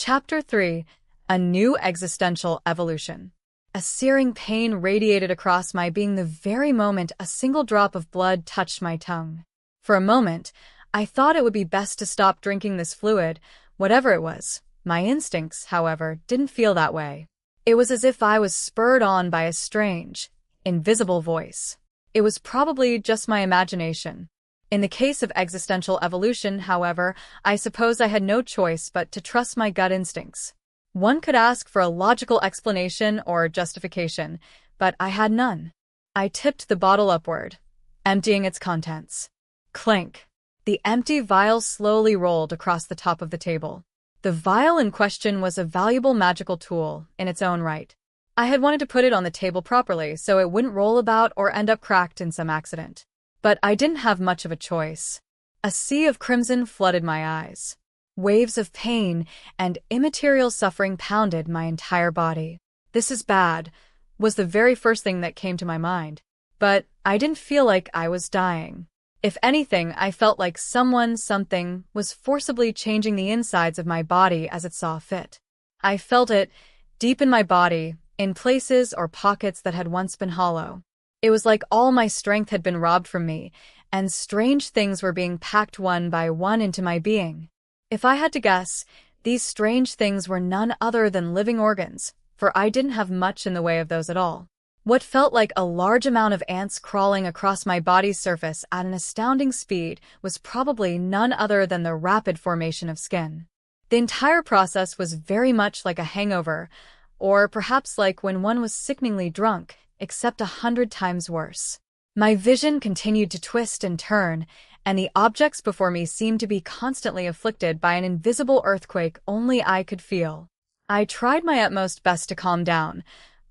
Chapter 3: A New Existential Evolution. A searing pain radiated across my being the very moment a single drop of blood touched my tongue. For a moment, I thought it would be best to stop drinking this fluid, whatever it was. My instincts, however, didn't feel that way. It was as if I was spurred on by a strange, invisible voice. It was probably just my imagination. In the case of existential evolution, however, I suppose I had no choice but to trust my gut instincts. One could ask for a logical explanation or justification, but I had none. I tipped the bottle upward, emptying its contents. Clink. The empty vial slowly rolled across the top of the table. The vial in question was a valuable magical tool in its own right. I had wanted to put it on the table properly so it wouldn't roll about or end up cracked in some accident. But I didn't have much of a choice. A sea of crimson flooded my eyes. Waves of pain and immaterial suffering pounded my entire body. This is bad, was the very first thing that came to my mind. But I didn't feel like I was dying. If anything, I felt like something was forcibly changing the insides of my body as it saw fit. I felt it deep in my body, in places or pockets that had once been hollow. It was like all my strength had been robbed from me, and strange things were being packed one by one into my being. If I had to guess, these strange things were none other than living organs, for I didn't have much in the way of those at all. What felt like a large amount of ants crawling across my body's surface at an astounding speed was probably none other than the rapid formation of skin. The entire process was very much like a hangover, or perhaps like when one was sickeningly drunk, except 100 times worse. My vision continued to twist and turn, and the objects before me seemed to be constantly afflicted by an invisible earthquake only I could feel. I tried my utmost best to calm down,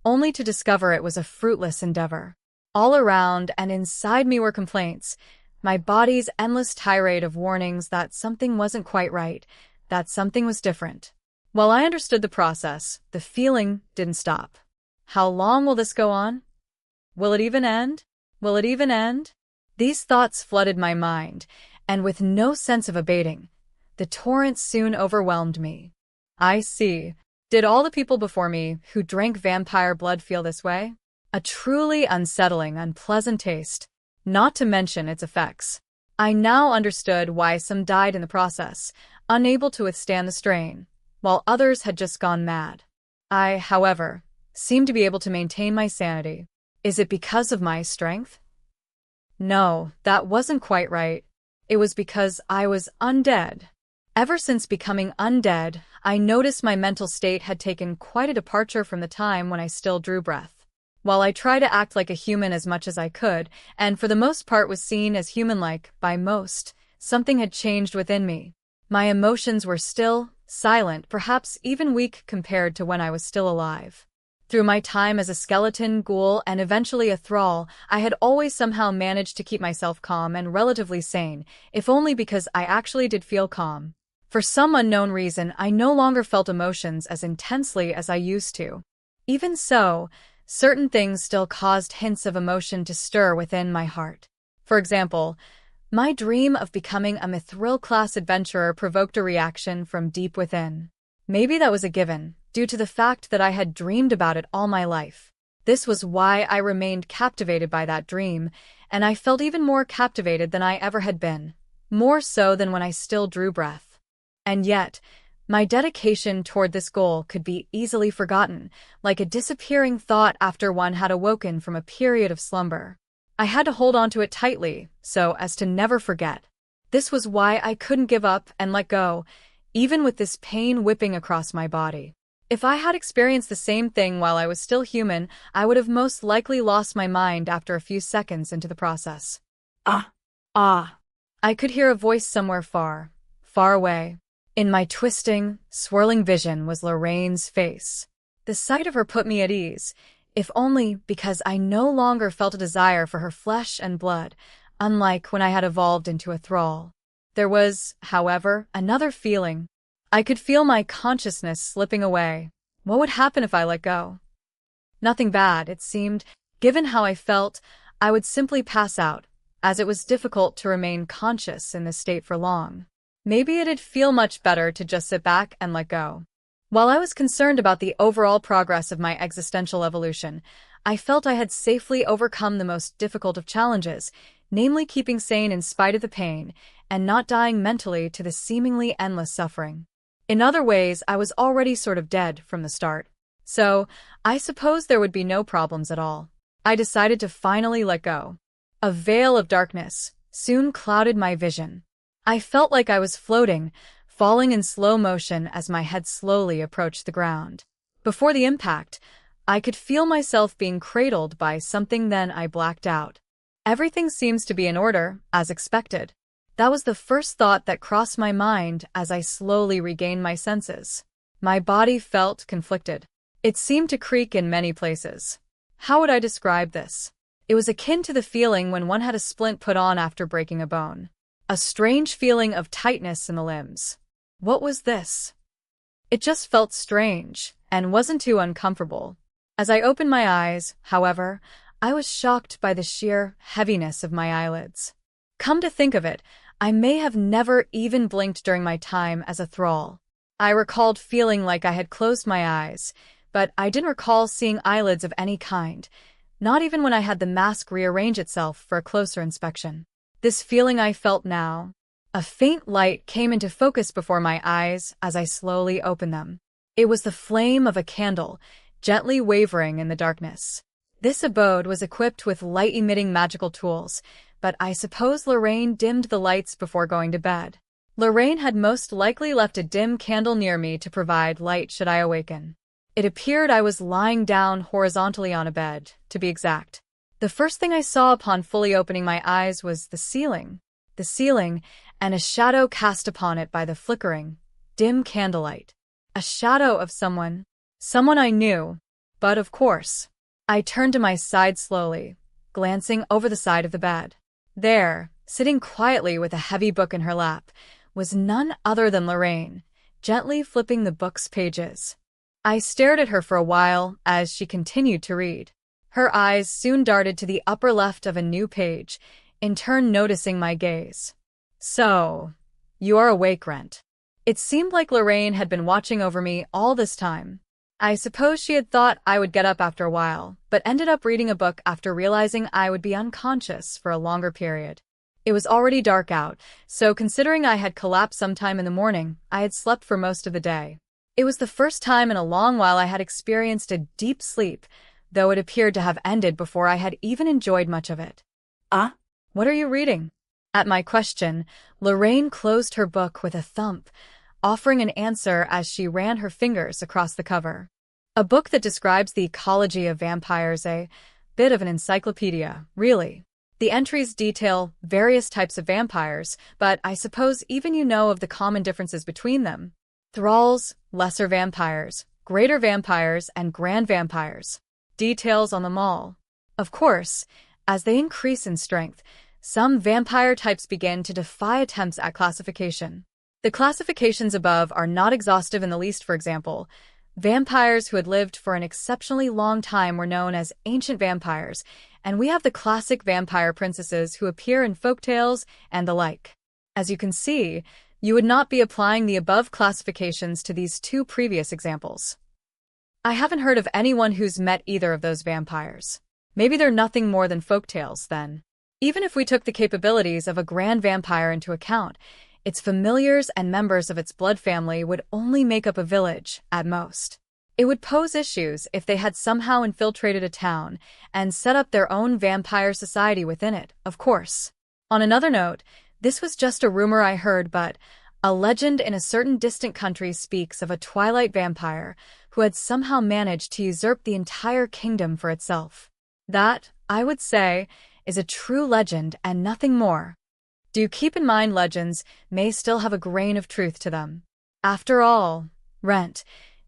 only to discover it was a fruitless endeavor. All around and inside me were complaints, my body's endless tirade of warnings that something wasn't quite right, that something was different. While I understood the process, the feeling didn't stop. How long will this go on? Will it even end? Will it even end? These thoughts flooded my mind, and with no sense of abating, the torrent soon overwhelmed me. I see. Did all the people before me who drank vampire blood feel this way? A truly unsettling, unpleasant taste, not to mention its effects. I now understood why some died in the process, unable to withstand the strain, while others had just gone mad. I, however, seemed to be able to maintain my sanity. Is it because of my strength? No, that wasn't quite right. It was because I was undead. Ever since becoming undead, I noticed my mental state had taken quite a departure from the time when I still drew breath. While I tried to act like a human as much as I could, and for the most part was seen as human-like by most, something had changed within me. My emotions were still, silent, perhaps even weak compared to when I was still alive. Through my time as a skeleton, ghoul, and eventually a thrall, I had always somehow managed to keep myself calm and relatively sane, if only because I actually did feel calm. For some unknown reason, I no longer felt emotions as intensely as I used to. Even so, certain things still caused hints of emotion to stir within my heart. For example, my dream of becoming a mithril-class adventurer provoked a reaction from deep within. Maybe that was a given, due to the fact that I had dreamed about it all my life. This was why I remained captivated by that dream, and I felt even more captivated than I ever had been, more so than when I still drew breath. And yet, my dedication toward this goal could be easily forgotten, like a disappearing thought after one had awoken from a period of slumber. I had to hold on to it tightly, so as to never forget. This was why I couldn't give up and let go, even with this pain whipping across my body. If I had experienced the same thing while I was still human, I would have most likely lost my mind after a few seconds into the process. Ah! I could hear a voice somewhere far, far away. In my twisting, swirling vision was Lorraine's face. The sight of her put me at ease, if only because I no longer felt a desire for her flesh and blood, unlike when I had evolved into a thrall. There was, however, another feeling. I could feel my consciousness slipping away. What would happen if I let go? Nothing bad, it seemed. Given how I felt, I would simply pass out, as it was difficult to remain conscious in this state for long. Maybe it'd feel much better to just sit back and let go. While I was concerned about the overall progress of my existential evolution, I felt I had safely overcome the most difficult of challenges, namely keeping sane in spite of the pain and not dying mentally to the seemingly endless suffering. In other ways, I was already sort of dead from the start. So, I suppose there would be no problems at all. I decided to finally let go. A veil of darkness soon clouded my vision. I felt like I was floating, falling in slow motion as my head slowly approached the ground. Before the impact, I could feel myself being cradled by something, then I blacked out. Everything seems to be in order, as expected. That was the first thought that crossed my mind as I slowly regained my senses. My body felt conflicted. It seemed to creak in many places. How would I describe this? It was akin to the feeling when one had a splint put on after breaking a bone. A strange feeling of tightness in the limbs. What was this? It just felt strange, and wasn't too uncomfortable. As I opened my eyes, however, I was shocked by the sheer heaviness of my eyelids. Come to think of it, I may have never even blinked during my time as a thrall. I recalled feeling like I had closed my eyes, but I didn't recall seeing eyelids of any kind, not even when I had the mask rearrange itself for a closer inspection. This feeling I felt now. A faint light came into focus before my eyes as I slowly opened them. It was the flame of a candle, gently wavering in the darkness. This abode was equipped with light-emitting magical tools, but I suppose Lorraine dimmed the lights before going to bed. Lorraine had most likely left a dim candle near me to provide light should I awaken. It appeared I was lying down horizontally on a bed, to be exact. The first thing I saw upon fully opening my eyes was the ceiling. The ceiling, and a shadow cast upon it by the flickering, dim candlelight. A shadow of someone. Someone I knew. But of course. I turned to my side slowly, glancing over the side of the bed. There, sitting quietly with a heavy book in her lap, was none other than Lorraine, gently flipping the book's pages. I stared at her for a while as she continued to read. Her eyes soon darted to the upper left of a new page, in turn noticing my gaze. So, you are awake, Rent. It seemed like Lorraine had been watching over me all this time. I suppose she had thought I would get up after a while, but ended up reading a book after realizing I would be unconscious for a longer period. It was already dark out, so considering I had collapsed sometime in the morning, I had slept for most of the day. It was the first time in a long while I had experienced a deep sleep, though it appeared to have ended before I had even enjoyed much of it. What are you reading? At my question, Lorraine closed her book with a thump, offering an answer as she ran her fingers across the cover. A book that describes the ecology of vampires, a bit of an encyclopedia, really. The entries detail various types of vampires, but I suppose even you know of the common differences between them. Thralls, lesser vampires, greater vampires, and grand vampires. Details on them all. Of course, as they increase in strength, some vampire types begin to defy attempts at classification. The classifications above are not exhaustive in the least. For example, vampires who had lived for an exceptionally long time were known as ancient vampires, and we have the classic vampire princesses who appear in folktales and the like. As you can see, you would not be applying the above classifications to these two previous examples. I haven't heard of anyone who's met either of those vampires. Maybe they're nothing more than folktales, then. Even if we took the capabilities of a grand vampire into account, its familiars and members of its blood family would only make up a village, at most. It would pose issues if they had somehow infiltrated a town and set up their own vampire society within it, of course. On another note, this was just a rumor I heard, but a legend in a certain distant country speaks of a twilight vampire who had somehow managed to usurp the entire kingdom for itself. That, I would say, is a true legend and nothing more. Do keep in mind legends may still have a grain of truth to them. After all, Rent,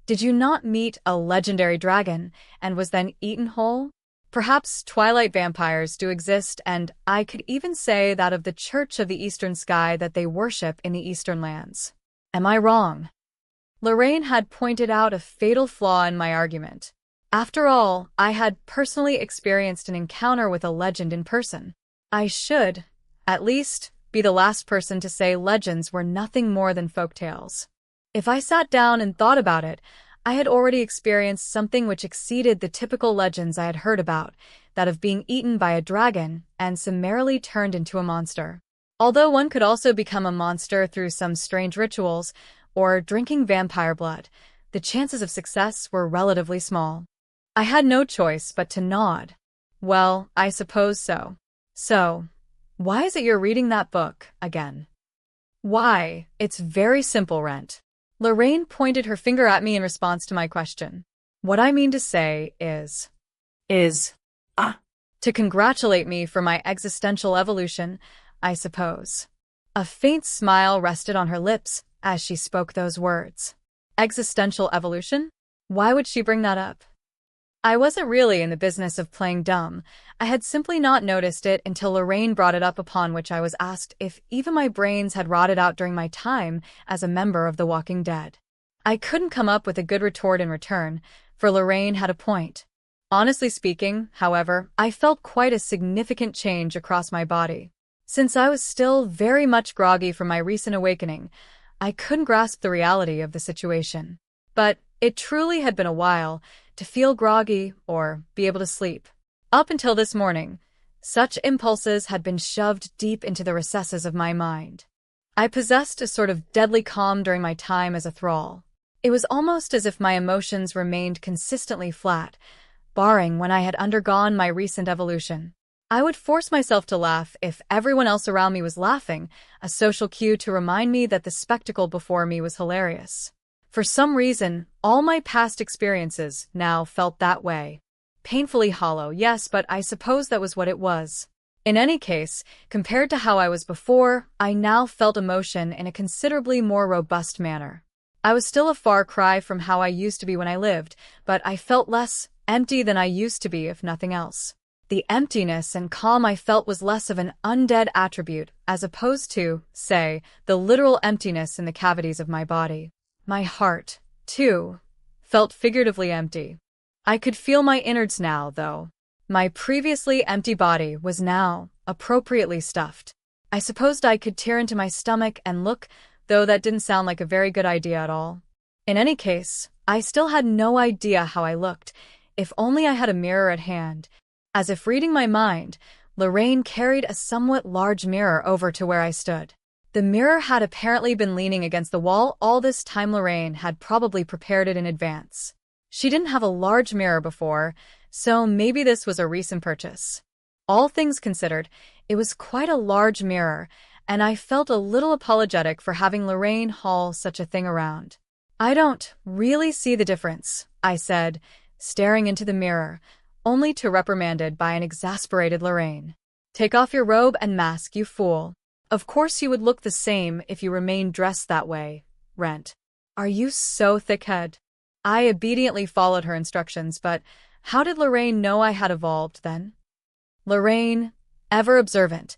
did you not meet a legendary dragon and was then eaten whole? Perhaps twilight vampires do exist, and I could even say that of the Church of the Eastern Sky that they worship in the Eastern lands. Am I wrong? Lorraine had pointed out a fatal flaw in my argument. After all, I had personally experienced an encounter with a legend in person. I should, at least, be the last person to say legends were nothing more than folktales. If I sat down and thought about it, I had already experienced something which exceeded the typical legends I had heard about, that of being eaten by a dragon and summarily turned into a monster. Although one could also become a monster through some strange rituals or drinking vampire blood, the chances of success were relatively small. I had no choice but to nod. Well, I suppose so. So, why is it you're reading that book again? Why, it's very simple, Rent. Lorraine pointed her finger at me in response to my question. What I mean to say is, to congratulate me for my existential evolution, I suppose. A faint smile rested on her lips as she spoke those words. Existential evolution? Why would she bring that up? I wasn't really in the business of playing dumb. I had simply not noticed it until Lorraine brought it up, upon which I was asked if even my brains had rotted out during my time as a member of The Walking Dead. I couldn't come up with a good retort in return, for Lorraine had a point. Honestly speaking, however, I felt quite a significant change across my body. Since I was still very much groggy from my recent awakening, I couldn't grasp the reality of the situation. But it truly had been a while to feel groggy or be able to sleep. Up until this morning, such impulses had been shoved deep into the recesses of my mind. I possessed a sort of deadly calm during my time as a thrall. It was almost as if my emotions remained consistently flat, barring when I had undergone my recent evolution. I would force myself to laugh if everyone else around me was laughing, a social cue to remind me that the spectacle before me was hilarious. For some reason, all my past experiences now felt that way. Painfully hollow, yes, but I suppose that was what it was. In any case, compared to how I was before, I now felt emotion in a considerably more robust manner. I was still a far cry from how I used to be when I lived, but I felt less empty than I used to be, if nothing else. The emptiness and calm I felt was less of an undead attribute, as opposed to, say, the literal emptiness in the cavities of my body. My heart, too, felt figuratively empty. I could feel my innards now, though. My previously empty body was now appropriately stuffed. I supposed I could tear into my stomach and look, though that didn't sound like a very good idea at all. In any case, I still had no idea how I looked, if only I had a mirror at hand. As if reading my mind, Lorraine carried a somewhat large mirror over to where I stood. The mirror had apparently been leaning against the wall all this time. Lorraine had probably prepared it in advance. She didn't have a large mirror before, so maybe this was a recent purchase. All things considered, it was quite a large mirror, and I felt a little apologetic for having Lorraine haul such a thing around. I don't really see the difference, I said, staring into the mirror, only to reprimanded by an exasperated Lorraine. Take off your robe and mask, you fool. Of course you would look the same if you remained dressed that way, Rent. Are you so thick-head? I obediently followed her instructions, but how did Lorraine know I had evolved then? Lorraine, ever observant,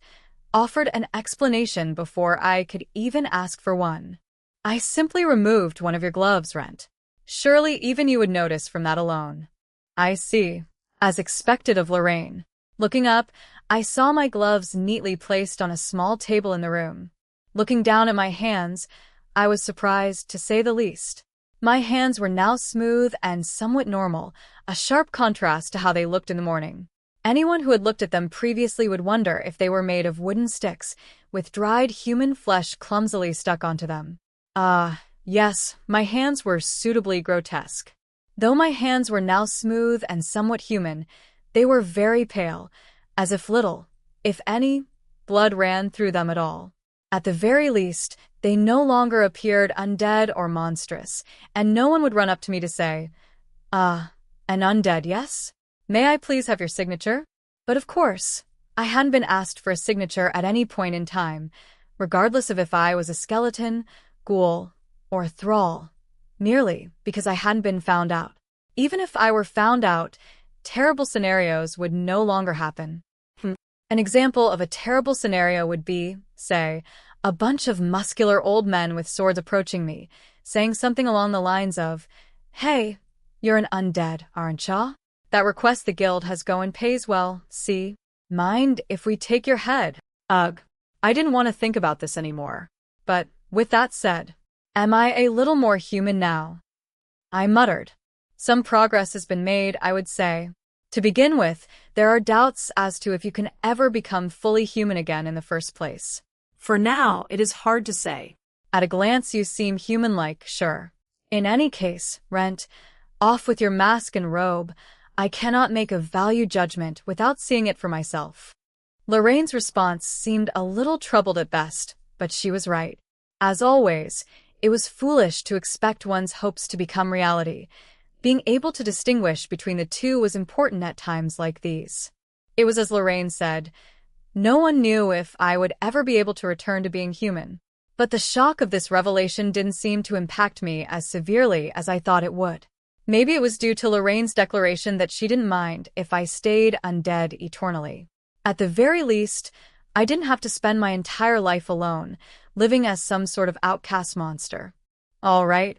offered an explanation before I could even ask for one. I simply removed one of your gloves, Rent. Surely even you would notice from that alone. I see. As expected of Lorraine. Looking up, I saw my gloves neatly placed on a small table in the room. Looking down at my hands, I was surprised, to say the least. My hands were now smooth and somewhat normal, a sharp contrast to how they looked in the morning. Anyone who had looked at them previously would wonder if they were made of wooden sticks, with dried human flesh clumsily stuck onto them. Yes, my hands were suitably grotesque. Though my hands were now smooth and somewhat human, they were very pale, as if little, if any, blood ran through them at all. At the very least, they no longer appeared undead or monstrous, and no one would run up to me to say, an undead, yes? May I please have your signature? But of course, I hadn't been asked for a signature at any point in time, regardless of if I was a skeleton, ghoul, or thrall, merely because I hadn't been found out. Even if I were found out, terrible scenarios would no longer happen. An example of a terrible scenario would be, say, a bunch of muscular old men with swords approaching me, saying something along the lines of, "Hey, you're an undead, aren't ya? That request the guild has going pays well, see? Mind if we take your head?" Ugh. I didn't want to think about this anymore. But, with that said, Am I a little more human now? I muttered. Some progress has been made, I would say. To begin with, there are doubts as to if you can ever become fully human again in the first place. For now, it is hard to say. At a glance you seem human-like, sure. In any case, Rent, off with your mask and robe. I cannot make a value judgment without seeing it for myself. Lorraine's response seemed a little troubled at best, but she was right. As always, it was foolish to expect one's hopes to become reality. Being able to distinguish between the two was important at times like these. It was as Lorraine said, no one knew if I would ever be able to return to being human. But the shock of this revelation didn't seem to impact me as severely as I thought it would. Maybe it was due to Lorraine's declaration that she didn't mind if I stayed undead eternally. At the very least, I didn't have to spend my entire life alone, living as some sort of outcast monster. All right,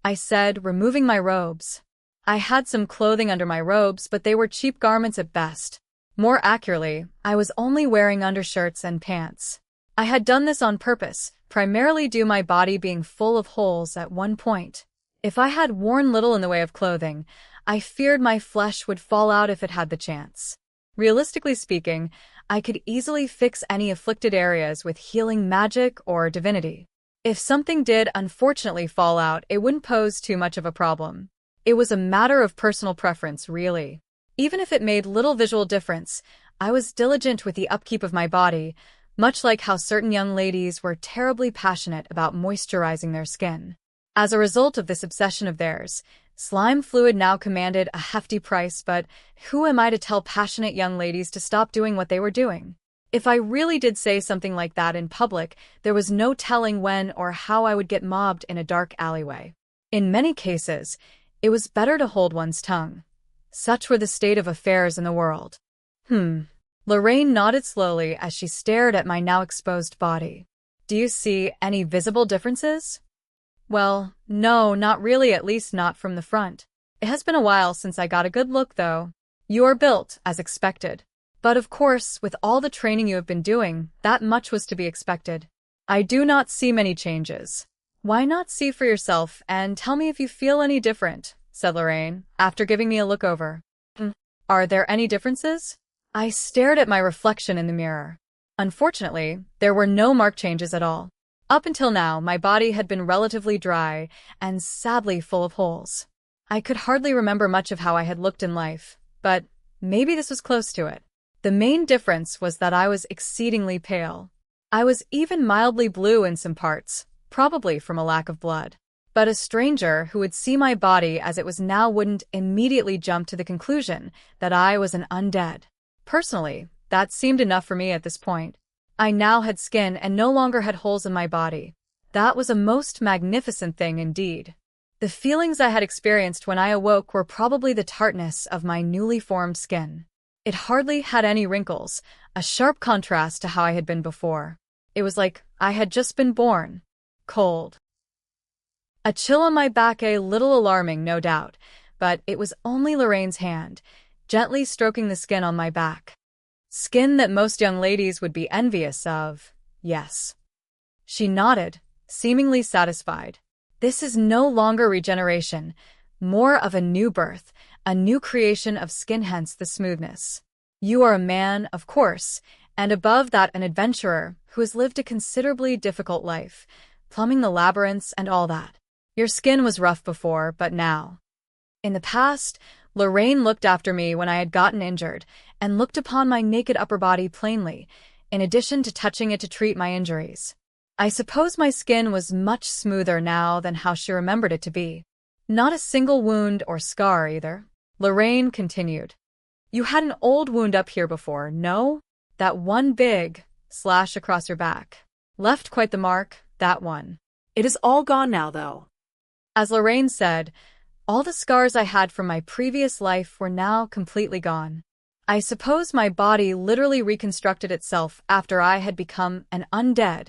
I said, removing my robes. I had some clothing under my robes, but they were cheap garments at best. More accurately, I was only wearing undershirts and pants. I had done this on purpose, primarily due to my body being full of holes at one point. If I had worn little in the way of clothing, I feared my flesh would fall out if it had the chance. Realistically speaking, I could easily fix any afflicted areas with healing magic or divinity. If something did unfortunately fall out, it wouldn't pose too much of a problem. It was a matter of personal preference, really. Even if it made little visual difference, I was diligent with the upkeep of my body, much like how certain young ladies were terribly passionate about moisturizing their skin. As a result of this obsession of theirs, slime fluid now commanded a hefty price, but who am I to tell passionate young ladies to stop doing what they were doing? If I really did say something like that in public, there was no telling when or how I would get mobbed in a dark alleyway. In many cases, it was better to hold one's tongue. Such were the state of affairs in the world. Lorraine nodded slowly as she stared at my now exposed body. Do you see any visible differences? Well, no, not really, at least not from the front. It has been a while since I got a good look, though. You are built, as expected. But of course, with all the training you have been doing, that much was to be expected. I do not see many changes. Why not see for yourself and tell me if you feel any different, said Lorraine, after giving me a look over. Are there any differences? I stared at my reflection in the mirror. Unfortunately, there were no marked changes at all. Up until now, my body had been relatively dry and sadly full of holes. I could hardly remember much of how I had looked in life, but maybe this was close to it. The main difference was that I was exceedingly pale. I was even mildly blue in some parts, probably from a lack of blood. But a stranger who would see my body as it was now wouldn't immediately jump to the conclusion that I was an undead. Personally, that seemed enough for me at this point. I now had skin and no longer had holes in my body. That was a most magnificent thing indeed. The feelings I had experienced when I awoke were probably the tartness of my newly formed skin. It hardly had any wrinkles, a sharp contrast to how I had been before. It was like I had just been born. Cold. A chill on my back, a little alarming, no doubt, but it was only Lorraine's hand, gently stroking the skin on my back. Skin that most young ladies would be envious of, yes. She nodded, seemingly satisfied. This is no longer regeneration, more of a new birth, a new creation of skin, hence the smoothness. You are a man, of course, and above that an adventurer who has lived a considerably difficult life, plumbing the labyrinths and all that. Your skin was rough before, but now. In the past, Lorraine looked after me when I had gotten injured, and looked upon my naked upper body plainly, in addition to touching it to treat my injuries. I suppose my skin was much smoother now than how she remembered it to be. Not a single wound or scar either. Lorraine continued. You had an old wound up here before, no? That one big slash across your back. Left quite the mark, that one. It is all gone now, though. As Lorraine said, all the scars I had from my previous life were now completely gone. I suppose my body literally reconstructed itself after I had become an undead,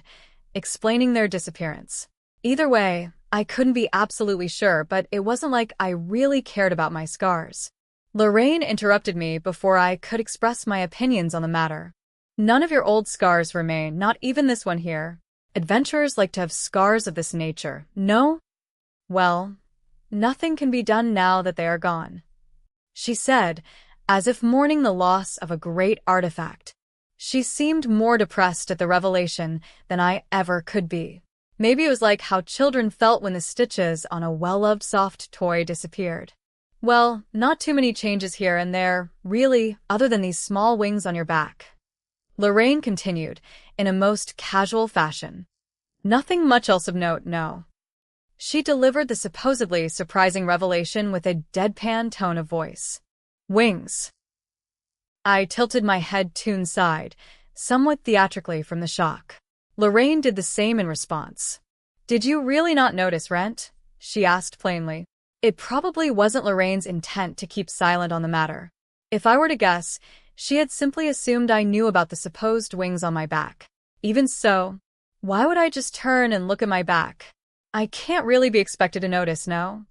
explaining their disappearance. Either way, I couldn't be absolutely sure, but it wasn't like I really cared about my scars. Lorraine interrupted me before I could express my opinions on the matter. None of your old scars remain, not even this one here. Adventurers like to have scars of this nature, no? Well, nothing can be done now that they are gone, she said, as if mourning the loss of a great artifact. She seemed more depressed at the revelation than I ever could be. Maybe it was like how children felt when the stitches on a well-loved soft toy disappeared. Well, not too many changes here and there, really, other than these small wings on your back. Lorraine continued, in a most casual fashion. Nothing much else of note, no. She delivered the supposedly surprising revelation with a deadpan tone of voice. Wings. I tilted my head to one side, somewhat theatrically from the shock. Lorraine did the same in response. Did you really not notice, Rent? She asked plainly. It probably wasn't Lorraine's intent to keep silent on the matter. If I were to guess, she had simply assumed I knew about the supposed wings on my back. Even so, why would I just turn and look at my back? I can't really be expected to notice, no?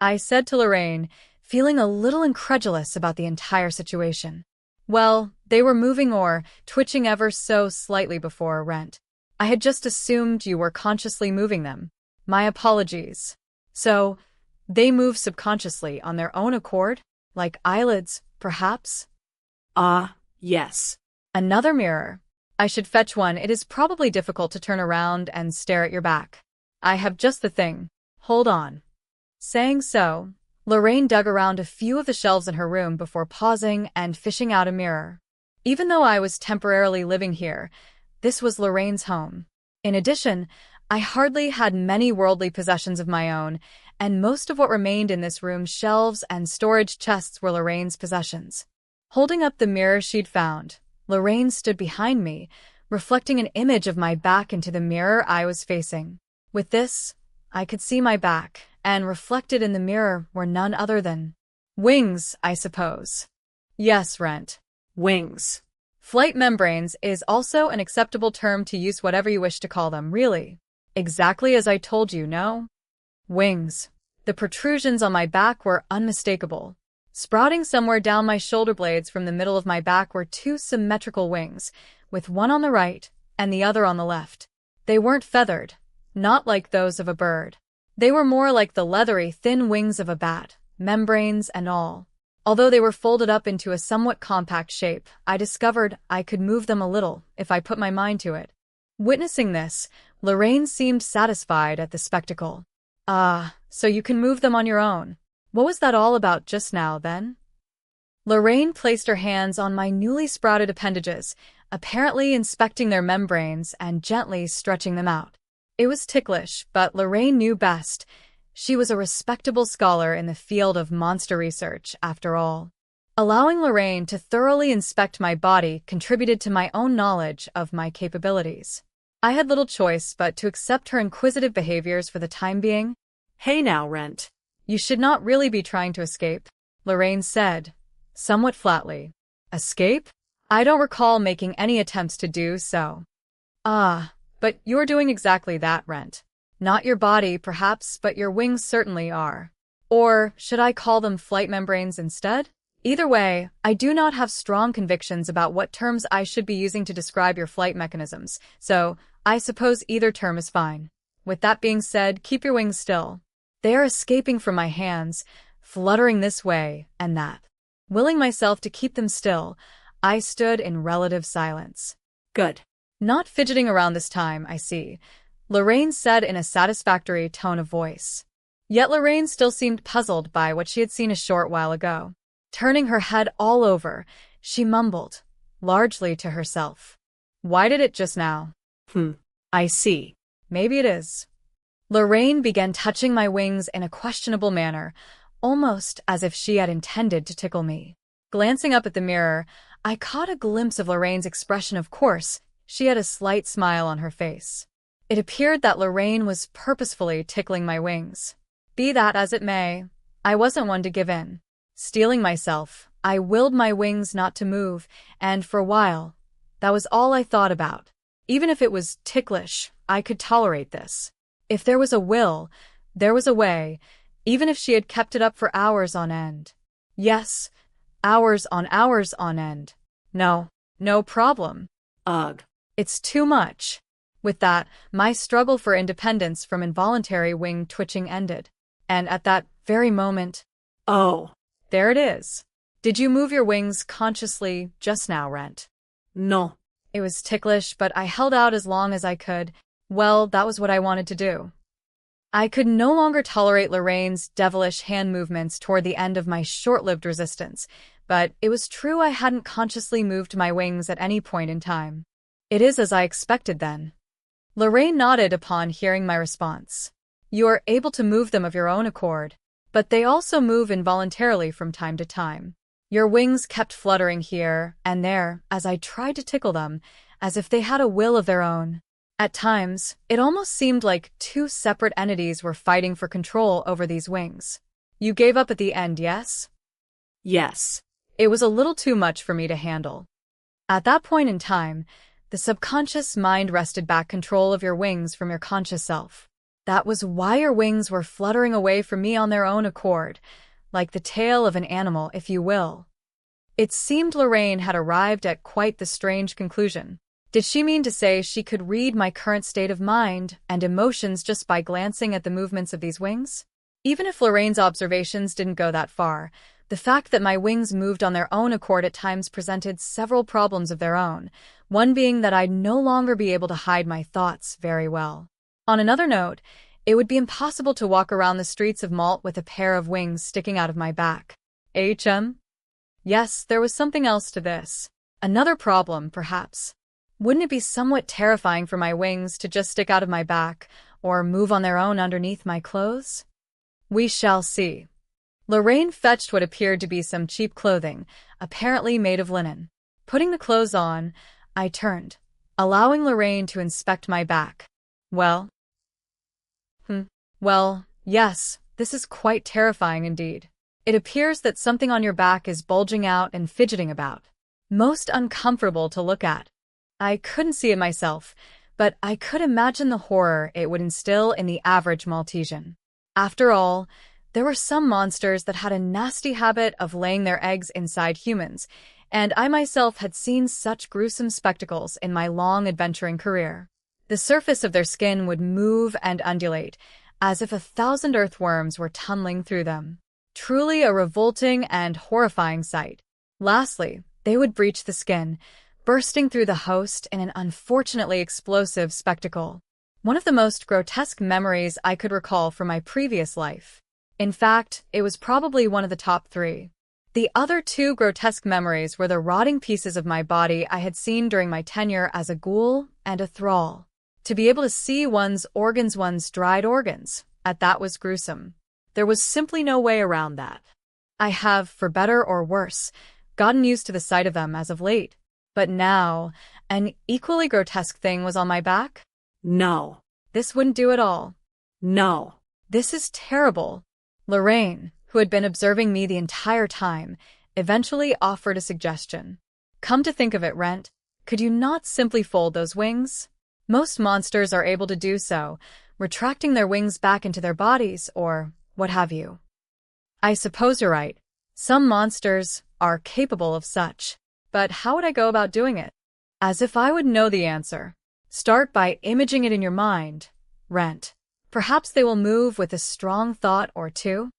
I said to Lorraine, feeling a little incredulous about the entire situation. Well, they were moving or twitching ever so slightly before, Rent. I had just assumed you were consciously moving them. My apologies. So, they move subconsciously on their own accord? Like eyelids, perhaps? Yes. Another mirror. I should fetch one. It is probably difficult to turn around and stare at your back. I have just the thing. Hold on. Saying so, Lorraine dug around a few of the shelves in her room before pausing and fishing out a mirror. Even though I was temporarily living here, this was Lorraine's home. In addition, I hardly had many worldly possessions of my own, and most of what remained in this room's shelves and storage chests were Lorraine's possessions. Holding up the mirror she'd found, Lorraine stood behind me, reflecting an image of my back into the mirror I was facing. With this, I could see my back, and reflected in the mirror were none other than wings, I suppose. Yes, Rent. Wings. Flight membranes is also an acceptable term to use whatever you wish to call them, really. Exactly as I told you, no? Wings. The protrusions on my back were unmistakable. Sprouting somewhere down my shoulder blades from the middle of my back were two symmetrical wings, with one on the right and the other on the left. They weren't feathered, not like those of a bird. They were more like the leathery, thin wings of a bat, membranes and all. Although they were folded up into a somewhat compact shape, I discovered I could move them a little if I put my mind to it. Witnessing this, Lorraine seemed satisfied at the spectacle. So you can move them on your own. What was that all about just now, then? Lorraine placed her hands on my newly sprouted appendages, apparently inspecting their membranes and gently stretching them out. It was ticklish, but Lorraine knew best. She was a respectable scholar in the field of monster research, after all. Allowing Lorraine to thoroughly inspect my body contributed to my own knowledge of my capabilities. I had little choice but to accept her inquisitive behaviors for the time being. Hey now, Rent. You should not really be trying to escape, Lorraine said, somewhat flatly. Escape? I don't recall making any attempts to do so. But you're doing exactly that, Rent. Not your body, perhaps, but your wings certainly are. Or should I call them flight membranes instead? Either way, I do not have strong convictions about what terms I should be using to describe your flight mechanisms, so I suppose either term is fine. With that being said, keep your wings still. They are escaping from my hands, fluttering this way and that. Willing myself to keep them still, I stood in relative silence. Good. Not fidgeting around this time, I see, Lorraine said in a satisfactory tone of voice. Yet Lorraine still seemed puzzled by what she had seen a short while ago. Turning her head all over, she mumbled, largely to herself. Why did it just now? I see. Maybe it is. Lorraine began touching my wings in a questionable manner, almost as if she had intended to tickle me. Glancing up at the mirror, I caught a glimpse of Lorraine's expression. Of course, she had a slight smile on her face. It appeared that Lorraine was purposefully tickling my wings. Be that as it may, I wasn't one to give in. Steeling myself, I willed my wings not to move, and for a while, that was all I thought about. Even if it was ticklish, I could tolerate this. If there was a will, there was a way, even if she had kept it up for hours on end. Yes, hours on end. No problem. Ugh. It's too much. With that, my struggle for independence from involuntary wing twitching ended. And at that very moment, Oh, there it is. Did you move your wings consciously just now, Rent? no. It was ticklish, but I held out as long as I could. Well, that was what I wanted to do. I could no longer tolerate Lorraine's devilish hand movements toward the end of my short-lived resistance, but it was true I hadn't consciously moved my wings at any point in time. It is as I expected then. Lorraine nodded upon hearing my response. You are able to move them of your own accord, but they also move involuntarily from time to time. Your wings kept fluttering here and there as I tried to tickle them, as if they had a will of their own. At times, it almost seemed like two separate entities were fighting for control over these wings. You gave up at the end, yes? Yes. It was a little too much for me to handle. At that point in time, the subconscious mind wrested back control of your wings from your conscious self. That was why your wings were fluttering away from me on their own accord, like the tail of an animal, if you will. It seemed Lorraine had arrived at quite the strange conclusion. Did she mean to say she could read my current state of mind and emotions just by glancing at the movements of these wings? Even if Lorraine's observations didn't go that far, the fact that my wings moved on their own accord at times presented several problems of their own, one being that I'd no longer be able to hide my thoughts very well. On another note, it would be impossible to walk around the streets of Malt with a pair of wings sticking out of my back. Yes, there was something else to this. Another problem, perhaps. Wouldn't it be somewhat terrifying for my wings to just stick out of my back, or move on their own underneath my clothes? We shall see. Lorraine fetched what appeared to be some cheap clothing, apparently made of linen. Putting the clothes on, I turned, allowing Lorraine to inspect my back. Well? Well, yes, this is quite terrifying indeed. It appears that something on your back is bulging out and fidgeting about. Most uncomfortable to look at. I couldn't see it myself, but I could imagine the horror it would instill in the average Maltesian. After all, there were some monsters that had a nasty habit of laying their eggs inside humans, and I myself had seen such gruesome spectacles in my long adventuring career. The surface of their skin would move and undulate, as if 1,000 earthworms were tunneling through them. Truly a revolting and horrifying sight. Lastly, they would breach the skin, bursting through the host in an unfortunately explosive spectacle. One of the most grotesque memories I could recall from my previous life. In fact, it was probably one of the top 3. The other 2 grotesque memories were the rotting pieces of my body I had seen during my tenure as a ghoul and a thrall. To be able to see one's dried organs, that was gruesome. There was simply no way around that. I have, for better or worse, gotten used to the sight of them as of late. But now, an equally grotesque thing was on my back? No. This wouldn't do at all. No. This is terrible. Lorraine, who had been observing me the entire time, eventually offered a suggestion. Come to think of it, Rent, could you not simply fold those wings? Most monsters are able to do so, retracting their wings back into their bodies, or what have you. I suppose you're right. Some monsters are capable of such. But how would I go about doing it? As if I would know the answer. Start by imaging it in your mind, Rent. Perhaps they will move with a strong thought or two.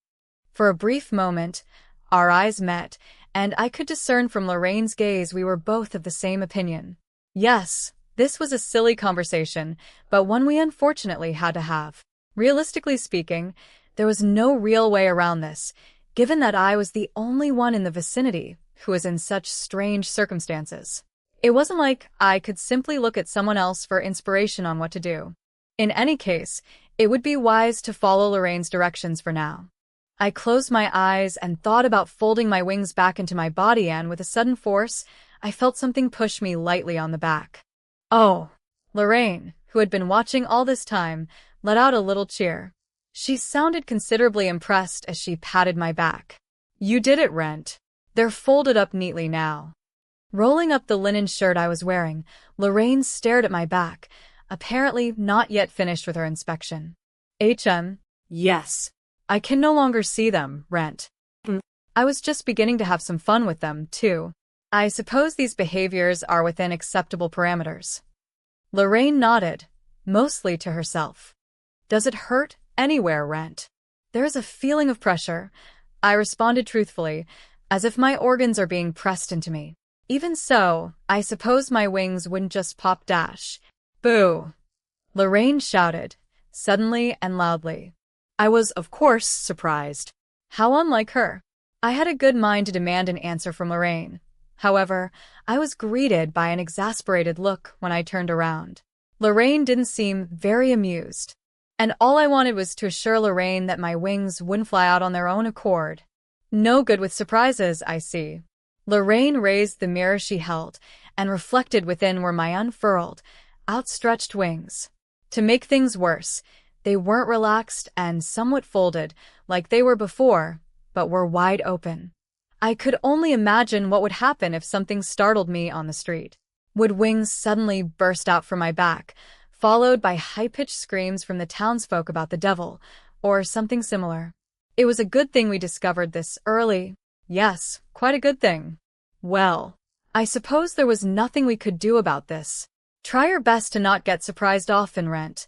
For a brief moment, our eyes met, and I could discern from Lorraine's gaze we were both of the same opinion. Yes, this was a silly conversation, but one we unfortunately had to have. Realistically speaking, there was no real way around this, given that I was the only one in the vicinity who was in such strange circumstances. It wasn't like I could simply look at someone else for inspiration on what to do. In any case, it would be wise to follow Lorraine's directions for now. I closed my eyes and thought about folding my wings back into my body, and with a sudden force, I felt something push me lightly on the back. Oh! Lorraine, who had been watching all this time, let out a little cheer. She sounded considerably impressed as she patted my back. You did it, Rent. They're folded up neatly now. Rolling up the linen shirt I was wearing, Lorraine stared at my back, apparently not yet finished with her inspection. Yes. I can no longer see them, Rent. I was just beginning to have some fun with them, too. I suppose these behaviors are within acceptable parameters. Lorraine nodded, mostly to herself. Does it hurt anywhere, Rent? There is a feeling of pressure. I responded truthfully, as if my organs are being pressed into me. Even so, I suppose my wings wouldn't just pop dash. Boo! Lorraine shouted, suddenly and loudly. I was, of course, surprised. How unlike her. I had a good mind to demand an answer from Lorraine. However, I was greeted by an exasperated look when I turned around. Lorraine didn't seem very amused, and all I wanted was to assure Lorraine that my wings wouldn't fly out on their own accord. No good with surprises, I see. Lorraine raised the mirror she held, and reflected within were my unfurled, outstretched wings. To make things worse, they weren't relaxed and somewhat folded, like they were before, but were wide open. I could only imagine what would happen if something startled me on the street. Would wings suddenly burst out from my back, followed by high-pitched screams from the townsfolk about the devil, or something similar? It was a good thing we discovered this early. Yes, quite a good thing. Well, I suppose there was nothing we could do about this. Try your best to not get surprised often, Rent,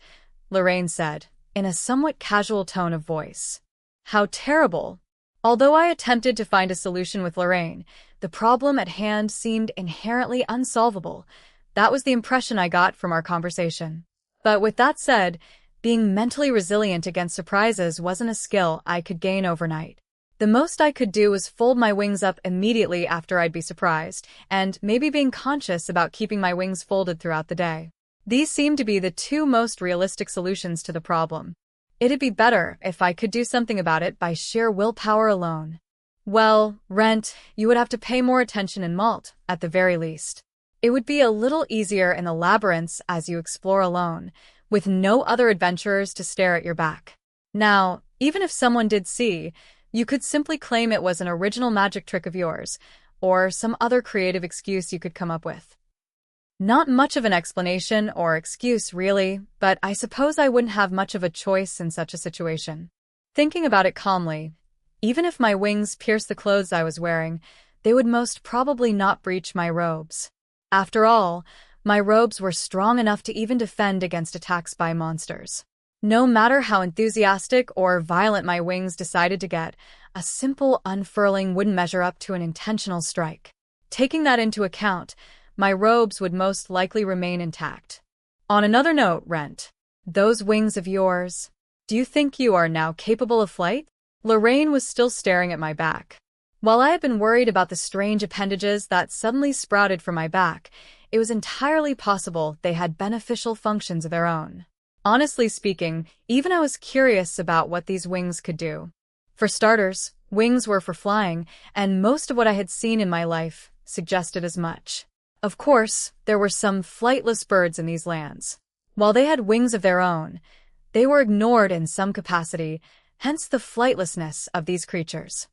Lorraine said, in a somewhat casual tone of voice. How terrible. Although I attempted to find a solution with Lorraine, the problem at hand seemed inherently unsolvable. That was the impression I got from our conversation. But with that said, being mentally resilient against surprises wasn't a skill I could gain overnight. The most I could do was fold my wings up immediately after I'd be surprised, and maybe being conscious about keeping my wings folded throughout the day. These seemed to be the two most realistic solutions to the problem. It'd be better if I could do something about it by sheer willpower alone. Well, Rent, you would have to pay more attention in Malt, at the very least. It would be a little easier in the labyrinths as you explore alone, with no other adventurers to stare at your back. Now, even if someone did see, you could simply claim it was an original magic trick of yours, or some other creative excuse you could come up with. Not much of an explanation or excuse, really, but I suppose I wouldn't have much of a choice in such a situation. Thinking about it calmly, even if my wings pierced the clothes I was wearing, they would most probably not breach my robes. After all, my robes were strong enough to even defend against attacks by monsters. No matter how enthusiastic or violent my wings decided to get, a simple unfurling wouldn't measure up to an intentional strike. Taking that into account, my robes would most likely remain intact. On another note, Rent, those wings of yours, do you think you are now capable of flight? Lorraine was still staring at my back. While I had been worried about the strange appendages that suddenly sprouted from my back, it was entirely possible they had beneficial functions of their own. Honestly speaking, even I was curious about what these wings could do. For starters, wings were for flying, and most of what I had seen in my life suggested as much. Of course, there were some flightless birds in these lands. While they had wings of their own, they were ignored in some capacity, hence the flightlessness of these creatures.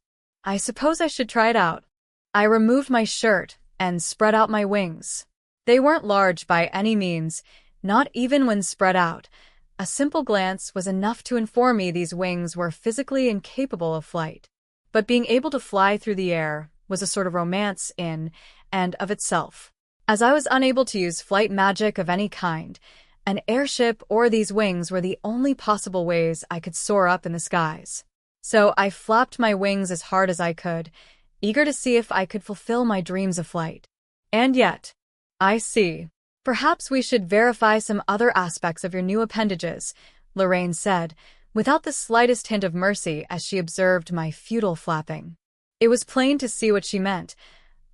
I suppose I should try it out. I removed my shirt and spread out my wings. They weren't large by any means, not even when spread out. A simple glance was enough to inform me these wings were physically incapable of flight. But being able to fly through the air was a sort of romance in and of itself. As I was unable to use flight magic of any kind, an airship or these wings were the only possible ways I could soar up in the skies. So I flapped my wings as hard as I could, eager to see if I could fulfill my dreams of flight. And yet, I see. Perhaps we should verify some other aspects of your new appendages, Lorraine said, without the slightest hint of mercy as she observed my futile flapping. It was plain to see what she meant.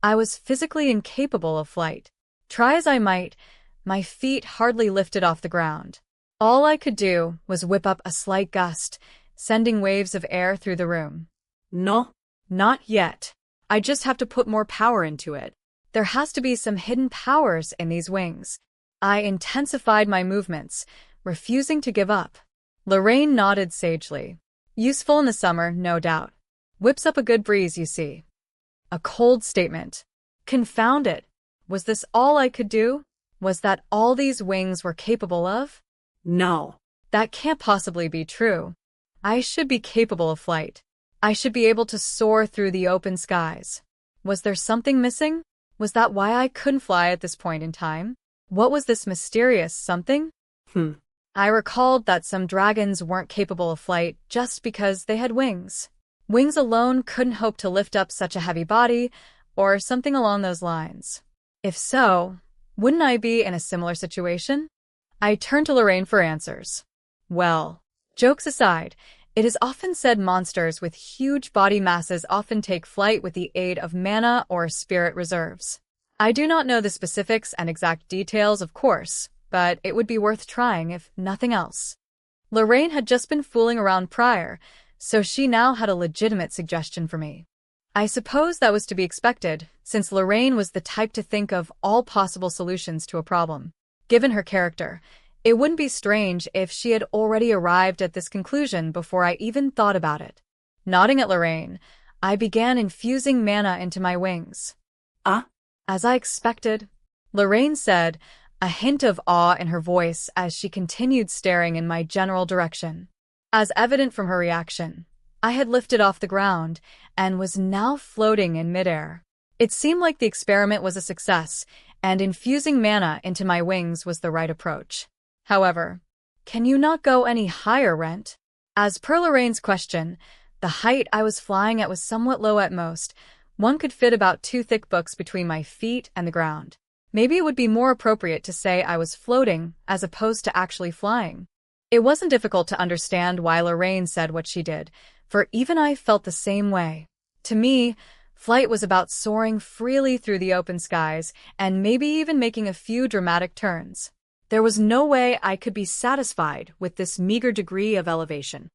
I was physically incapable of flight. Try as I might, my feet hardly lifted off the ground. All I could do was whip up a slight gust, sending waves of air through the room. No, Not yet. I just have to put more power into it. There has to be some hidden powers in these wings. I intensified my movements, refusing to give up. Lorraine nodded sagely. Useful in the summer, no doubt. Whips up a good breeze, you see. A cold statement. Confound it. Was this all I could do? Was that all these wings were capable of? no. That can't possibly be true. I should be capable of flight. I should be able to soar through the open skies. Was there something missing? Was that why I couldn't fly at this point in time? What was this mysterious something? Hmm. I recalled that some dragons weren't capable of flight just because they had wings. Wings alone couldn't hope to lift up such a heavy body, or something along those lines. If so, wouldn't I be in a similar situation? I turned to Lorraine for answers. Well, jokes aside, it is often said monsters with huge body masses often take flight with the aid of mana or spirit reserves. I do not know the specifics and exact details, of course, but it would be worth trying if nothing else. Lorraine had just been fooling around prior, so she now had a legitimate suggestion for me. I suppose that was to be expected, since Lorraine was the type to think of all possible solutions to a problem. Given her character, it wouldn't be strange if she had already arrived at this conclusion before I even thought about it. Nodding at Lorraine, I began infusing mana into my wings. As I expected, Lorraine said, a hint of awe in her voice as she continued staring in my general direction. As evident from her reaction, I had lifted off the ground and was now floating in midair. It seemed like the experiment was a success, and infusing mana into my wings was the right approach. However, can you not go any higher, Rent? As per Lorraine's question, the height I was flying at was somewhat low at most. One could fit about 2 thick books between my feet and the ground. Maybe it would be more appropriate to say I was floating as opposed to actually flying. It wasn't difficult to understand why Lorraine said what she did, for even I felt the same way. To me, flight was about soaring freely through the open skies and maybe even making a few dramatic turns. There was no way I could be satisfied with this meager degree of elevation.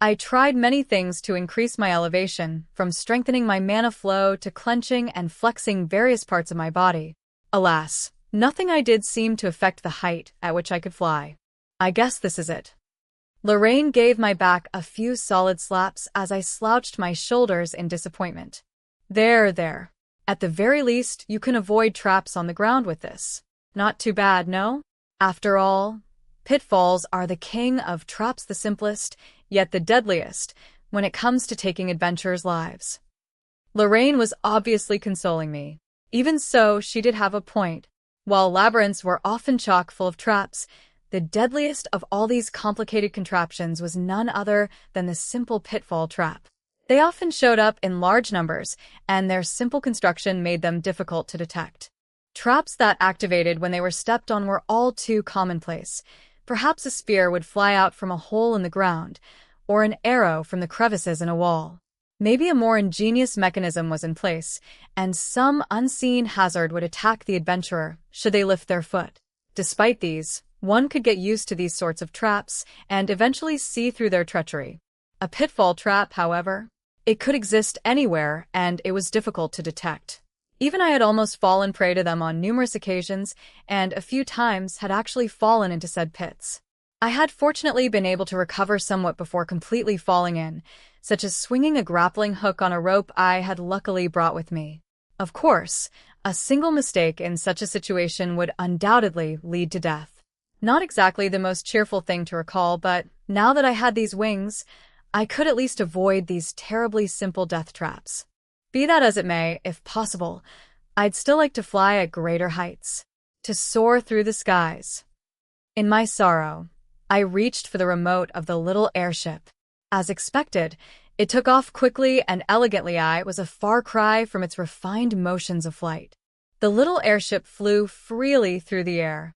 I tried many things to increase my elevation, from strengthening my mana flow to clenching and flexing various parts of my body. Alas, nothing I did seemed to affect the height at which I could fly. I guess this is it. Lorraine gave my back a few solid slaps as I slouched my shoulders in disappointment. There. At the very least, you can avoid traps on the ground with this. Not too bad, no? After all, pitfalls are the king of traps, the simplest, yet the deadliest, when it comes to taking adventurers' lives. Lorraine was obviously consoling me. Even so, she did have a point. While labyrinths were often chock full of traps, the deadliest of all these complicated contraptions was none other than the simple pitfall trap. They often showed up in large numbers, and their simple construction made them difficult to detect. Traps that activated when they were stepped on were all too commonplace. Perhaps a spear would fly out from a hole in the ground, or an arrow from the crevices in a wall. Maybe a more ingenious mechanism was in place, and some unseen hazard would attack the adventurer should they lift their foot. Despite these, one could get used to these sorts of traps and eventually see through their treachery. A pitfall trap, however, it could exist anywhere, and it was difficult to detect. Even I had almost fallen prey to them on numerous occasions, and a few times had actually fallen into said pits. I had fortunately been able to recover somewhat before completely falling in, such as swinging a grappling hook on a rope I had luckily brought with me. Of course, a single mistake in such a situation would undoubtedly lead to death. Not exactly the most cheerful thing to recall, but now that I had these wings, I could at least avoid these terribly simple death traps. Be that as it may, if possible, I'd still like to fly at greater heights, to soar through the skies. In my sorrow, I reached for the remote of the little airship. As expected, it took off quickly and elegantly. I was a far cry from its refined motions of flight. The little airship flew freely through the air.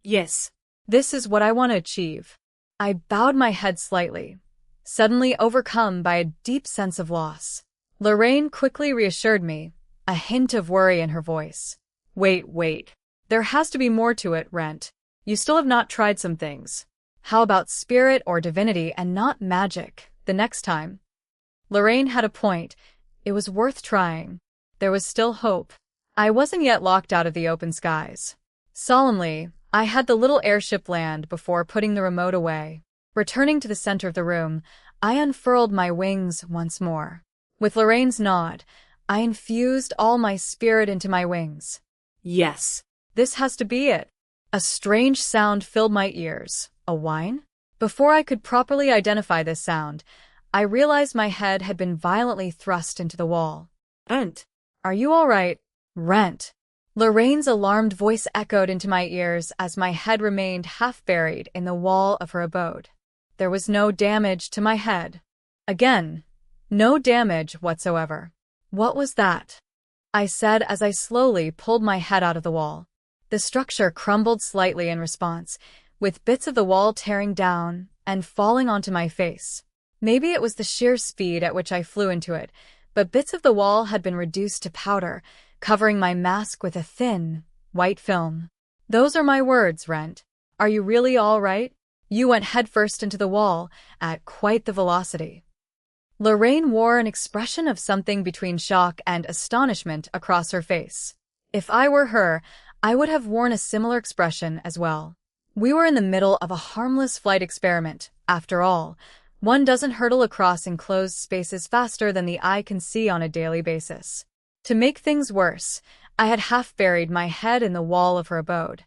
Yes. This is what I want to achieve. I bowed my head slightly, suddenly overcome by a deep sense of loss. Lorraine quickly reassured me, a hint of worry in her voice. Wait. There has to be more to it, Rent. You still have not tried some things. How about spirit or divinity and not magic, the next time? Lorraine had a point. It was worth trying. There was still hope. I wasn't yet locked out of the open skies. Solemnly, I had the little airship land before putting the remote away. Returning to the center of the room, I unfurled my wings once more. With Lorraine's nod, I infused all my spirit into my wings. Yes. This has to be it. A strange sound filled my ears. A whine? Before I could properly identify this sound, I realized my head had been violently thrust into the wall. Rent. Are you all right, Rent? Lorraine's alarmed voice echoed into my ears as my head remained half buried in the wall of her abode. There was no damage to my head. Again, no damage whatsoever. What was that? I said as I slowly pulled my head out of the wall. The structure crumbled slightly in response, with bits of the wall tearing down and falling onto my face. Maybe it was the sheer speed at which I flew into it, but bits of the wall had been reduced to powder, covering my mask with a thin, white film. Those are my words, Rent. Are you really all right? You went headfirst into the wall at quite the velocity. Lorraine wore an expression of something between shock and astonishment across her face. If I were her, I would have worn a similar expression as well. We were in the middle of a harmless flight experiment, after all. One doesn't hurtle across enclosed spaces faster than the eye can see on a daily basis. To make things worse, I had half buried my head in the wall of her abode.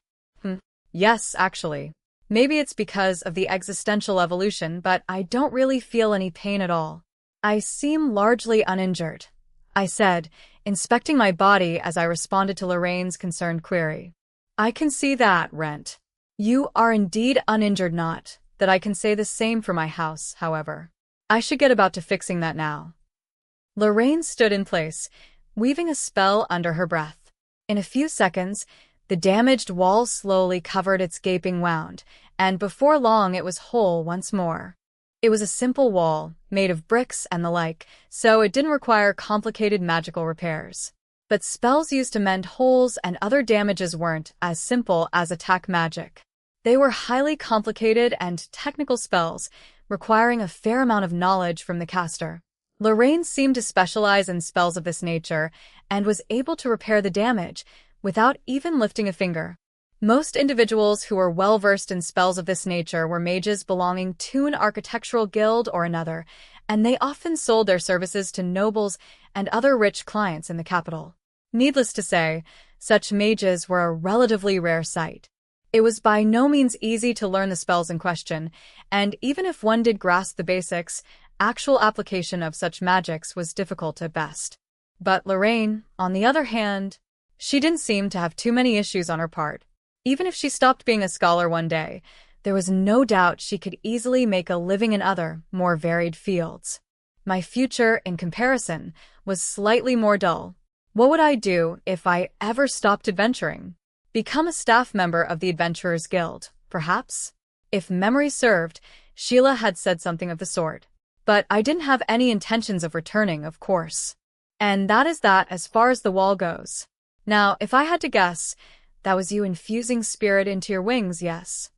Yes, actually. Maybe it's because of the existential evolution, but I don't really feel any pain at all. I seem largely uninjured, I said, inspecting my body as I responded to Lorraine's concerned query. I can see that, Rent. You are indeed uninjured, not that I can say the same for my house, however. I should get about to fixing that now. Lorraine stood in place, weaving a spell under her breath. In a few seconds, the damaged wall slowly covered its gaping wound, and before long it was whole once more. It was a simple wall, made of bricks and the like, so it didn't require complicated magical repairs. But spells used to mend holes and other damages weren't as simple as attack magic. They were highly complicated and technical spells, requiring a fair amount of knowledge from the caster. Lorraine seemed to specialize in spells of this nature and was able to repair the damage without even lifting a finger. Most individuals who were well-versed in spells of this nature were mages belonging to an architectural guild or another, and they often sold their services to nobles and other rich clients in the capital. Needless to say, such mages were a relatively rare sight. It was by no means easy to learn the spells in question, and even if one did grasp the basics, actual application of such magics was difficult at best. But Lorraine, on the other hand, she didn't seem to have too many issues on her part. Even if she stopped being a scholar one day, there was no doubt she could easily make a living in other, more varied fields. My future, in comparison, was slightly more dull. What would I do if I ever stopped adventuring? Become a staff member of the Adventurers Guild, perhaps? If memory served, Sheila had said something of the sort. But I didn't have any intentions of returning, of course. And that is that as far as the wall goes. Now, if I had to guess, that was you infusing spirit into your wings, yes?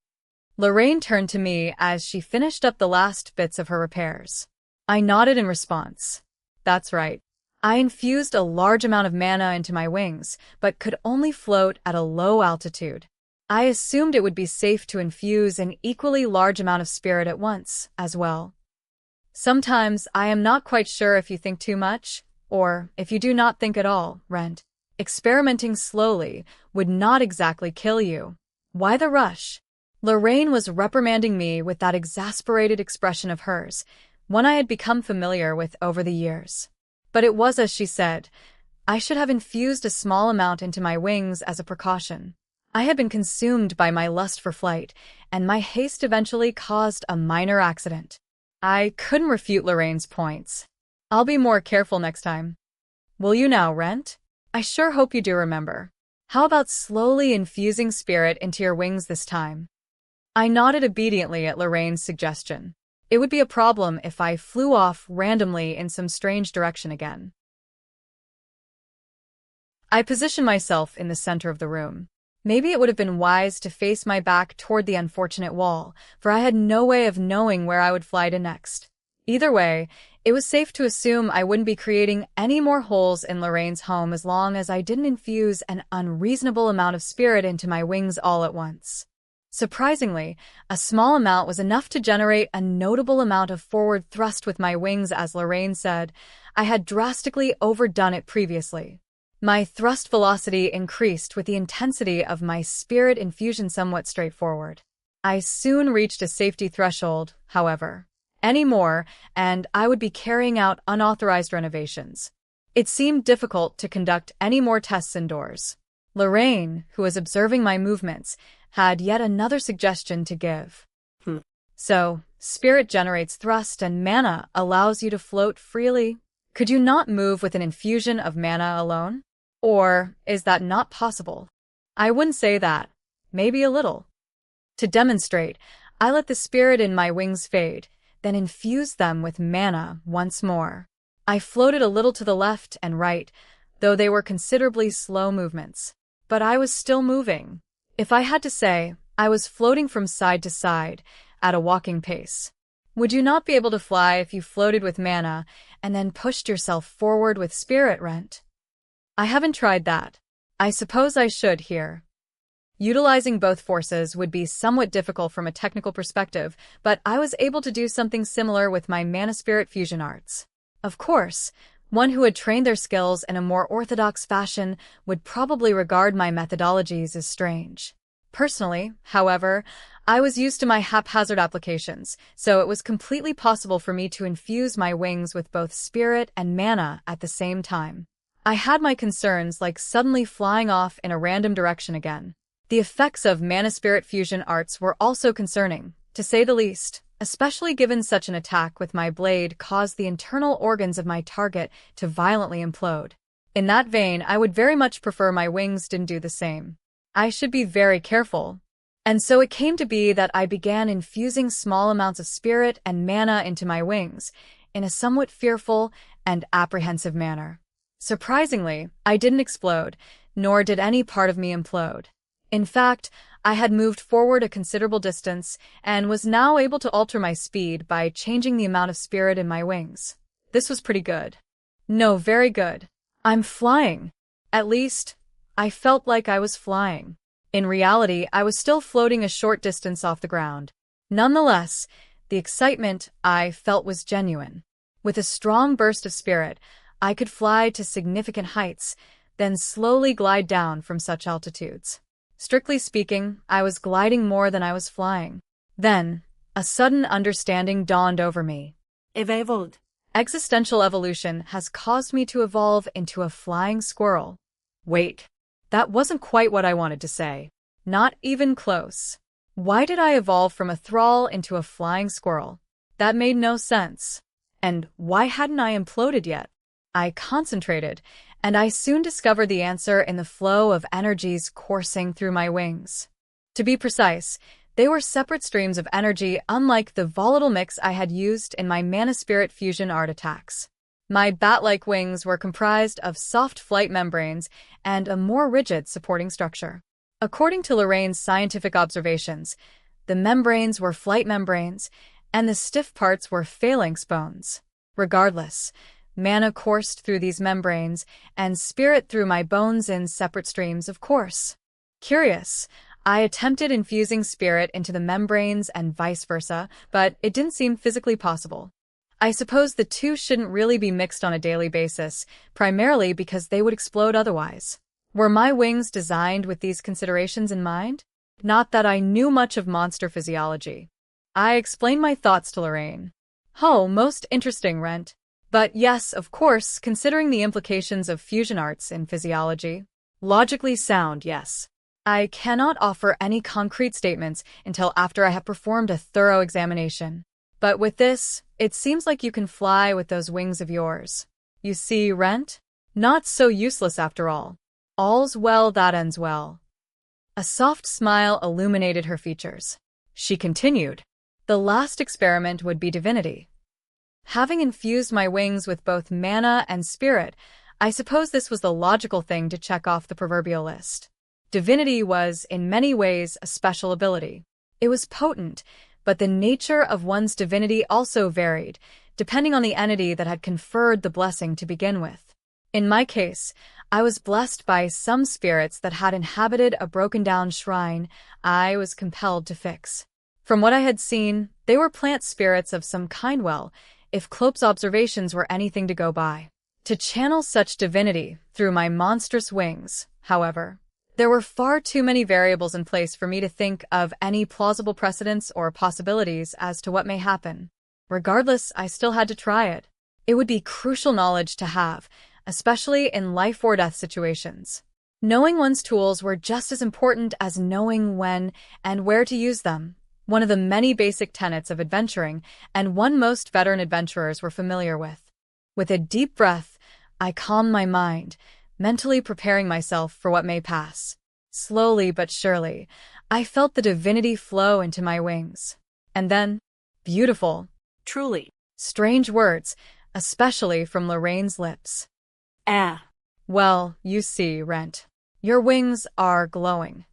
Lorraine turned to me as she finished up the last bits of her repairs. I nodded in response. That's right. I infused a large amount of mana into my wings, but could only float at a low altitude. I assumed it would be safe to infuse an equally large amount of spirit at once, as well. Sometimes I am not quite sure if you think too much, or if you do not think at all, Rent. Experimenting slowly would not exactly kill you. Why the rush? Lorraine was reprimanding me with that exasperated expression of hers, one I had become familiar with over the years. But it was as she said. I should have infused a small amount into my wings as a precaution. I had been consumed by my lust for flight, and my haste eventually caused a minor accident. I couldn't refute Lorraine's points. I'll be more careful next time. Will you now, Rent? I sure hope you do remember. How about slowly infusing spirit into your wings this time? I nodded obediently at Lorraine's suggestion. It would be a problem if I flew off randomly in some strange direction again. I positioned myself in the center of the room. Maybe it would have been wise to face my back toward the unfortunate wall, for I had no way of knowing where I would fly to next. Either way, it was safe to assume I wouldn't be creating any more holes in Lorraine's home as long as I didn't infuse an unreasonable amount of spirit into my wings all at once. Surprisingly, a small amount was enough to generate a notable amount of forward thrust with my wings. As Lorraine said, I had drastically overdone it previously. My thrust velocity increased with the intensity of my spirit infusion, somewhat straightforward. I soon reached a safety threshold, however. Any more, and I would be carrying out unauthorized renovations. It seemed difficult to conduct any more tests indoors. Lorraine, who was observing my movements, had yet another suggestion to give. So, spirit generates thrust and mana allows you to float freely. Could you not move with an infusion of mana alone? Or is that not possible? I wouldn't say that. Maybe a little. To demonstrate, I let the spirit in my wings fade, then infused them with mana once more. I floated a little to the left and right, though they were considerably slow movements. But I was still moving. If I had to say, I was floating from side to side, at a walking pace. Would you not be able to fly if you floated with mana and then pushed yourself forward with spirit rent? I haven't tried that. I suppose I should here. Utilizing both forces would be somewhat difficult from a technical perspective, but I was able to do something similar with my mana-spirit fusion arts. Of course, one who had trained their skills in a more orthodox fashion would probably regard my methodologies as strange. Personally, however, I was used to my haphazard applications, so it was completely possible for me to infuse my wings with both spirit and mana at the same time. I had my concerns like suddenly flying off in a random direction again. The effects of mana-spirit fusion arts were also concerning, to say the least, especially given such an attack with my blade caused the internal organs of my target to violently implode. In that vein, I would very much prefer my wings didn't do the same. I should be very careful. And so it came to be that I began infusing small amounts of spirit and mana into my wings, in a somewhat fearful and apprehensive manner. Surprisingly, I didn't explode, nor did any part of me implode. In fact, I had moved forward a considerable distance and was now able to alter my speed by changing the amount of spirit in my wings. This was pretty good. No, very good. I'm flying. At least, I felt like I was flying. In reality, I was still floating a short distance off the ground. Nonetheless, the excitement I felt was genuine. With a strong burst of spirit, I could fly to significant heights, then slowly glide down from such altitudes. Strictly speaking, I was gliding more than I was flying. Then, a sudden understanding dawned over me. Evolved. Existential evolution has caused me to evolve into a flying squirrel. Wait, that wasn't quite what I wanted to say. Not even close. Why did I evolve from a thrall into a flying squirrel? That made no sense. And why hadn't I imploded yet? I concentrated, and I soon discovered the answer in the flow of energies coursing through my wings. To be precise, they were separate streams of energy unlike the volatile mix I had used in my mana-spirit fusion art attacks. My bat-like wings were comprised of soft flight membranes and a more rigid supporting structure. According to Lorraine's scientific observations, the membranes were flight membranes, and the stiff parts were phalanx bones. Regardless, mana coursed through these membranes, and spirit through my bones in separate streams, of course. Curious, I attempted infusing spirit into the membranes and vice versa, but it didn't seem physically possible. I suppose the two shouldn't really be mixed on a daily basis, primarily because they would explode otherwise. Were my wings designed with these considerations in mind? Not that I knew much of monster physiology. I explained my thoughts to Lorraine. Oh, most interesting, Rent. But yes, of course, considering the implications of fusion arts in physiology. Logically sound, yes. I cannot offer any concrete statements until after I have performed a thorough examination. But with this, it seems like you can fly with those wings of yours. You see, Rent? Not so useless after all. All's well that ends well. A soft smile illuminated her features. She continued. The last experiment would be divinity. Having infused my wings with both mana and spirit, I suppose this was the logical thing to check off the proverbial list. Divinity was, in many ways, a special ability. It was potent, but the nature of one's divinity also varied, depending on the entity that had conferred the blessing to begin with. In my case, I was blessed by some spirits that had inhabited a broken-down shrine I was compelled to fix. From what I had seen, they were plant spirits of some kind, well, if Clope's observations were anything to go by. To channel such divinity through my monstrous wings, however, there were far too many variables in place for me to think of any plausible precedents or possibilities as to what may happen. Regardless, I still had to try it. It would be crucial knowledge to have, especially in life-or-death situations. Knowing one's tools were just as important as knowing when and where to use them, one of the many basic tenets of adventuring, and one most veteran adventurers were familiar with. With a deep breath, I calmed my mind, mentally preparing myself for what may pass. Slowly but surely, I felt the divinity flow into my wings. And then, beautiful, Truly. strange words, especially from Lorraine's lips. Ah. Well, you see, Rent, your wings are glowing.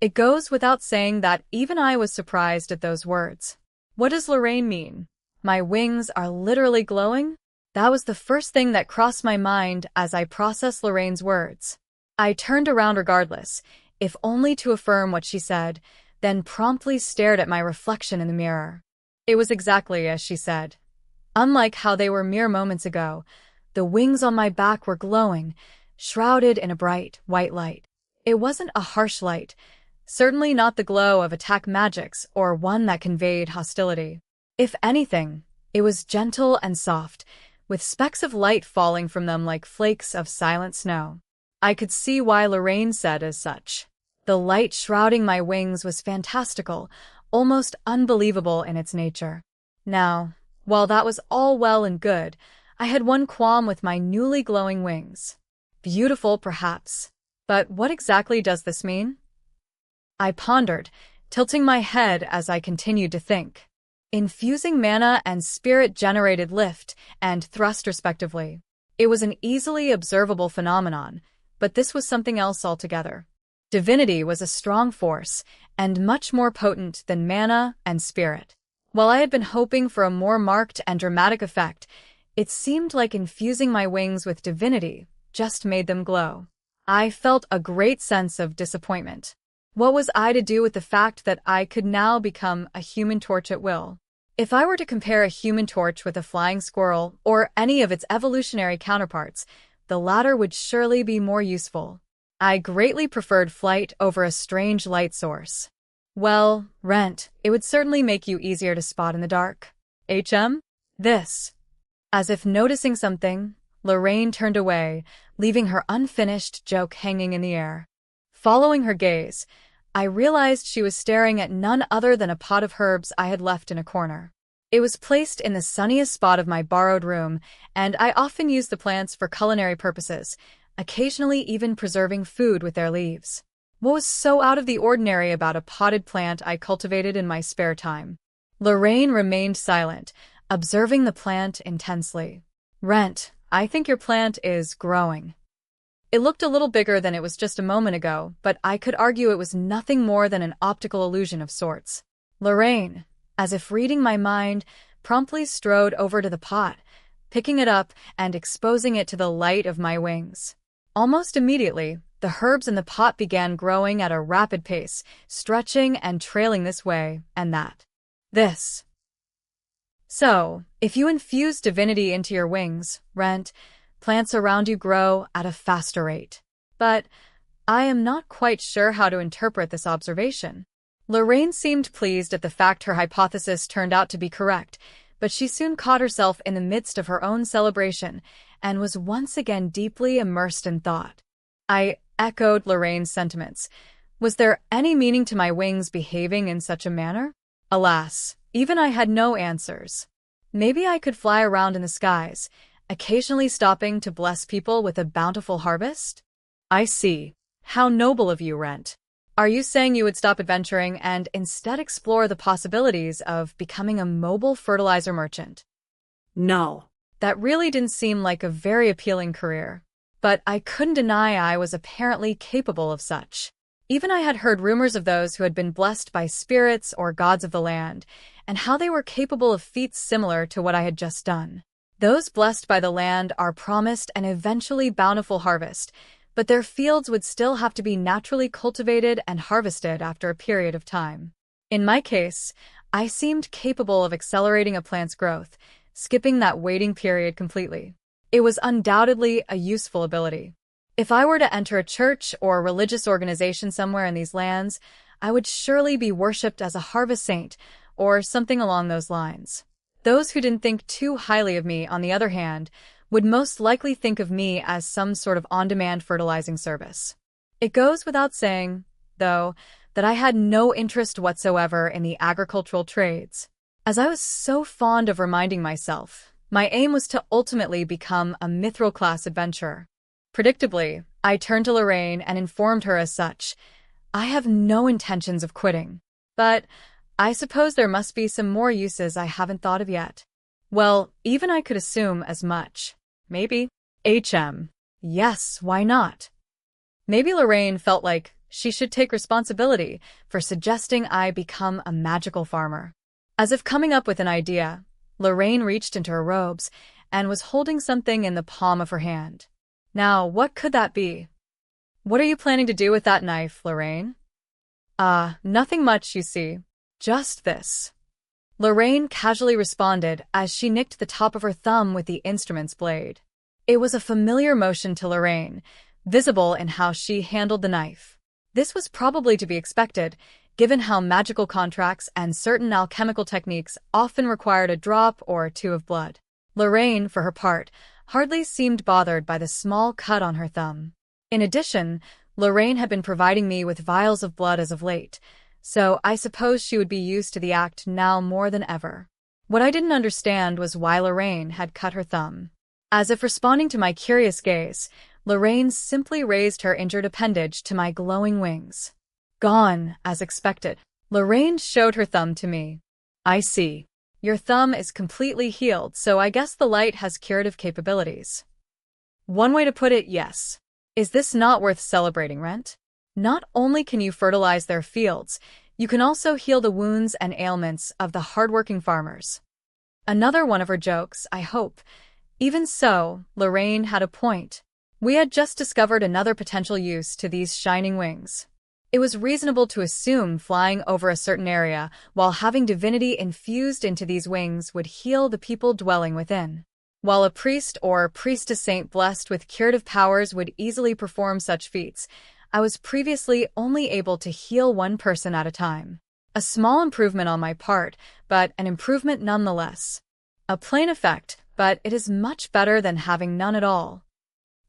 It goes without saying that even I was surprised at those words. What does Lorraine mean? My wings are literally glowing? That was the first thing that crossed my mind as I processed Lorraine's words. I turned around regardless, if only to affirm what she said, then promptly stared at my reflection in the mirror. It was exactly as she said. Unlike how they were mere moments ago, the wings on my back were glowing, shrouded in a bright, white light. It wasn't a harsh light, certainly not the glow of attack magics or one that conveyed hostility. If anything, it was gentle and soft, with specks of light falling from them like flakes of silent snow. I could see why Lorraine said as such. The light shrouding my wings was fantastical, almost unbelievable in its nature. Now, while that was all well and good, I had one qualm with my newly glowing wings. Beautiful, perhaps. But what exactly does this mean? I pondered, tilting my head as I continued to think. Infusing mana and spirit-generated lift and thrust respectively. It was an easily observable phenomenon, but this was something else altogether. Divinity was a strong force, and much more potent than mana and spirit. While I had been hoping for a more marked and dramatic effect, it seemed like infusing my wings with divinity just made them glow. I felt a great sense of disappointment. What was I to do with the fact that I could now become a human torch at will? If I were to compare a human torch with a flying squirrel or any of its evolutionary counterparts, the latter would surely be more useful. I greatly preferred flight over a strange light source. Well, Rent, it would certainly make you easier to spot in the dark. This. As if noticing something, Lorraine turned away, leaving her unfinished joke hanging in the air. Following her gaze, I realized she was staring at none other than a pot of herbs I had left in a corner. It was placed in the sunniest spot of my borrowed room, and I often used the plants for culinary purposes, occasionally even preserving food with their leaves. What was so out of the ordinary about a potted plant I cultivated in my spare time? Lorraine remained silent, observing the plant intensely. Rent, I think your plant is growing. It looked a little bigger than it was just a moment ago, but I could argue it was nothing more than an optical illusion of sorts. Lorraine, as if reading my mind, promptly strode over to the pot, picking it up and exposing it to the light of my wings. Almost immediately, the herbs in the pot began growing at a rapid pace, stretching and trailing this way and that. So, if you infuse divinity into your wings, Rent, plants around you grow at a faster rate. But I am not quite sure how to interpret this observation. Lorraine seemed pleased at the fact her hypothesis turned out to be correct, but she soon caught herself in the midst of her own celebration and was once again deeply immersed in thought. I echoed Lorraine's sentiments. Was there any meaning to my wings behaving in such a manner? Alas, even I had no answers. Maybe I could fly around in the skies, occasionally stopping to bless people with a bountiful harvest? I see. How noble of you, Rent. Are you saying you would stop adventuring and instead explore the possibilities of becoming a mobile fertilizer merchant? No. That really didn't seem like a very appealing career. But I couldn't deny I was apparently capable of such. Even I had heard rumors of those who had been blessed by spirits or gods of the land, and how they were capable of feats similar to what I had just done. Those blessed by the land are promised an eventually bountiful harvest, but their fields would still have to be naturally cultivated and harvested after a period of time. In my case, I seemed capable of accelerating a plant's growth, skipping that waiting period completely. It was undoubtedly a useful ability. If I were to enter a church or a religious organization somewhere in these lands, I would surely be worshipped as a harvest saint, or something along those lines. Those who didn't think too highly of me, on the other hand, would most likely think of me as some sort of on-demand fertilizing service. It goes without saying, though, that I had no interest whatsoever in the agricultural trades. As I was so fond of reminding myself, my aim was to ultimately become a mithril-class adventurer. Predictably, I turned to Lorraine and informed her as such. I have no intentions of quitting, but I suppose there must be some more uses I haven't thought of yet. Well, even I could assume as much. Maybe. Yes, why not? Maybe Lorraine felt like she should take responsibility for suggesting I become a magical farmer. As if coming up with an idea, Lorraine reached into her robes and was holding something in the palm of her hand. Now, what could that be? What are you planning to do with that knife, Lorraine? Nothing much, you see. Just this. Lorraine casually responded as she nicked the top of her thumb with the instrument's blade. It was a familiar motion to Lorraine, visible in how she handled the knife. This was probably to be expected, given how magical contracts and certain alchemical techniques often required a drop or two of blood. Lorraine, for her part, hardly seemed bothered by the small cut on her thumb. In addition, Lorraine had been providing me with vials of blood as of late, so I suppose she would be used to the act now more than ever. What I didn't understand was why Lorraine had cut her thumb. As if responding to my curious gaze, Lorraine simply raised her injured appendage to my glowing wings. Gone, as expected. Lorraine showed her thumb to me. I see. Your thumb is completely healed, so I guess the light has curative capabilities. One way to put it, yes. Is this not worth celebrating, Rent? Not only can you fertilize their fields, you can also heal the wounds and ailments of the hardworking farmers. Another one of her jokes, I hope. Even so, Lorraine had a point. We had just discovered another potential use to these shining wings. It was reasonable to assume flying over a certain area while having divinity infused into these wings would heal the people dwelling within. While a priest or priestess saint blessed with curative powers would easily perform such feats, I was previously only able to heal one person at a time. A small improvement on my part, but an improvement nonetheless. A plain effect, but it is much better than having none at all.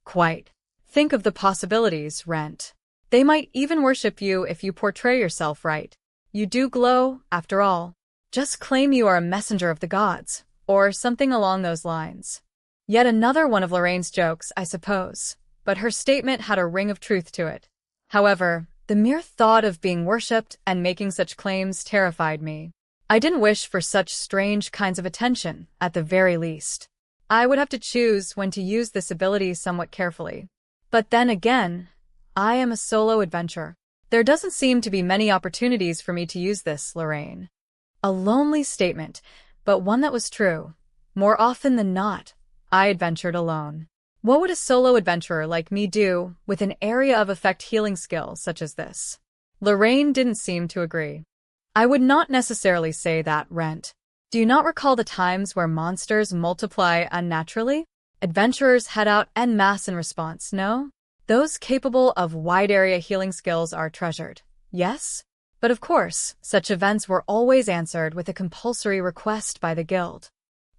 Quite. Think of the possibilities, Rent. They might even worship you if you portray yourself right. You do glow, after all. Just claim you are a messenger of the gods, or something along those lines. Yet another one of Lorraine's jokes, I suppose, but her statement had a ring of truth to it. However, the mere thought of being worshipped and making such claims terrified me. I didn't wish for such strange kinds of attention, at the very least. I would have to choose when to use this ability somewhat carefully. But then again, I am a solo adventurer. There doesn't seem to be many opportunities for me to use this, Lorraine. A lonely statement, but one that was true. More often than not, I adventured alone. What would a solo adventurer like me do with an area of effect healing skill such as this? Lorraine didn't seem to agree. I would not necessarily say that, Rent. Do you not recall the times where monsters multiply unnaturally? Adventurers head out en masse in response, no? Those capable of wide-area healing skills are treasured, yes? But of course, such events were always answered with a compulsory request by the guild.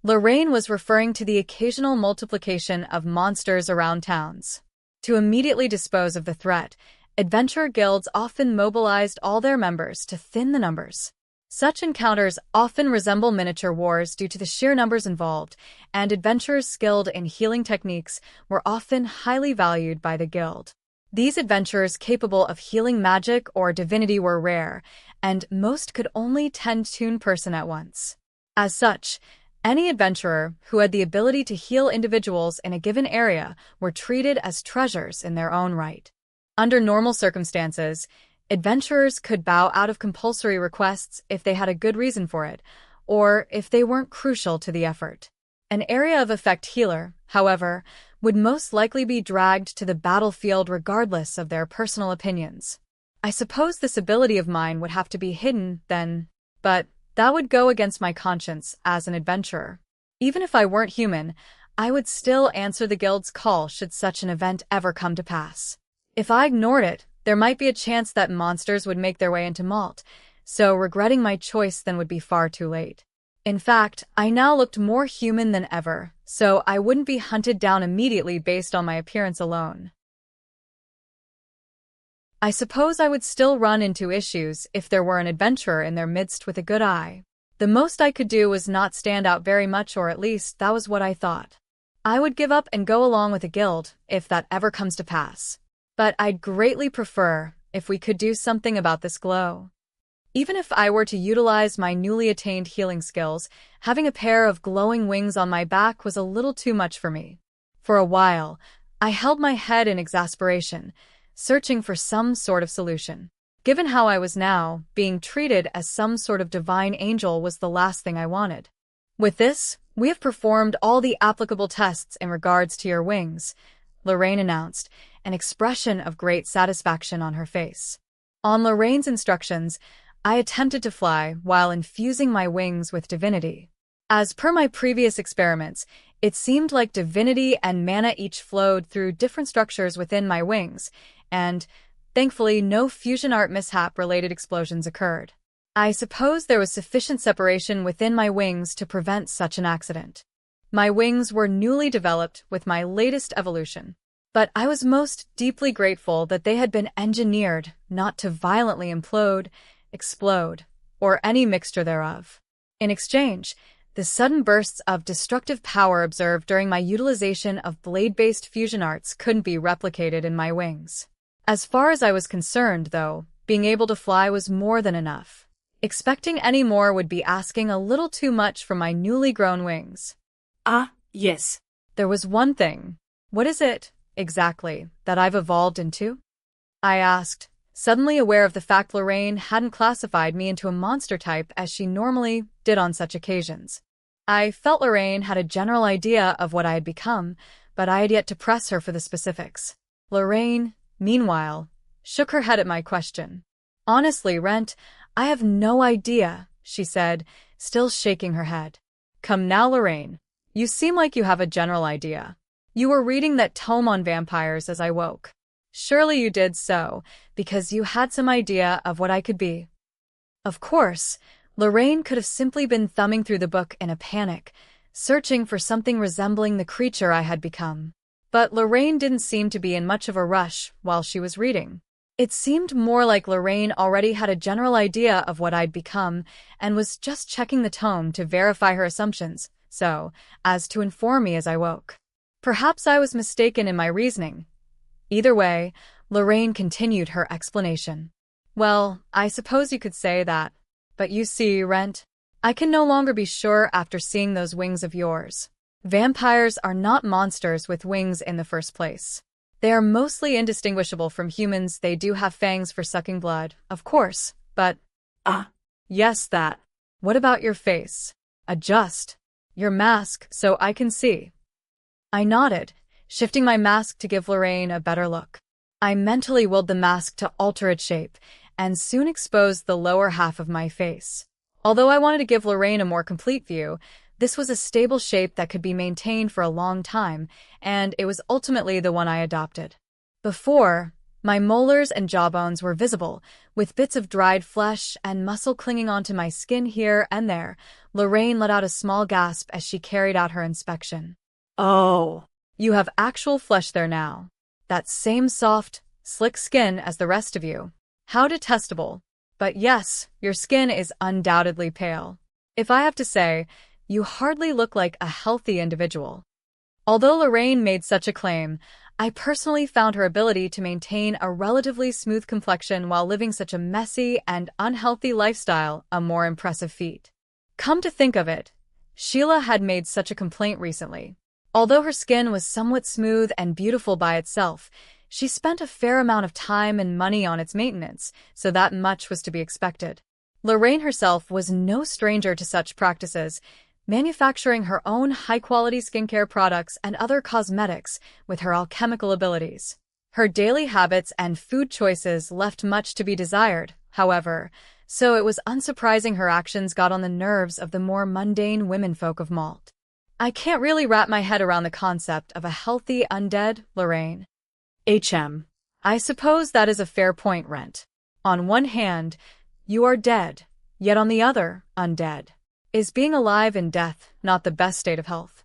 Lorraine was referring to the occasional multiplication of monsters around towns. To immediately dispose of the threat, adventurer guilds often mobilized all their members to thin the numbers. Such encounters often resemble miniature wars due to the sheer numbers involved, and adventurers skilled in healing techniques were often highly valued by the guild. These adventurers capable of healing magic or divinity were rare, and most could only tend to one person at once. As such, any adventurer who had the ability to heal individuals in a given area were treated as treasures in their own right. Under normal circumstances, adventurers could bow out of compulsory requests if they had a good reason for it, or if they weren't crucial to the effort. An area of effect healer, however, would most likely be dragged to the battlefield regardless of their personal opinions. I suppose this ability of mine would have to be hidden, then, but that would go against my conscience as an adventurer. Even if I weren't human, I would still answer the guild's call should such an event ever come to pass. If I ignored it, there might be a chance that monsters would make their way into Malt, so regretting my choice then would be far too late. In fact, I now looked more human than ever, so I wouldn't be hunted down immediately based on my appearance alone. I suppose I would still run into issues if there were an adventurer in their midst with a good eye. The most I could do was not stand out very much, or at least that was what I thought. I would give up and go along with a guild, if that ever comes to pass. But I'd greatly prefer if we could do something about this glow. Even if I were to utilize my newly attained healing skills, having a pair of glowing wings on my back was a little too much for me. For a while, I held my head in exasperation, searching for some sort of solution. Given how I was now, being treated as some sort of divine angel was the last thing I wanted. With this, we have performed all the applicable tests in regards to your wings, Lorraine announced, an expression of great satisfaction on her face. On Lorraine's instructions, I attempted to fly while infusing my wings with divinity. As per my previous experiments, it seemed like divinity and mana each flowed through different structures within my wings, and, thankfully, no fusion art mishap-related explosions occurred. I suppose there was sufficient separation within my wings to prevent such an accident. My wings were newly developed with my latest evolution, but I was most deeply grateful that they had been engineered not to violently implode, explode, or any mixture thereof. In exchange, the sudden bursts of destructive power observed during my utilization of blade-based fusion arts couldn't be replicated in my wings. As far as I was concerned, though, being able to fly was more than enough. Expecting any more would be asking a little too much from my newly grown wings. Yes. There was one thing. What is it, exactly, that I've evolved into? I asked, suddenly aware of the fact Lorraine hadn't classified me into a monster type as she normally did on such occasions. I felt Lorraine had a general idea of what I had become, but I had yet to press her for the specifics. Lorraine, meanwhile, shook her head at my question. Honestly, Rent, I have no idea, she said, still shaking her head. Come now, Lorraine. You seem like you have a general idea. You were reading that tome on vampires as I woke. Surely you did so, because you had some idea of what I could be. Of course, Lorraine could have simply been thumbing through the book in a panic, searching for something resembling the creature I had become. But Lorraine didn't seem to be in much of a rush while she was reading. It seemed more like Lorraine already had a general idea of what I'd become and was just checking the tome to verify her assumptions, so as to inform me as I woke. Perhaps I was mistaken in my reasoning. Either way, Lorraine continued her explanation. Well, I suppose you could say that. But you see, Rent, I can no longer be sure after seeing those wings of yours. Vampires are not monsters with wings in the first place. They are mostly indistinguishable from humans. They do have fangs for sucking blood, of course, but… Yes, that. What about your face? Adjust your mask so I can see. I nodded, shifting my mask to give Lorraine a better look. I mentally willed the mask to alter its shape, and soon exposed the lower half of my face. Although I wanted to give Lorraine a more complete view, this was a stable shape that could be maintained for a long time, and it was ultimately the one I adopted. Before, my molars and jawbones were visible, with bits of dried flesh and muscle clinging onto my skin here and there. Lorraine let out a small gasp as she carried out her inspection. Oh. You have actual flesh there now. That same soft, slick skin as the rest of you. How detestable. But yes, your skin is undoubtedly pale. If I have to say, you hardly look like a healthy individual. Although Lorraine made such a claim, I personally found her ability to maintain a relatively smooth complexion while living such a messy and unhealthy lifestyle a more impressive feat. Come to think of it, Sheila had made such a complaint recently. Although her skin was somewhat smooth and beautiful by itself, she spent a fair amount of time and money on its maintenance, so that much was to be expected. Lorraine herself was no stranger to such practices, manufacturing her own high-quality skincare products and other cosmetics with her alchemical abilities. Her daily habits and food choices left much to be desired, however, so it was unsurprising her actions got on the nerves of the more mundane womenfolk of Malt. I can't really wrap my head around the concept of a healthy undead, Lorraine. I suppose that is a fair point, Rent. On one hand, you are dead, yet on the other, undead. Is being alive in death not the best state of health?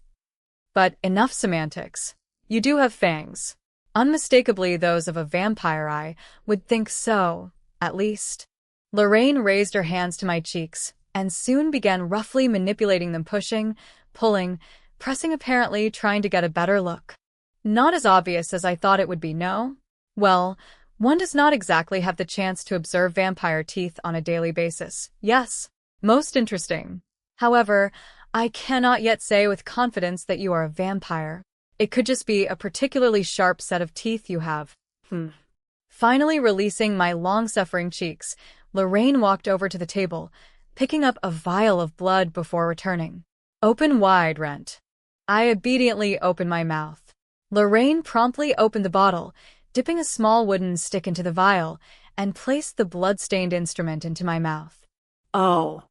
But enough semantics. You do have fangs. Unmistakably those of a vampire, I would think so, at least. Lorraine raised her hands to my cheeks and soon began roughly manipulating them, pushing, pulling, pressing, apparently trying to get a better look. Not as obvious as I thought it would be, no? Well, one does not exactly have the chance to observe vampire teeth on a daily basis. Yes, most interesting. However, I cannot yet say with confidence that you are a vampire. It could just be a particularly sharp set of teeth you have. Finally releasing my long-suffering cheeks, Lorraine walked over to the table, picking up a vial of blood before returning. Open wide, Rent. I obediently opened my mouth. Lorraine promptly opened the bottle, dipping a small wooden stick into the vial, and placed the blood-stained instrument into my mouth. Oh.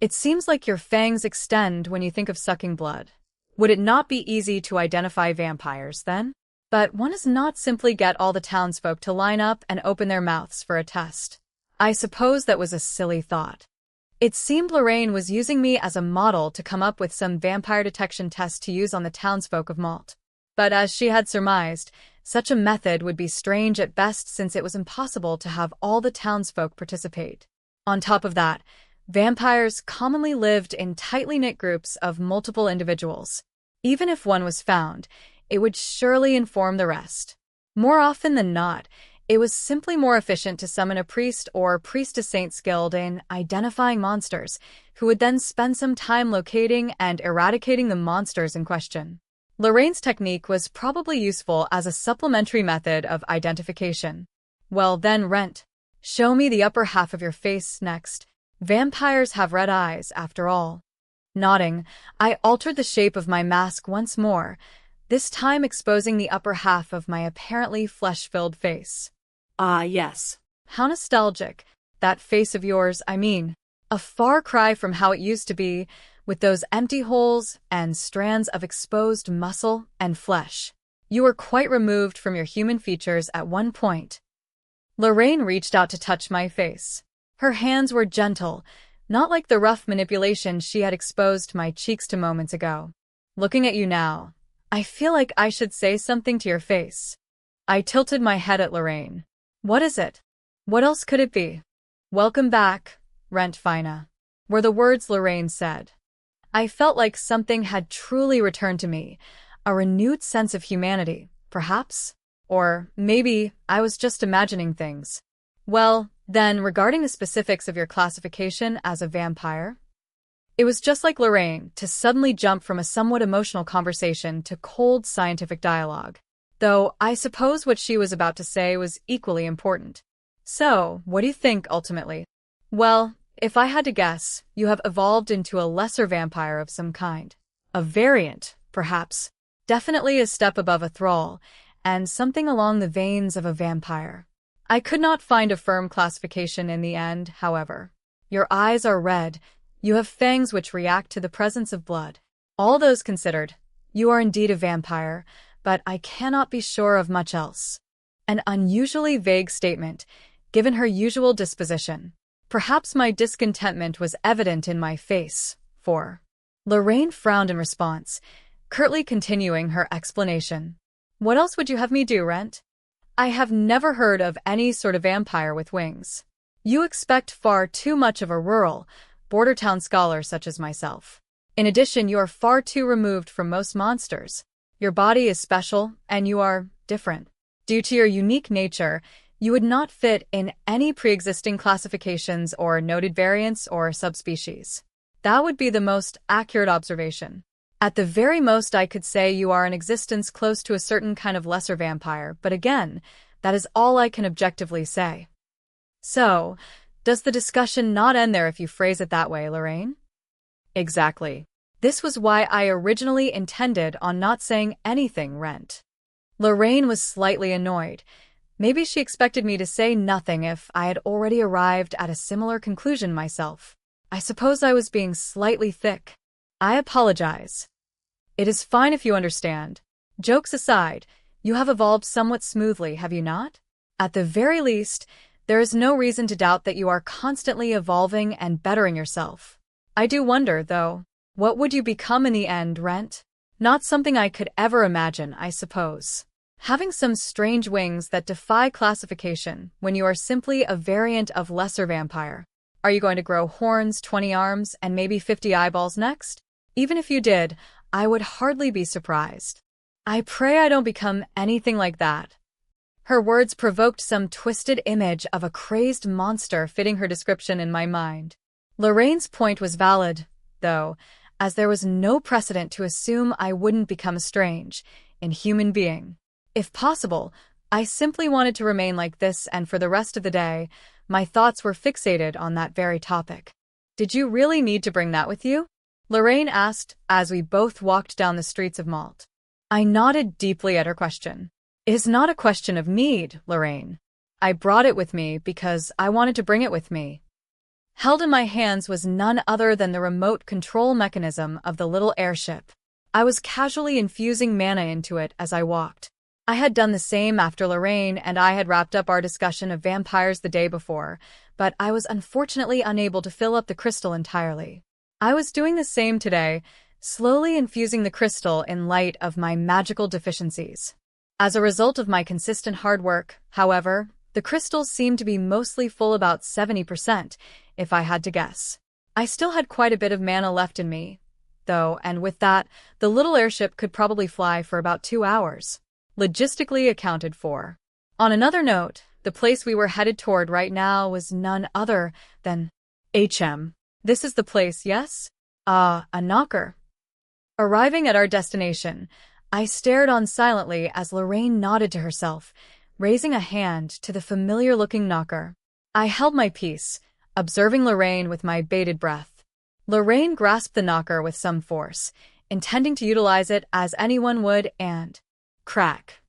It seems like your fangs extend when you think of sucking blood. Would it not be easy to identify vampires, then? But one does not simply get all the townsfolk to line up and open their mouths for a test. I suppose that was a silly thought. It seemed Lorraine was using me as a model to come up with some vampire detection test to use on the townsfolk of Malt. But as she had surmised, such a method would be strange at best since it was impossible to have all the townsfolk participate. On top of that, vampires commonly lived in tightly knit groups of multiple individuals. Even if one was found, it would surely inform the rest. More often than not, it was simply more efficient to summon a priest or priestess saint skilled in identifying monsters, who would then spend some time locating and eradicating the monsters in question. Lorraine's technique was probably useful as a supplementary method of identification. Well then, Rent, show me the upper half of your face next. Vampires have red eyes, after all. Nodding, I altered the shape of my mask once more, this time exposing the upper half of my apparently flesh-filled face. Ah, yes. How nostalgic. That face of yours, I mean. A far cry from how it used to be, with those empty holes and strands of exposed muscle and flesh. You were quite removed from your human features at one point. Lorraine reached out to touch my face. Her hands were gentle, not like the rough manipulation she had exposed my cheeks to moments ago. Looking at you now, I feel like I should say something to your face. I tilted my head at Lorraine. What is it? What else could it be? Welcome back, Rent Fina, were the words Lorraine said. I felt like something had truly returned to me, a renewed sense of humanity, perhaps? Or maybe I was just imagining things. Well, then, regarding the specifics of your classification as a vampire, it was just like Lorraine to suddenly jump from a somewhat emotional conversation to cold scientific dialogue. Though I suppose what she was about to say was equally important. So, what do you think, ultimately? Well, if I had to guess, you have evolved into a lesser vampire of some kind. A variant, perhaps. Definitely a step above a thrall, and something along the veins of a vampire. I could not find a firm classification in the end, however. Your eyes are red. You have fangs which react to the presence of blood. All those considered, you are indeed a vampire, but I cannot be sure of much else. An unusually vague statement, given her usual disposition. Perhaps my discontentment was evident in my face, for Lorraine frowned in response, curtly continuing her explanation. What else would you have me do, Rent? I have never heard of any sort of vampire with wings. You expect far too much of a rural, border town scholar such as myself. In addition, you are far too removed from most monsters. Your body is special, and you are different. Due to your unique nature, you would not fit in any pre-existing classifications or noted variants or subspecies. That would be the most accurate observation. At the very most, I could say you are in existence close to a certain kind of lesser vampire, but again, that is all I can objectively say. So, does the discussion not end there if you phrase it that way, Lorraine? Exactly. This was why I originally intended on not saying anything, Rent. Lorraine was slightly annoyed. Maybe she expected me to say nothing if I had already arrived at a similar conclusion myself. I suppose I was being slightly thick. I apologize. It is fine if you understand. Jokes aside, you have evolved somewhat smoothly, have you not? At the very least, there is no reason to doubt that you are constantly evolving and bettering yourself. I do wonder, though, what would you become in the end, Rent? Not something I could ever imagine, I suppose. having some strange wings that defy classification when you are simply a variant of lesser vampire. Are you going to grow horns, 20 arms, and maybe 50 eyeballs next? Even if you did, I would hardly be surprised. I pray I don't become anything like that. Her words provoked some twisted image of a crazed monster fitting her description in my mind. Lorraine's point was valid, though, as there was no precedent to assume I wouldn't become a strange, inhuman being. If possible, I simply wanted to remain like this, and for the rest of the day, my thoughts were fixated on that very topic. Did you really need to bring that with you? Lorraine asked as we both walked down the streets of Malt. I nodded deeply at her question. It is not a question of need, Lorraine. I brought it with me because I wanted to bring it with me. Held in my hands was none other than the remote control mechanism of the little airship. I was casually infusing mana into it as I walked. I had done the same after Lorraine and I had wrapped up our discussion of vampires the day before, but I was unfortunately unable to fill up the crystal entirely. I was doing the same today, slowly infusing the crystal in light of my magical deficiencies. As a result of my consistent hard work, however, the crystals seemed to be mostly full, about 70%, if I had to guess. I still had quite a bit of mana left in me, though, and with that, the little airship could probably fly for about 2 hours. Logistically accounted for. On another note, the place we were headed toward right now was none other than HM. This is the place, yes? A knocker. Arriving at our destination, I stared on silently as Lorraine nodded to herself, raising a hand to the familiar-looking knocker. I held my peace, observing Lorraine with my bated breath. Lorraine grasped the knocker with some force, intending to utilize it as anyone would, and crack.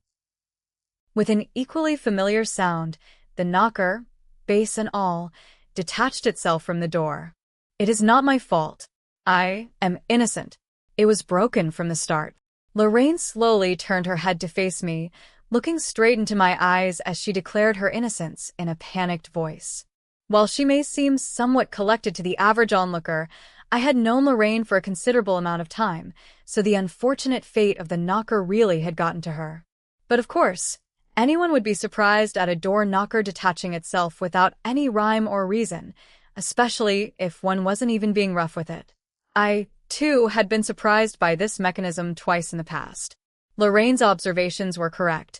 With an equally familiar sound, the knocker, base and all, detached itself from the door. It is not my fault. I am innocent. It was broken from the start. Lorraine slowly turned her head to face me, looking straight into my eyes as she declared her innocence in a panicked voice. While she may seem somewhat collected to the average onlooker, I had known Lorraine for a considerable amount of time, so the unfortunate fate of the knocker really had gotten to her. But of course, anyone would be surprised at a door knocker detaching itself without any rhyme or reason, especially if one wasn't even being rough with it. I, too, had been surprised by this mechanism twice in the past. Lorraine's observations were correct.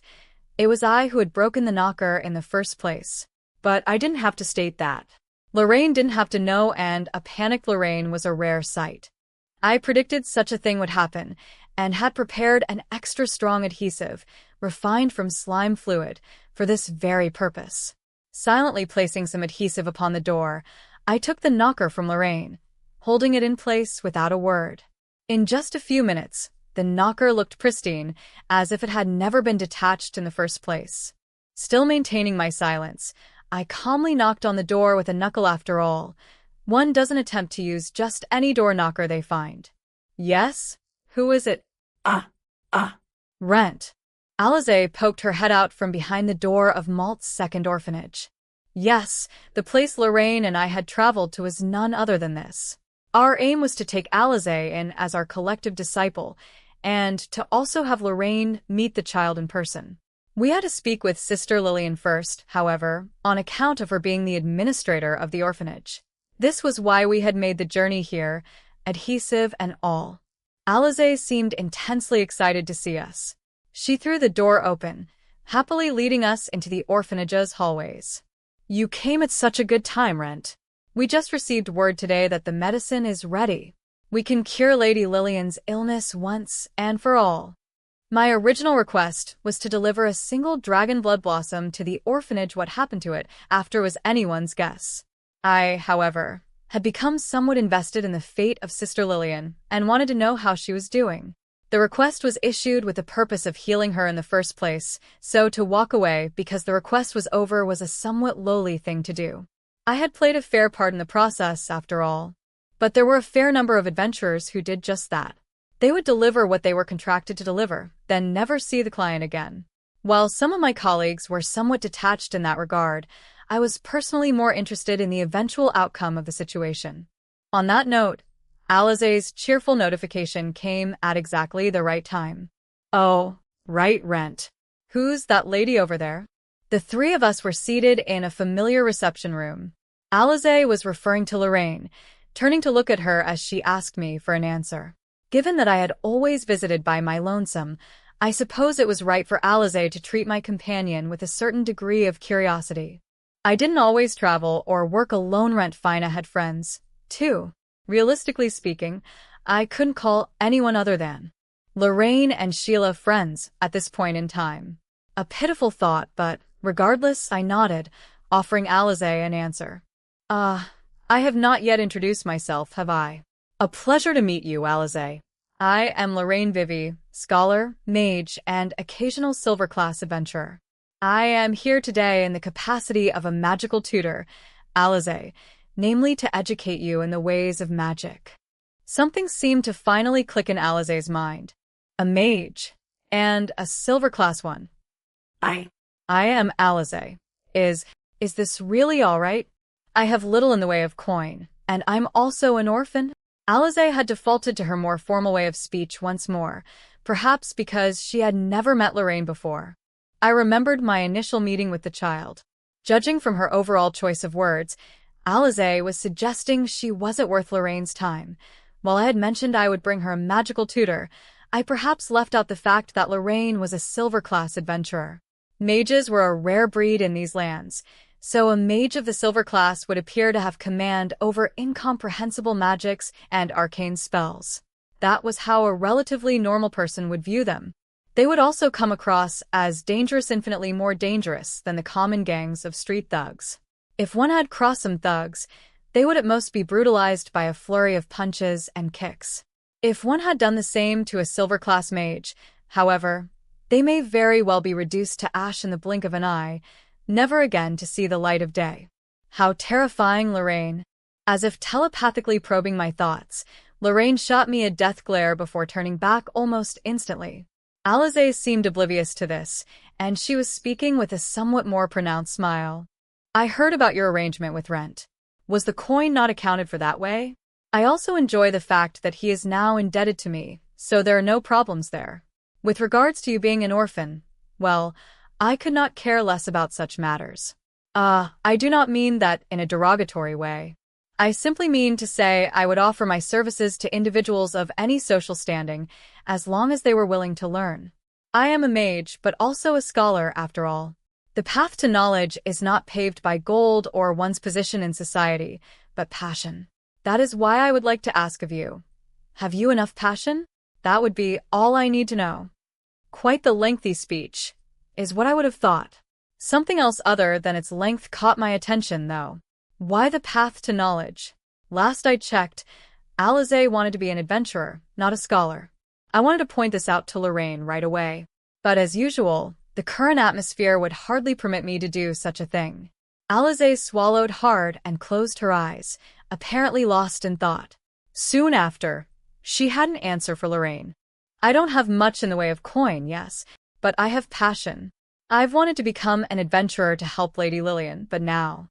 It was I who had broken the knocker in the first place. But I didn't have to state that. Lorraine didn't have to know, and a panicked Lorraine was a rare sight. I predicted such a thing would happen, and had prepared an extra strong adhesive, refined from slime fluid, for this very purpose. Silently placing some adhesive upon the door, I took the knocker from Lorraine, holding it in place without a word. In just a few minutes, the knocker looked pristine, as if it had never been detached in the first place. Still maintaining my silence, I calmly knocked on the door with a knuckle. After all, one doesn't attempt to use just any door knocker they find. Yes? Who is it? Rent. Alize poked her head out from behind the door of Malt's second orphanage. Yes, the place Lorraine and I had traveled to was none other than this. Our aim was to take Alize in as our collective disciple, and to also have Lorraine meet the child in person. We had to speak with Sister Lillian first, however, on account of her being the administrator of the orphanage. This was why we had made the journey here, adhesive and all. Alize seemed intensely excited to see us. She threw the door open, happily leading us into the orphanage's hallways. You came at such a good time, Rent. We just received word today that the medicine is ready. We can cure Lady Lillian's illness once and for all. My original request was to deliver a single dragon blood blossom to the orphanage. What happened to it after was anyone's guess. I, however, had become somewhat invested in the fate of Sister Lillian and wanted to know how she was doing. The request was issued with the purpose of healing her in the first place, so to walk away because the request was over was a somewhat lowly thing to do. I had played a fair part in the process, after all. But there were a fair number of adventurers who did just that. They would deliver what they were contracted to deliver, then never see the client again. While some of my colleagues were somewhat detached in that regard, I was personally more interested in the eventual outcome of the situation. On that note, Alize's cheerful notification came at exactly the right time. Oh, right, Rent. Who's that lady over there? The three of us were seated in a familiar reception room. Alize was referring to Lorraine, turning to look at her as she asked me for an answer. Given that I had always visited by my lonesome, I suppose it was right for Alize to treat my companion with a certain degree of curiosity. I didn't always travel or work alone. Rent fine. I had friends, too. Realistically speaking, I couldn't call anyone other than Lorraine and Sheila friends at this point in time. A pitiful thought, but regardless, I nodded, offering Alize an answer. I have not yet introduced myself, have I? A pleasure to meet you, Alize. I am Lorraine Vivi, scholar, mage, and occasional silver class adventurer. I am here today in the capacity of a magical tutor, Alize, namely to educate you in the ways of magic. Something seemed to finally click in Alize's mind. A mage, and a silver class one. I am Alize. Is this really all right? I have little in the way of coin, and I'm also an orphan. Alize had defaulted to her more formal way of speech once more, perhaps because she had never met Lorraine before. I remembered my initial meeting with the child. Judging from her overall choice of words, Alize was suggesting she wasn't worth Lorraine's time. While I had mentioned I would bring her a magical tutor, I perhaps left out the fact that Lorraine was a silver-class adventurer. Mages were a rare breed in these lands, so a mage of the silver class would appear to have command over incomprehensible magics and arcane spells. That was how a relatively normal person would view them. They would also come across as dangerous, infinitely more dangerous than the common gangs of street thugs. If one had crossed some thugs, they would at most be brutalized by a flurry of punches and kicks. If one had done the same to a silver-class mage, however, they may very well be reduced to ash in the blink of an eye, never again to see the light of day. How terrifying, Lorraine! As if telepathically probing my thoughts, Lorraine shot me a death glare before turning back almost instantly. Alize seemed oblivious to this, and she was speaking with a somewhat more pronounced smile. I heard about your arrangement with Rent. Was the coin not accounted for that way? I also enjoy the fact that he is now indebted to me, so there are no problems there. With regards to you being an orphan, well, I could not care less about such matters. I do not mean that in a derogatory way. I simply mean to say I would offer my services to individuals of any social standing, as long as they were willing to learn. I am a mage, but also a scholar, after all. The path to knowledge is not paved by gold or one's position in society, but passion. That is why I would like to ask of you. Have you enough passion? That would be all I need to know. Quite the lengthy speech, is what I would have thought. Something else other than its length caught my attention, though. Why the path to knowledge? Last I checked, Alize wanted to be an adventurer, not a scholar. I wanted to point this out to Lorraine right away. But as usual, the current atmosphere would hardly permit me to do such a thing. Alize swallowed hard and closed her eyes, apparently lost in thought. Soon after, she had an answer for Lorraine. I don't have much in the way of coin, yes, but I have passion. I've wanted to become an adventurer to help Lady Lillian, but now,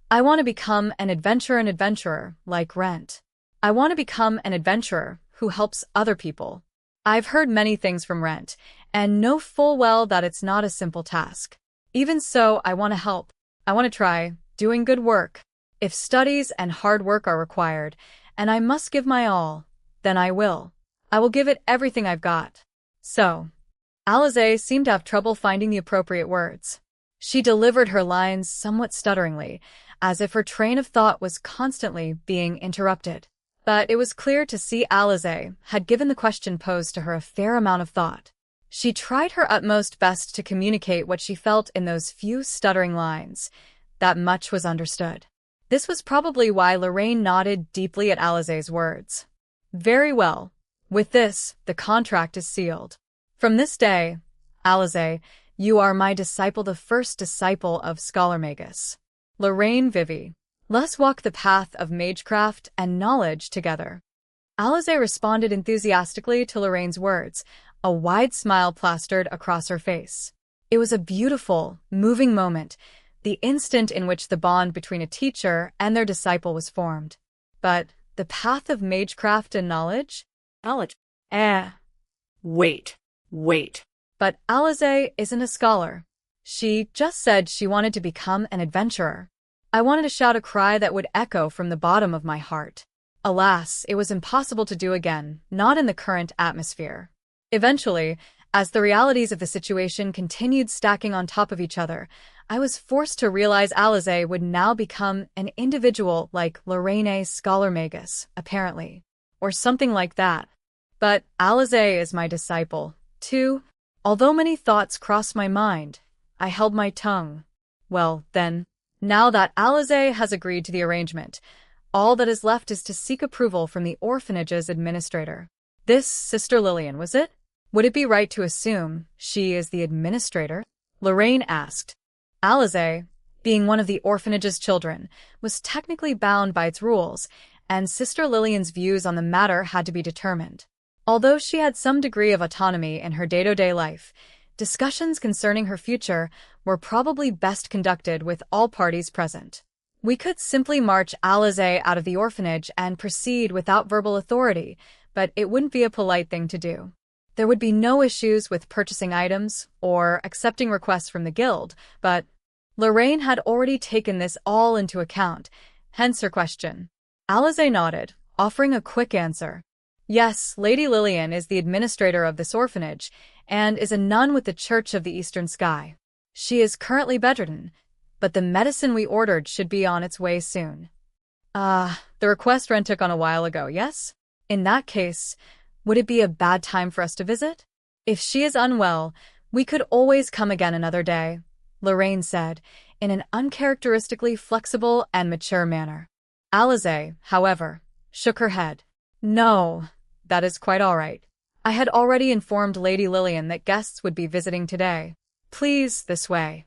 I want to become an adventurer like Rent. I want to become an adventurer who helps other people. I've heard many things from Rent, and know full well that it's not a simple task. Even so, I want to help. I want to try, doing good work. If studies and hard work are required, and I must give my all, then I will. I will give it everything I've got. So, Alize seemed to have trouble finding the appropriate words. She delivered her lines somewhat stutteringly, as if her train of thought was constantly being interrupted. But it was clear to see Alize had given the question posed to her a fair amount of thought. She tried her utmost best to communicate what she felt in those few stuttering lines. That much was understood. This was probably why Lorraine nodded deeply at Alize's words. Very well. With this, the contract is sealed. From this day, Alize, you are my disciple, the first disciple of Scholar Magus. Lorraine Vivi. Let's walk the path of magecraft and knowledge together. Alize responded enthusiastically to Lorraine's words, a wide smile plastered across her face. It was a beautiful, moving moment, the instant in which the bond between a teacher and their disciple was formed. But the path of magecraft and knowledge? Knowledge. Eh. Wait. But Alize isn't a scholar. She just said she wanted to become an adventurer. I wanted to shout a cry that would echo from the bottom of my heart. Alas, it was impossible to do again, not in the current atmosphere. Eventually, as the realities of the situation continued stacking on top of each other, I was forced to realize Alize would now become an individual like Lorraine Scholar Magus, apparently. Or something like that. But Alize is my disciple, too. Although many thoughts crossed my mind, I held my tongue. Well, then, now that Alize has agreed to the arrangement, all that is left is to seek approval from the orphanage's administrator. This Sister Lillian, was it? Would it be right to assume she is the administrator? Lorraine asked. Alize, being one of the orphanage's children, was technically bound by its rules, and Sister Lillian's views on the matter had to be determined. Although she had some degree of autonomy in her day-to-day life, discussions concerning her future were probably best conducted with all parties present. We could simply march Alize out of the orphanage and proceed without verbal authority, but it wouldn't be a polite thing to do. There would be no issues with purchasing items or accepting requests from the guild, but Lorraine had already taken this all into account, hence her question. Alize nodded, offering a quick answer. Yes, Lady Lillian is the administrator of this orphanage, and is a nun with the Church of the Eastern Sky. She is currently bedridden, but the medicine we ordered should be on its way soon. The request Ren took on a while ago, yes? In that case, would it be a bad time for us to visit? If she is unwell, we could always come again another day, Lorraine said, in an uncharacteristically flexible and mature manner. Alize, however, shook her head. No, that is quite all right. I had already informed Lady Lillian that guests would be visiting today. Please, this way.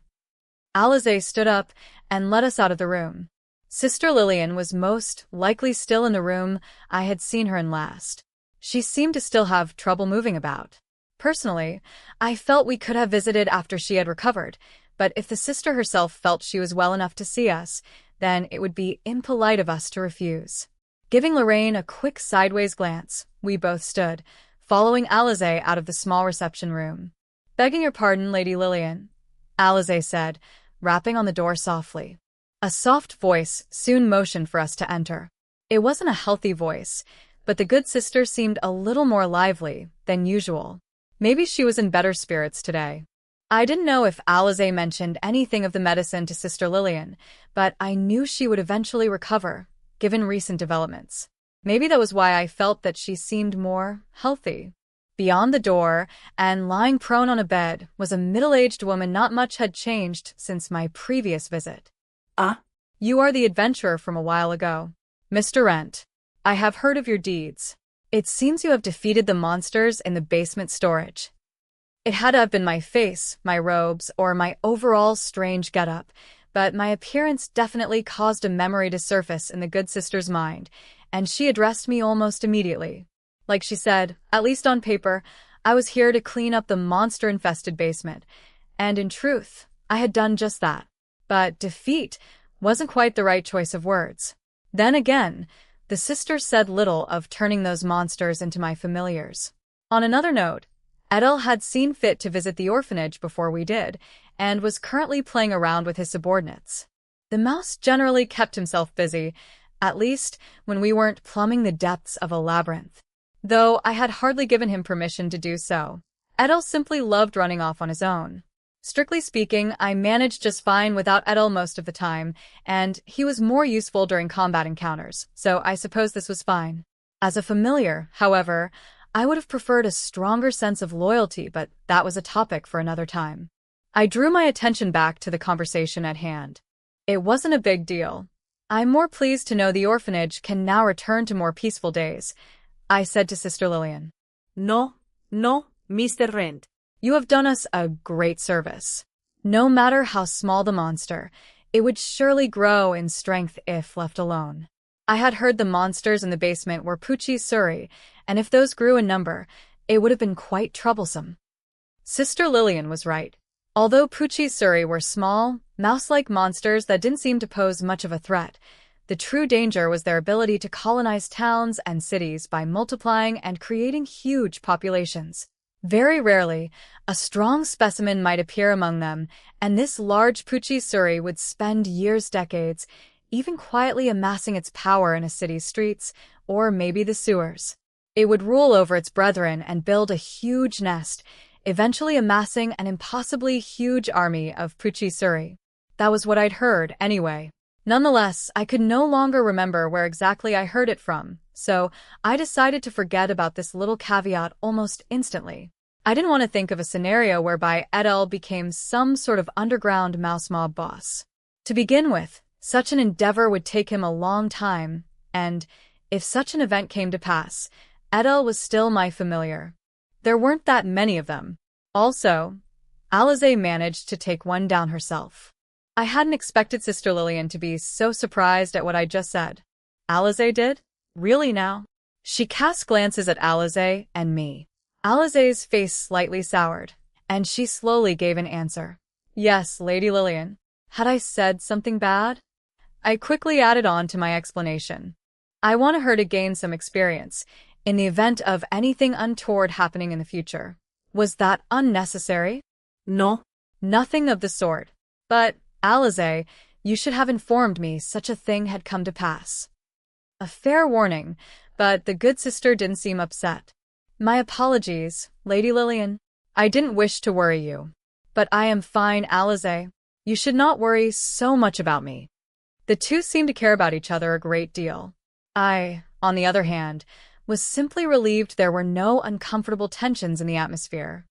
Alize stood up and led us out of the room. Sister Lillian was most likely still in the room I had seen her in last. She seemed to still have trouble moving about. Personally, I felt we could have visited after she had recovered, but if the sister herself felt she was well enough to see us, then it would be impolite of us to refuse. Giving Lorraine a quick sideways glance, we both stood, following Alize out of the small reception room. Begging your pardon, Lady Lillian, Alize said, rapping on the door softly. A soft voice soon motioned for us to enter. It wasn't a healthy voice, but the good sister seemed a little more lively than usual. Maybe she was in better spirits today. I didn't know if Alize mentioned anything of the medicine to Sister Lillian, but I knew she would eventually recover, given recent developments. Maybe that was why I felt that she seemed more healthy. Beyond the door, and lying prone on a bed, was a middle-aged woman. Not much had changed since my previous visit. You are the adventurer from a while ago. Mr. Rent, I have heard of your deeds. It seems you have defeated the monsters in the basement storage. It had to have been my face, my robes, or my overall strange getup, but my appearance definitely caused a memory to surface in the good sister's mind, and she addressed me almost immediately. Like she said, at least on paper, I was here to clean up the monster-infested basement, and in truth, I had done just that. But defeat wasn't quite the right choice of words. Then again, the sister said little of turning those monsters into my familiars. On another note, Edel had seen fit to visit the orphanage before we did, and was currently playing around with his subordinates. The mouse generally kept himself busy, at least when we weren't plumbing the depths of a labyrinth. Though I had hardly given him permission to do so. Edel simply loved running off on his own. Strictly speaking, I managed just fine without Edel most of the time, and he was more useful during combat encounters, so I suppose this was fine. As a familiar, however, I would have preferred a stronger sense of loyalty, but that was a topic for another time. I drew my attention back to the conversation at hand. It wasn't a big deal. I'm more pleased to know the orphanage can now return to more peaceful days, I said to Sister Lillian. No, Mr. Rent. You have done us a great service. No matter how small the monster, it would surely grow in strength if left alone. I had heard the monsters in the basement were Poochie's Surrey, and if those grew in number, it would have been quite troublesome. Sister Lillian was right. Although Poochie's Surrey were small, mouse-like monsters that didn't seem to pose much of a threat, the true danger was their ability to colonize towns and cities by multiplying and creating huge populations. Very rarely, a strong specimen might appear among them, and this large Puchi-Suri would spend years, decades, even quietly amassing its power in a city's streets, or maybe the sewers. It would rule over its brethren and build a huge nest, eventually amassing an impossibly huge army of Puchi-Suri. That was what I'd heard, anyway. Nonetheless, I could no longer remember where exactly I heard it from, so I decided to forget about this little caveat almost instantly. I didn't want to think of a scenario whereby Edel became some sort of underground mouse mob boss. To begin with, such an endeavor would take him a long time, and, if such an event came to pass, Edel was still my familiar. There weren't that many of them. Also, Alize managed to take one down herself. I hadn't expected Sister Lillian to be so surprised at what I just said. Alize did? Really now? She cast glances at Alize and me. Alize's face slightly soured, and she slowly gave an answer. Yes, Lady Lillian. Had I said something bad? I quickly added on to my explanation. I wanted her to gain some experience, in the event of anything untoward happening in the future. Was that unnecessary? No. Nothing of the sort. But, Alize, you should have informed me such a thing had come to pass. A fair warning, but the good sister didn't seem upset. My apologies, Lady Lillian. I didn't wish to worry you. But I am fine, Alize. You should not worry so much about me. The two seemed to care about each other a great deal. I, on the other hand, was simply relieved there were no uncomfortable tensions in the atmosphere.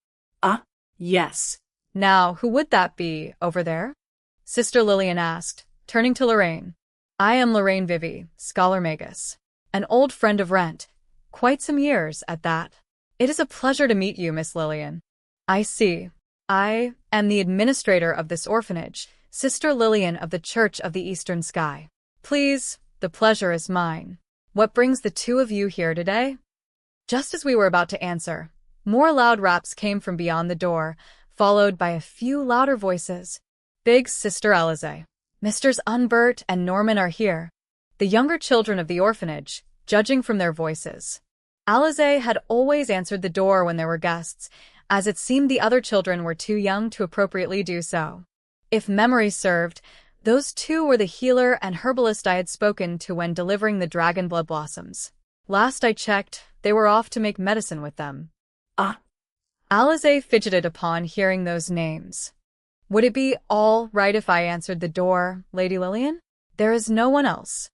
Yes. Now, who would that be, over there? Sister Lillian asked, turning to Lorraine. I am Lorraine Vivi, Scholar Magus, an old friend of Rent. Quite some years, at that. It is a pleasure to meet you, Miss Lillian. I see. I am the administrator of this orphanage, Sister Lillian of the Church of the Eastern Sky. Please, the pleasure is mine. What brings the two of you here today? Just as we were about to answer, more loud raps came from beyond the door, followed by a few louder voices. Big Sister Alize. Misters Unbert and Norman are here. The younger children of the orphanage, judging from their voices. Alize had always answered the door when there were guests, as it seemed the other children were too young to appropriately do so. If memory served, those two were the healer and herbalist I had spoken to when delivering the dragon blood blossoms. Last I checked, they were off to make medicine with them. Alize fidgeted upon hearing those names. Would it be all right if I answered the door, Lady Lillian? There is no one else.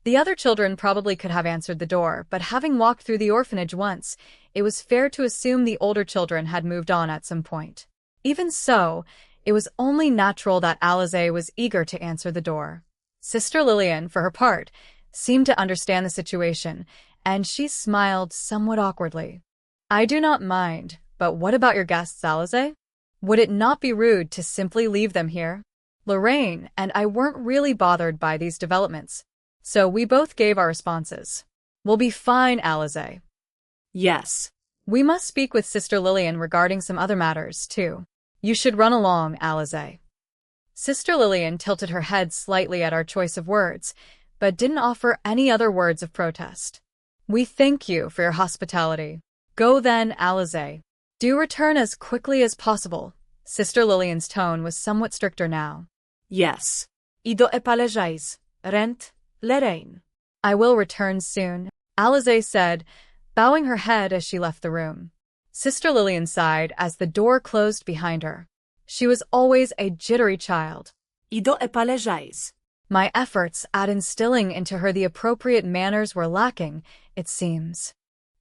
The other children probably could have answered the door, but having walked through the orphanage once, it was fair to assume the older children had moved on at some point. Even so, it was only natural that Alize was eager to answer the door. Sister Lillian, for her part, seemed to understand the situation, and she smiled somewhat awkwardly. I do not mind, but what about your guests, Alize? Would it not be rude to simply leave them here? Lorraine and I weren't really bothered by these developments, so we both gave our responses. We'll be fine, Alize. Yes. We must speak with Sister Lillian regarding some other matters, too. You should run along, Alize. Sister Lillian tilted her head slightly at our choice of words, but didn't offer any other words of protest. We thank you for your hospitality. Go then, Alize. Do return as quickly as possible. Sister Lillian's tone was somewhat stricter now. Yes. Ido epalejais. Rent. Lorraine. I will return soon, Alize said, bowing her head as she left the room. Sister Lillian sighed as the door closed behind her. She was always a jittery child. Ido epalejais. My efforts at instilling into her the appropriate manners were lacking, it seems.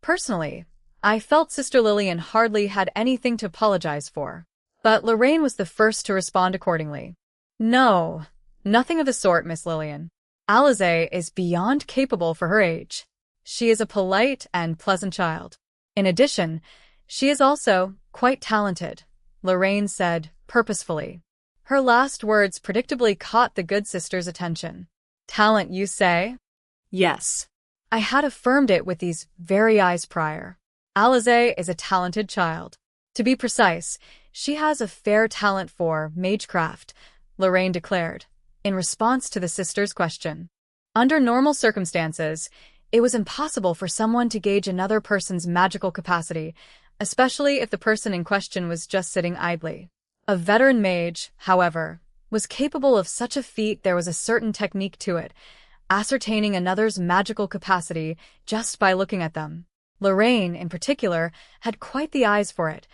Personally, I felt Sister Lillian hardly had anything to apologize for. But Lorraine was the first to respond accordingly. No, nothing of the sort, Miss Lillian. Alize is beyond capable for her age. She is a polite and pleasant child. In addition, she is also quite talented, Lorraine said purposefully. Her last words predictably caught the good sister's attention. Talent, you say? Yes. I had affirmed it with these very eyes prior. Alize is a talented child. To be precise, she has a fair talent for magecraft, Lorraine declared, in response to the sister's question. Under normal circumstances, it was impossible for someone to gauge another person's magical capacity, especially if the person in question was just sitting idly. A veteran mage, however, was capable of such a feat. There was a certain technique to it, ascertaining another's magical capacity just by looking at them. Lorraine, in particular, had quite the eyes for it,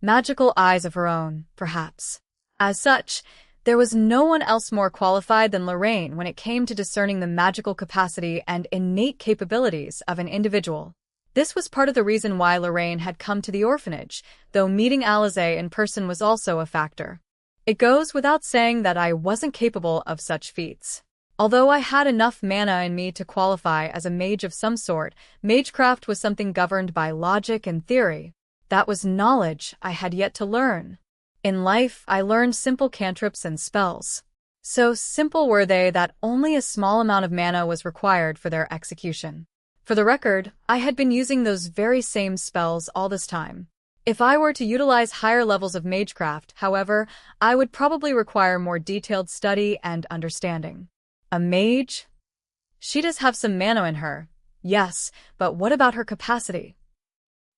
magical eyes of her own, perhaps. As such, there was no one else more qualified than Lorraine when it came to discerning the magical capacity and innate capabilities of an individual. This was part of the reason why Lorraine had come to the orphanage, though meeting Alize in person was also a factor. It goes without saying that I wasn't capable of such feats. Although I had enough mana in me to qualify as a mage of some sort, magecraft was something governed by logic and theory. That was knowledge I had yet to learn. In life, I learned simple cantrips and spells. So simple were they that only a small amount of mana was required for their execution. For the record, I had been using those very same spells all this time. If I were to utilize higher levels of magecraft, however, I would probably require more detailed study and understanding. A mage? She does have some mana in her. Yes, but what about her capacity?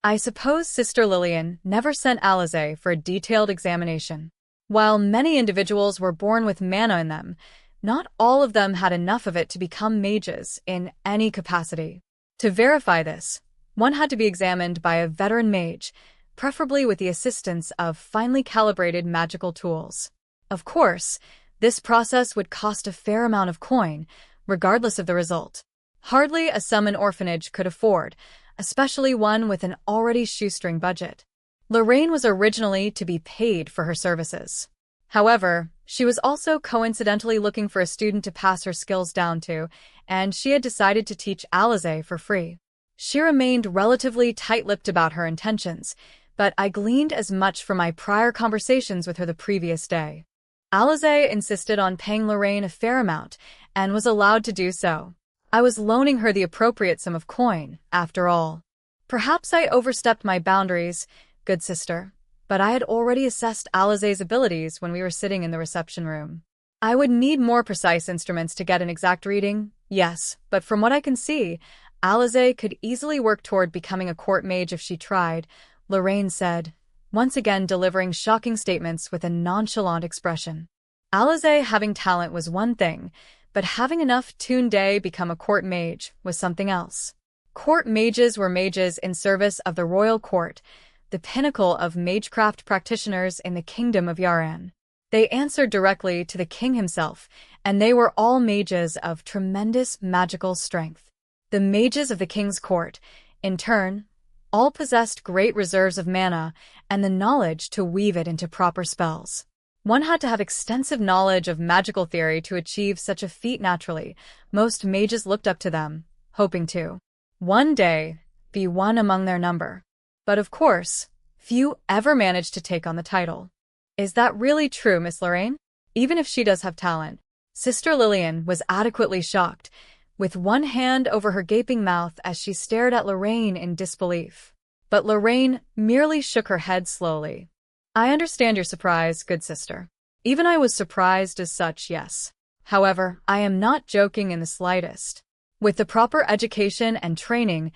I suppose Sister Lillian never sent Alize for a detailed examination. While many individuals were born with mana in them, not all of them had enough of it to become mages in any capacity. To verify this, one had to be examined by a veteran mage, preferably with the assistance of finely calibrated magical tools. Of course, this process would cost a fair amount of coin, regardless of the result. Hardly a sum an orphanage could afford, especially one with an already shoestring budget. Lorraine was originally to be paid for her services. However, she was also coincidentally looking for a student to pass her skills down to, and she had decided to teach Alize for free. She remained relatively tight-lipped about her intentions, but I gleaned as much from my prior conversations with her the previous day. Alize insisted on paying Lorraine a fair amount, and was allowed to do so. I was loaning her the appropriate sum of coin, after all. Perhaps I overstepped my boundaries, good sister, but I had already assessed Alize's abilities when we were sitting in the reception room. I would need more precise instruments to get an exact reading, yes, but from what I can see, Alize could easily work toward becoming a court mage if she tried, Lorraine said, once again delivering shocking statements with a nonchalant expression. Alize having talent was one thing, but having enough Tunde become a court mage was something else. Court mages were mages in service of the royal court, the pinnacle of magecraft practitioners in the kingdom of Yaran. They answered directly to the king himself, and they were all mages of tremendous magical strength. The mages of the king's court, in turn, all possessed great reserves of mana and the knowledge to weave it into proper spells. One had to have extensive knowledge of magical theory to achieve such a feat naturally. Most mages looked up to them, hoping to, one day, be one among their number. But of course, few ever managed to take on the title. Is that really true, Miss Lorraine? Even if she does have talent. Sister Lillian was adequately shocked, with one hand over her gaping mouth as she stared at Lorraine in disbelief. But Lorraine merely shook her head slowly. I understand your surprise, good sister. Even I was surprised as such, yes. However, I am not joking in the slightest. With the proper education and training,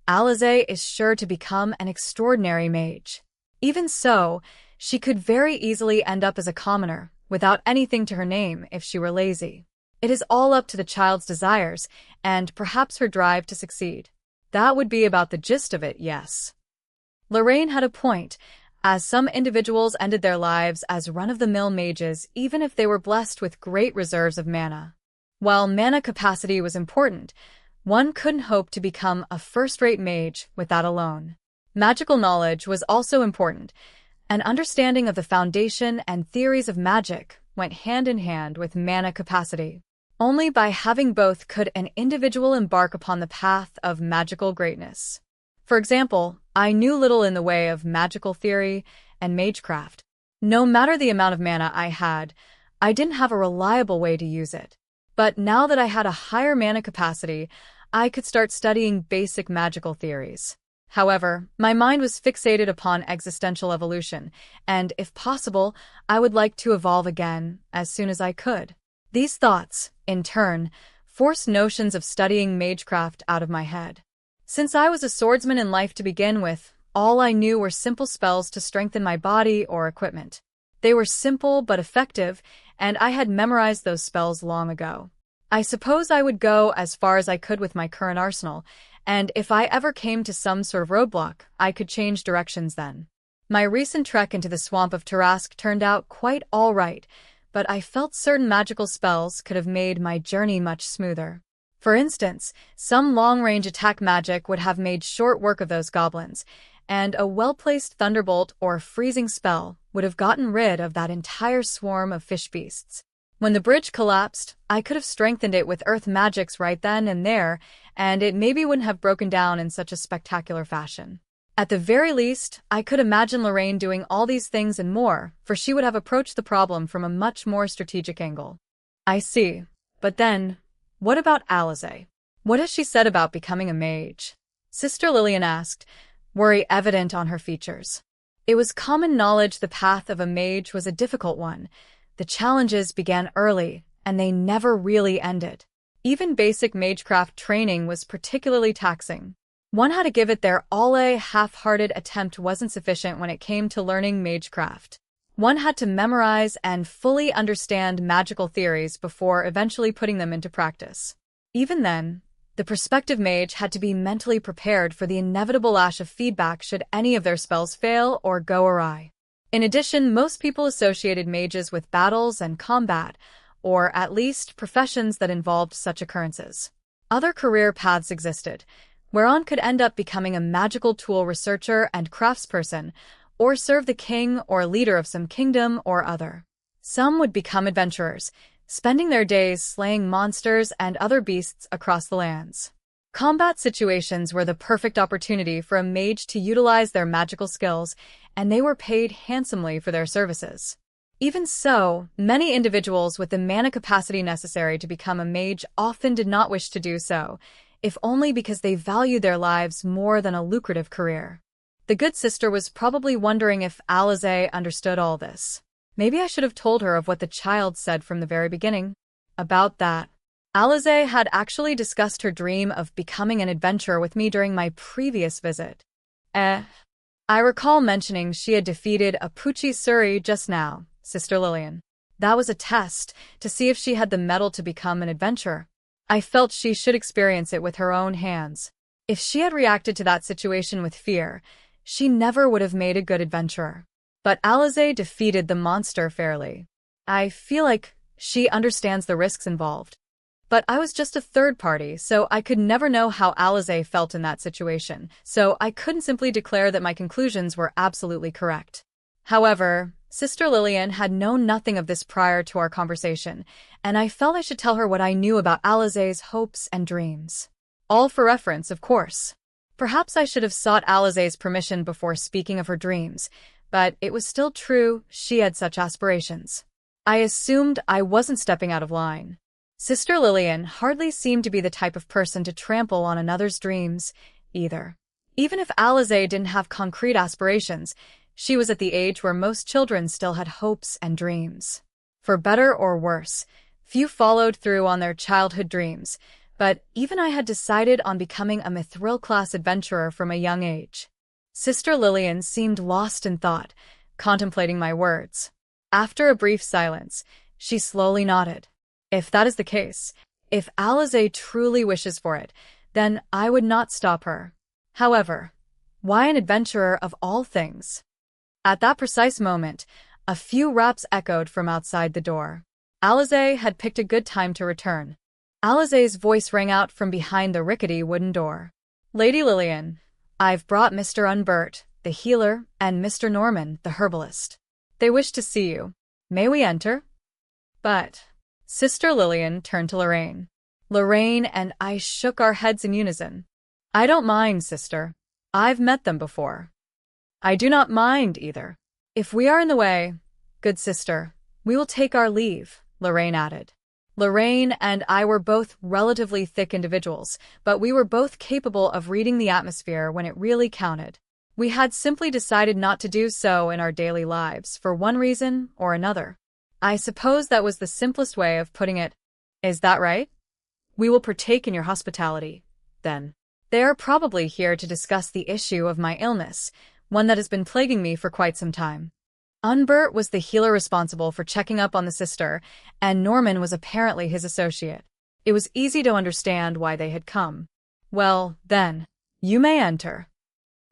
Alize is sure to become an extraordinary mage. Even so, she could very easily end up as a commoner, without anything to her name if she were lazy. It is all up to the child's desires, and perhaps her drive to succeed. That would be about the gist of it, yes. Lorraine had a point, as some individuals ended their lives as run-of-the-mill mages even if they were blessed with great reserves of mana. While mana capacity was important, one couldn't hope to become a first-rate mage with that alone. Magical knowledge was also important. An understanding of the foundation and theories of magic went hand in hand with mana capacity. Only by having both could an individual embark upon the path of magical greatness. For example, I knew little in the way of magical theory and magecraft. No matter the amount of mana I had, I didn't have a reliable way to use it. But now that I had a higher mana capacity, I could start studying basic magical theories. However, my mind was fixated upon existential evolution, and if possible, I would like to evolve again as soon as I could. These thoughts, in turn, forced notions of studying magecraft out of my head. Since I was a swordsman in life to begin with, all I knew were simple spells to strengthen my body or equipment. They were simple but effective, and I had memorized those spells long ago. I suppose I would go as far as I could with my current arsenal, and if I ever came to some sort of roadblock, I could change directions then. My recent trek into the swamp of Tarask turned out quite all right, but I felt certain magical spells could have made my journey much smoother. For instance, some long-range attack magic would have made short work of those goblins, and a well-placed thunderbolt or freezing spell would have gotten rid of that entire swarm of fish beasts. When the bridge collapsed, I could have strengthened it with earth magics right then and there, and it maybe wouldn't have broken down in such a spectacular fashion. At the very least, I could imagine Lorraine doing all these things and more, for she would have approached the problem from a much more strategic angle. I see. But then, what about Alize? What has she said about becoming a mage? Sister Lillian asked, worry evident on her features. It was common knowledge the path of a mage was a difficult one. The challenges began early, and they never really ended. Even basic magecraft training was particularly taxing. One had to give it their all. A half-hearted attempt wasn't sufficient when it came to learning magecraft. One had to memorize and fully understand magical theories before eventually putting them into practice. Even then, the prospective mage had to be mentally prepared for the inevitable lash of feedback should any of their spells fail or go awry. In addition, most people associated mages with battles and combat, or at least professions that involved such occurrences. Other career paths existed, where one could end up becoming a magical tool researcher and craftsperson, or serve the king or leader of some kingdom or other. Some would become adventurers, spending their days slaying monsters and other beasts across the lands. Combat situations were the perfect opportunity for a mage to utilize their magical skills, and they were paid handsomely for their services. Even so, many individuals with the mana capacity necessary to become a mage often did not wish to do so, if only because they valued their lives more than a lucrative career. The good sister was probably wondering if Alize understood all this. Maybe I should have told her of what the child said from the very beginning. About that, Alize had actually discussed her dream of becoming an adventurer with me during my previous visit. I recall mentioning she had defeated a Pucci Suri just now, Sister Lillian. That was a test to see if she had the mettle to become an adventurer. I felt she should experience it with her own hands. If she had reacted to that situation with fear, she never would have made a good adventurer. But Alize defeated the monster fairly. I feel like she understands the risks involved. But I was just a third party, so I could never know how Alize felt in that situation, so I couldn't simply declare that my conclusions were absolutely correct. However, Sister Lillian had known nothing of this prior to our conversation, and I felt I should tell her what I knew about Alize's hopes and dreams. All for reference, of course. Perhaps I should have sought Alize's permission before speaking of her dreams, but it was still true she had such aspirations. I assumed I wasn't stepping out of line. Sister Lillian hardly seemed to be the type of person to trample on another's dreams, either. Even if Alize didn't have concrete aspirations, she was at the age where most children still had hopes and dreams. For better or worse, few followed through on their childhood dreams, but even I had decided on becoming a mithril-class adventurer from a young age. Sister Lillian seemed lost in thought, contemplating my words. After a brief silence, she slowly nodded. If that is the case, if Alize truly wishes for it, then I would not stop her. However, why an adventurer of all things? At that precise moment, a few raps echoed from outside the door. Alize had picked a good time to return. Alize's voice rang out from behind the rickety wooden door. Lady Lillian, I've brought Mr. Unbert, the healer, and Mr. Norman, the herbalist. They wish to see you. May we enter? But Sister Lillian turned to Lorraine. Lorraine and I shook our heads in unison. I don't mind, sister. I've met them before. I do not mind either. If we are in the way, good sister, we will take our leave, Lorraine added. Lorraine and I were both relatively thick individuals, but we were both capable of reading the atmosphere when it really counted. We had simply decided not to do so in our daily lives for one reason or another. I suppose that was the simplest way of putting it. Is that right? We will partake in your hospitality, then. They are probably here to discuss the issue of my illness, one that has been plaguing me for quite some time. Unbert was the healer responsible for checking up on the sister, and Norman was apparently his associate. It was easy to understand why they had come. Well, then, you may enter.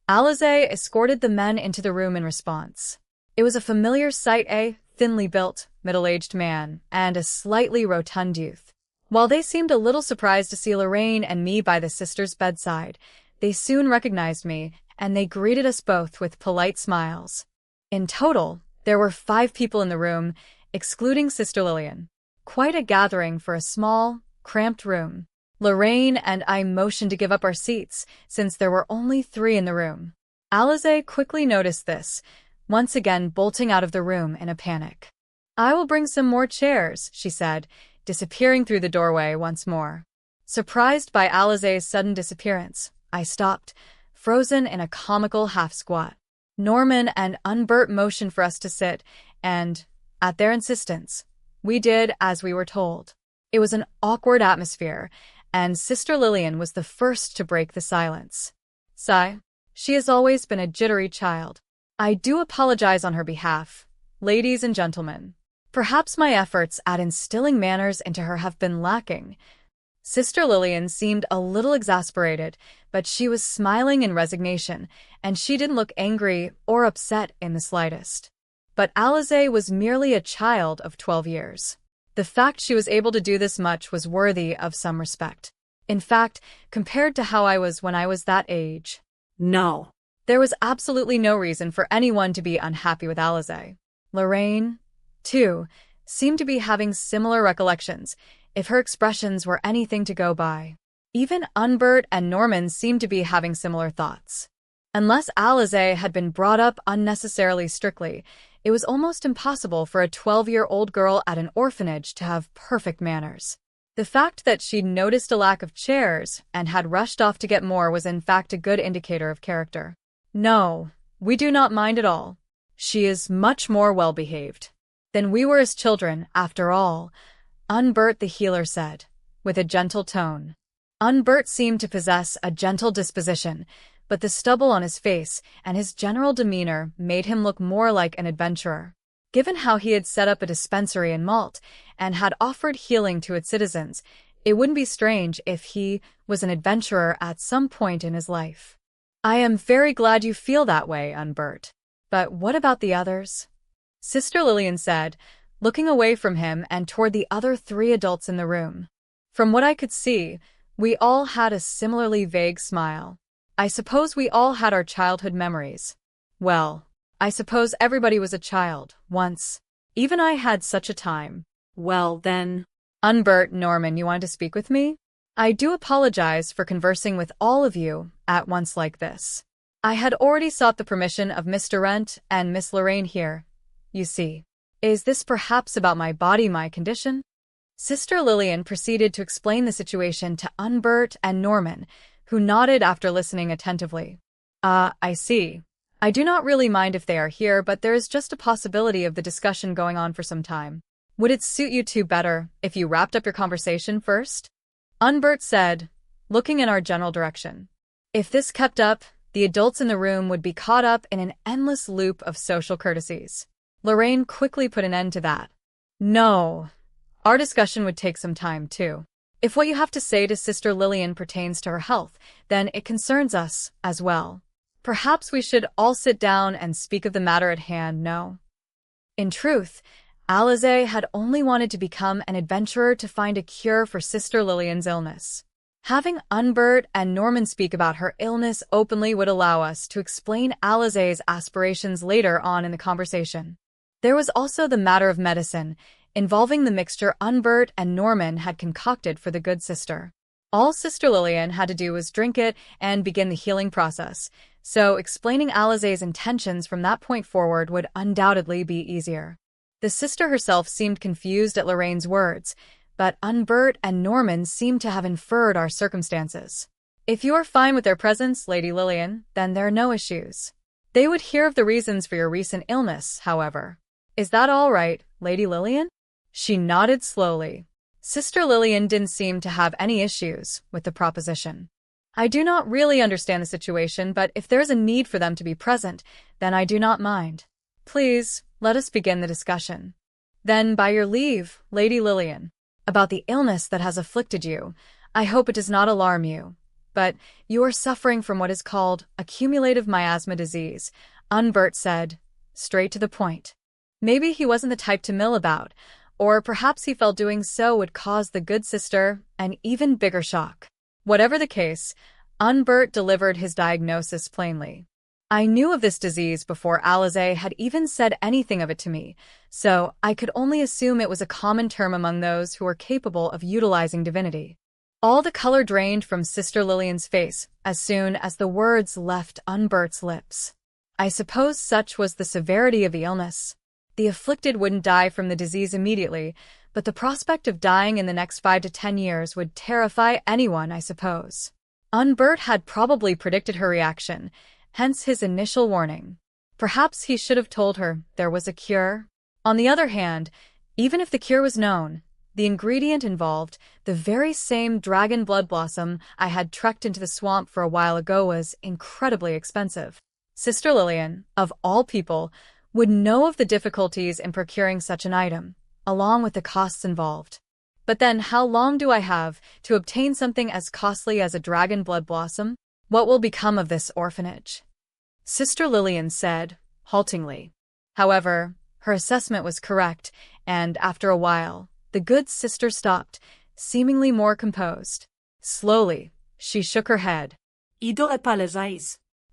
Alize escorted the men into the room in response. It was a familiar sight, a thinly built, middle-aged man, and a slightly rotund youth. While they seemed a little surprised to see Lorraine and me by the sister's bedside, they soon recognized me, and they greeted us both with polite smiles. In total, there were 5 people in the room, excluding Sister Lillian. Quite a gathering for a small, cramped room. Lorraine and I motioned to give up our seats, since there were only 3 in the room. Alize quickly noticed this, once again bolting out of the room in a panic. "I will bring some more chairs," she said, disappearing through the doorway once more. Surprised by Alize's sudden disappearance, I stopped, frozen in a comical half-squat. Norman and Unbert motioned for us to sit, and, at their insistence, we did as we were told. It was an awkward atmosphere, and Sister Lillian was the first to break the silence. "Sigh. She has always been a jittery child. I do apologize on her behalf, ladies and gentlemen. Perhaps my efforts at instilling manners into her have been lacking." Sister Lillian seemed a little exasperated, but she was smiling in resignation, and she didn't look angry or upset in the slightest. But Alize was merely a child of 12 years. The fact she was able to do this much was worthy of some respect. In fact, compared to how I was when I was that age. No. There was absolutely no reason for anyone to be unhappy with Alize. Lorraine, too, seemed to be having similar recollections, if her expressions were anything to go by. Even Unbert and Norman seemed to be having similar thoughts. Unless Alize had been brought up unnecessarily strictly, it was almost impossible for a 12-year-old girl at an orphanage to have perfect manners. The fact that she'd noticed a lack of chairs and had rushed off to get more was in fact a good indicator of character. "No, we do not mind at all. She is much more well-behaved than we were as children, after all," Unbert the healer said, with a gentle tone. Unbert seemed to possess a gentle disposition, but the stubble on his face and his general demeanor made him look more like an adventurer. Given how he had set up a dispensary in Malt and had offered healing to its citizens, it wouldn't be strange if he was an adventurer at some point in his life. "I am very glad you feel that way, Unbert. But what about the others?" Sister Lillian said, looking away from him and toward the other 3 adults in the room. "From what I could see, we all had a similarly vague smile. I suppose we all had our childhood memories. Well, I suppose everybody was a child, once. Even I had such a time." Well, then. "Unbert, Norman, you wanted to speak with me? I do apologize for conversing with all of you at once like this. I had already sought the permission of Mr. Rent and Miss Lorraine here, you see. Is this perhaps about my body, my condition?" Sister Lillian proceeded to explain the situation to Unbert and Norman, who nodded after listening attentively. I see. I do not really mind if they are here, but there is just a possibility of the discussion going on for some time. Would it suit you two better if you wrapped up your conversation first?" Unbert said, looking in our general direction. If this kept up, the adults in the room would be caught up in an endless loop of social courtesies. Lorraine quickly put an end to that. "No. Our discussion would take some time, too. If what you have to say to Sister Lillian pertains to her health, then it concerns us as well. Perhaps we should all sit down and speak of the matter at hand, no?" In truth, Alize had only wanted to become an adventurer to find a cure for Sister Lillian's illness. Having Unbert and Norman speak about her illness openly would allow us to explain Alize's aspirations later on in the conversation. There was also the matter of medicine, involving the mixture Unbert and Norman had concocted for the good sister. All Sister Lillian had to do was drink it and begin the healing process, so explaining Alize's intentions from that point forward would undoubtedly be easier. The sister herself seemed confused at Lorraine's words, but Unbert and Norman seemed to have inferred our circumstances. "If you are fine with their presence, Lady Lillian, then there are no issues. They would hear of the reasons for your recent illness, however. Is that all right, Lady Lillian?" She nodded slowly. Sister Lillian didn't seem to have any issues with the proposition. I do not really understand the situation, but if there is a need for them to be present, then I do not mind. Please, let us begin the discussion. Then, by your leave, Lady Lillian, about the illness that has afflicted you, I hope it does not alarm you. But you are suffering from what is called accumulative miasma disease, Unbert said, straight to the point. Maybe he wasn't the type to mill about, or perhaps he felt doing so would cause the good sister an even bigger shock. Whatever the case, Unbert delivered his diagnosis plainly. I knew of this disease before Alize had even said anything of it to me, so I could only assume it was a common term among those who were capable of utilizing divinity. All the color drained from Sister Lillian's face as soon as the words left Unbert's lips. I suppose such was the severity of the illness. The afflicted wouldn't die from the disease immediately, but the prospect of dying in the next 5 to 10 years would terrify anyone, I suppose. Unbert had probably predicted her reaction, hence his initial warning. Perhaps he should have told her there was a cure. On the other hand, even if the cure was known, the ingredient involved, the very same dragon blood blossom I had trekked into the swamp for a while ago, was incredibly expensive. Sister Lillian, of all people, would know of the difficulties in procuring such an item, along with the costs involved. But then how long do I have to obtain something as costly as a dragon blood blossom? What will become of this orphanage? Sister Lillian said, haltingly. However, her assessment was correct, and after a while, the good sister stopped, seemingly more composed. Slowly, she shook her head.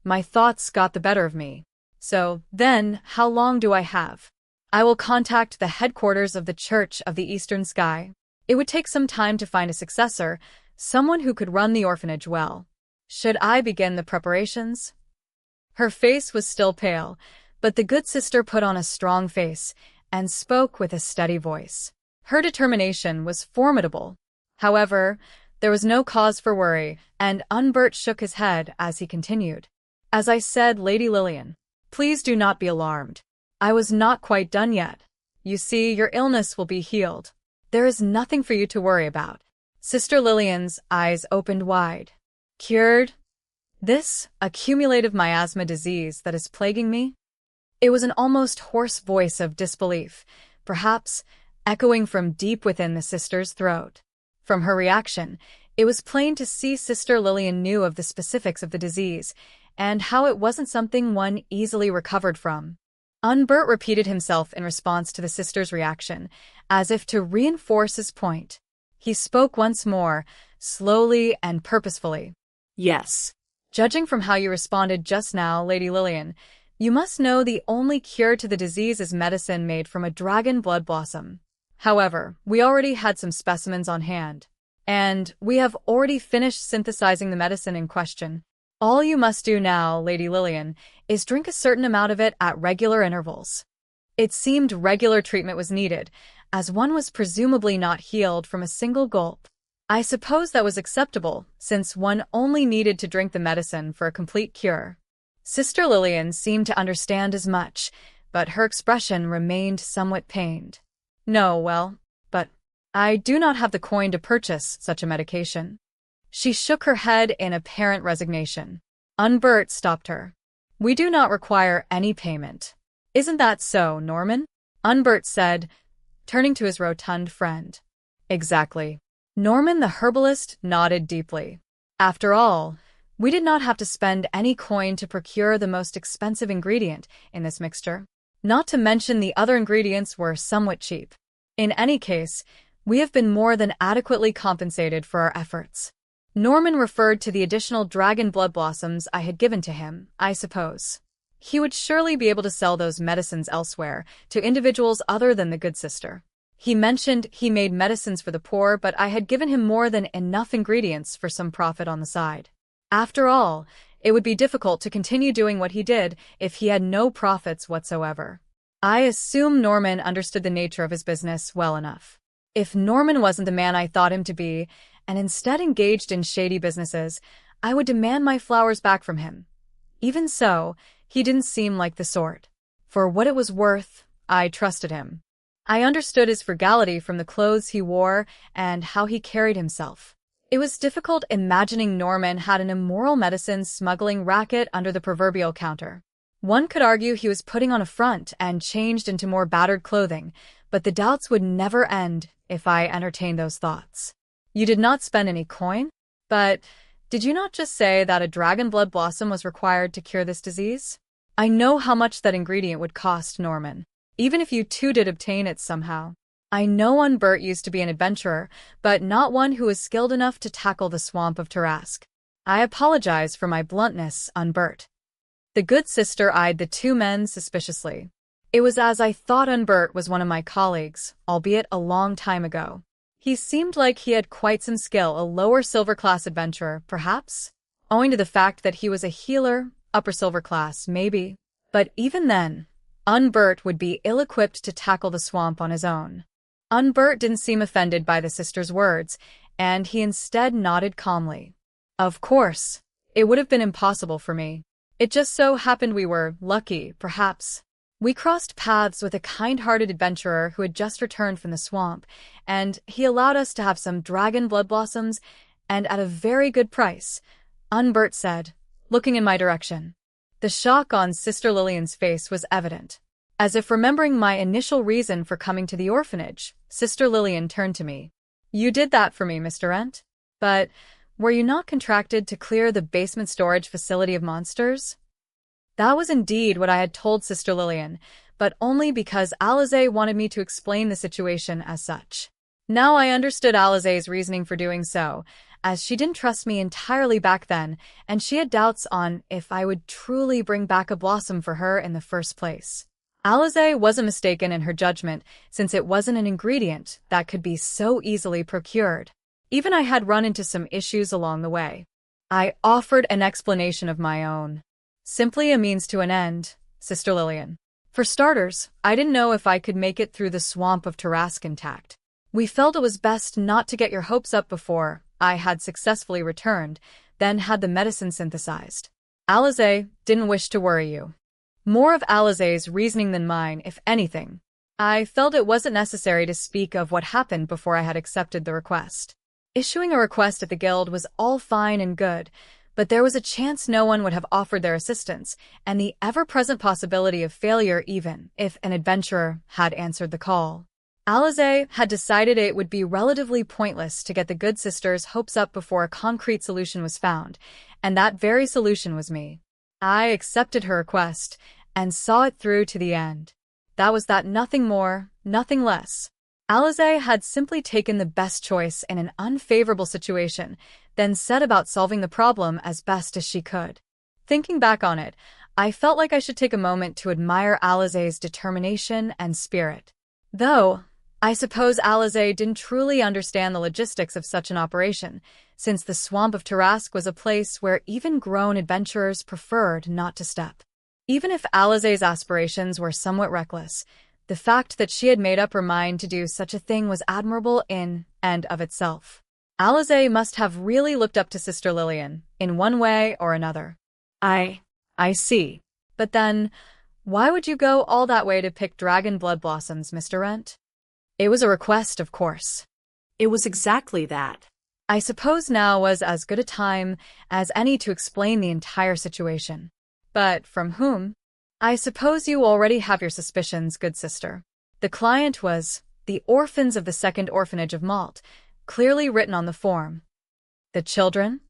My thoughts got the better of me. So, then, how long do I have? I will contact the headquarters of the Church of the Eastern Sky. It would take some time to find a successor, someone who could run the orphanage well. Should I begin the preparations? Her face was still pale, but the good sister put on a strong face and spoke with a steady voice. Her determination was formidable. However, there was no cause for worry, and Unbert shook his head as he continued. As I said, Lady Lillian, please do not be alarmed. I was not quite done yet. You see, your illness will be healed. There is nothing for you to worry about. Sister Lillian's eyes opened wide. Cured? This accumulative miasma disease that is plaguing me? It was an almost hoarse voice of disbelief, perhaps echoing from deep within the sister's throat. From her reaction, it was plain to see Sister Lillian knew of the specifics of the disease, and how it wasn't something one easily recovered from. Unbert repeated himself in response to the sister's reaction, as if to reinforce his point. He spoke once more, slowly and purposefully. Yes. Judging from how you responded just now, Lady Lillian, you must know the only cure to the disease is medicine made from a dragon blood blossom. However, we already had some specimens on hand, and we have already finished synthesizing the medicine in question. All you must do now, Lady Lillian, is drink a certain amount of it at regular intervals. It seemed regular treatment was needed, as one was presumably not healed from a single gulp. I suppose that was acceptable, since one only needed to drink the medicine for a complete cure. Sister Lillian seemed to understand as much, but her expression remained somewhat pained. No, well, but I do not have the coin to purchase such a medication. She shook her head in apparent resignation. Unbert stopped her. We do not require any payment. Isn't that so, Norman? Unbert said, turning to his rotund friend. Exactly. Norman the herbalist nodded deeply. After all, we did not have to spend any coin to procure the most expensive ingredient in this mixture. Not to mention the other ingredients were somewhat cheap. In any case, we have been more than adequately compensated for our efforts. Norman referred to the additional dragon blood blossoms I had given to him, I suppose. He would surely be able to sell those medicines elsewhere, to individuals other than the good sister. He mentioned he made medicines for the poor, but I had given him more than enough ingredients for some profit on the side. After all, it would be difficult to continue doing what he did if he had no profits whatsoever. I assume Norman understood the nature of his business well enough. If Norman wasn't the man I thought him to be, and instead engaged in shady businesses, I would demand my flowers back from him. Even so, he didn't seem like the sort. For what it was worth, I trusted him. I understood his frugality from the clothes he wore and how he carried himself. It was difficult imagining Norman had an immoral medicine smuggling racket under the proverbial counter. One could argue he was putting on a front and changed into more battered clothing, but the doubts would never end if I entertained those thoughts. You did not spend any coin? But did you not just say that a dragon blood blossom was required to cure this disease? I know how much that ingredient would cost, Norman, even if you too did obtain it somehow. I know Unbert used to be an adventurer, but not one who was skilled enough to tackle the swamp of Tarask. I apologize for my bluntness, Unbert. The good sister eyed the two men suspiciously. It was as I thought. Unbert was one of my colleagues, albeit a long time ago. He seemed like he had quite some skill, a lower silver class adventurer, perhaps? Owing to the fact that he was a healer, upper silver class, maybe. But even then, Unbert would be ill-equipped to tackle the swamp on his own. Unbert didn't seem offended by the sister's words, and he instead nodded calmly. Of course, it would have been impossible for me. It just so happened we were lucky, perhaps. We crossed paths with a kind-hearted adventurer who had just returned from the swamp, and he allowed us to have some dragon blood blossoms, and at a very good price, Unbert said, looking in my direction. The shock on Sister Lillian's face was evident. As if remembering my initial reason for coming to the orphanage, Sister Lillian turned to me. You did that for me, Mr. Ent? But were you not contracted to clear the basement storage facility of monsters? That was indeed what I had told Sister Lillian, but only because Alize wanted me to explain the situation as such. Now I understood Alize's reasoning for doing so, as she didn't trust me entirely back then, and she had doubts on if I would truly bring back a blossom for her in the first place. Alize wasn't mistaken in her judgment, since it wasn't an ingredient that could be so easily procured. Even I had run into some issues along the way. I offered an explanation of my own. Simply a means to an end, Sister Lillian. For starters, I didn't know if I could make it through the swamp of Tarask intact. We felt it was best not to get your hopes up before I had successfully returned, then had the medicine synthesized. Alize didn't wish to worry you. More of Alize's reasoning than mine, if anything. I felt it wasn't necessary to speak of what happened before I had accepted the request. Issuing a request at the guild was all fine and good, but there was a chance no one would have offered their assistance, and the ever-present possibility of failure even if an adventurer had answered the call. Alize had decided it would be relatively pointless to get the good sister's hopes up before a concrete solution was found, and that very solution was me. I accepted her request and saw it through to the end. That was that, nothing more, nothing less. Alize had simply taken the best choice in an unfavorable situation, then set about solving the problem as best as she could. Thinking back on it, I felt like I should take a moment to admire Alize's determination and spirit. Though, I suppose Alize didn't truly understand the logistics of such an operation, since the swamp of Tarask was a place where even grown adventurers preferred not to step. Even if Alize's aspirations were somewhat reckless, the fact that she had made up her mind to do such a thing was admirable in and of itself. Alize must have really looked up to Sister Lillian, in one way or another. I see. But then, why would you go all that way to pick dragon blood blossoms, Mr. Ent? It was a request, of course. It was exactly that. I suppose now was as good a time as any to explain the entire situation. But from whom? I suppose you already have your suspicions, good sister. The client was the orphans of the second orphanage of Malt, clearly written on the form. The children?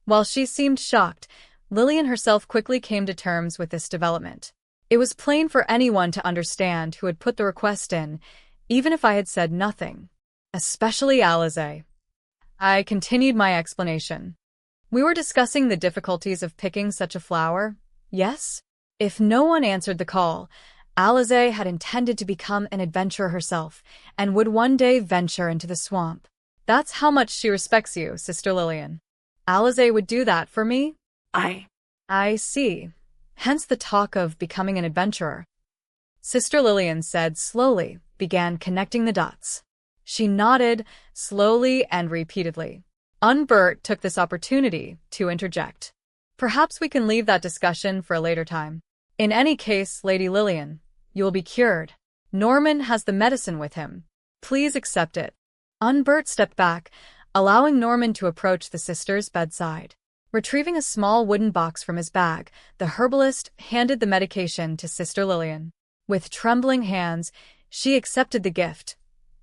While she seemed shocked, Lillian herself quickly came to terms with this development. It was plain for anyone to understand who had put the request in, even if I had said nothing. Especially Alize. I continued my explanation. We were discussing the difficulties of picking such a flower, yes? If no one answered the call, Alize had intended to become an adventurer herself, and would one day venture into the swamp. That's how much she respects you, Sister Lillian. Alize would do that for me? I see. Hence the talk of becoming an adventurer. Sister Lillian said slowly, began connecting the dots. She nodded, slowly and repeatedly. Unbert took this opportunity to interject. Perhaps we can leave that discussion for a later time. In any case, Lady Lillian, you will be cured. Norman has the medicine with him. Please accept it. Unbert stepped back, allowing Norman to approach the sister's bedside. Retrieving a small wooden box from his bag, the herbalist handed the medication to Sister Lillian. With trembling hands, she accepted the gift,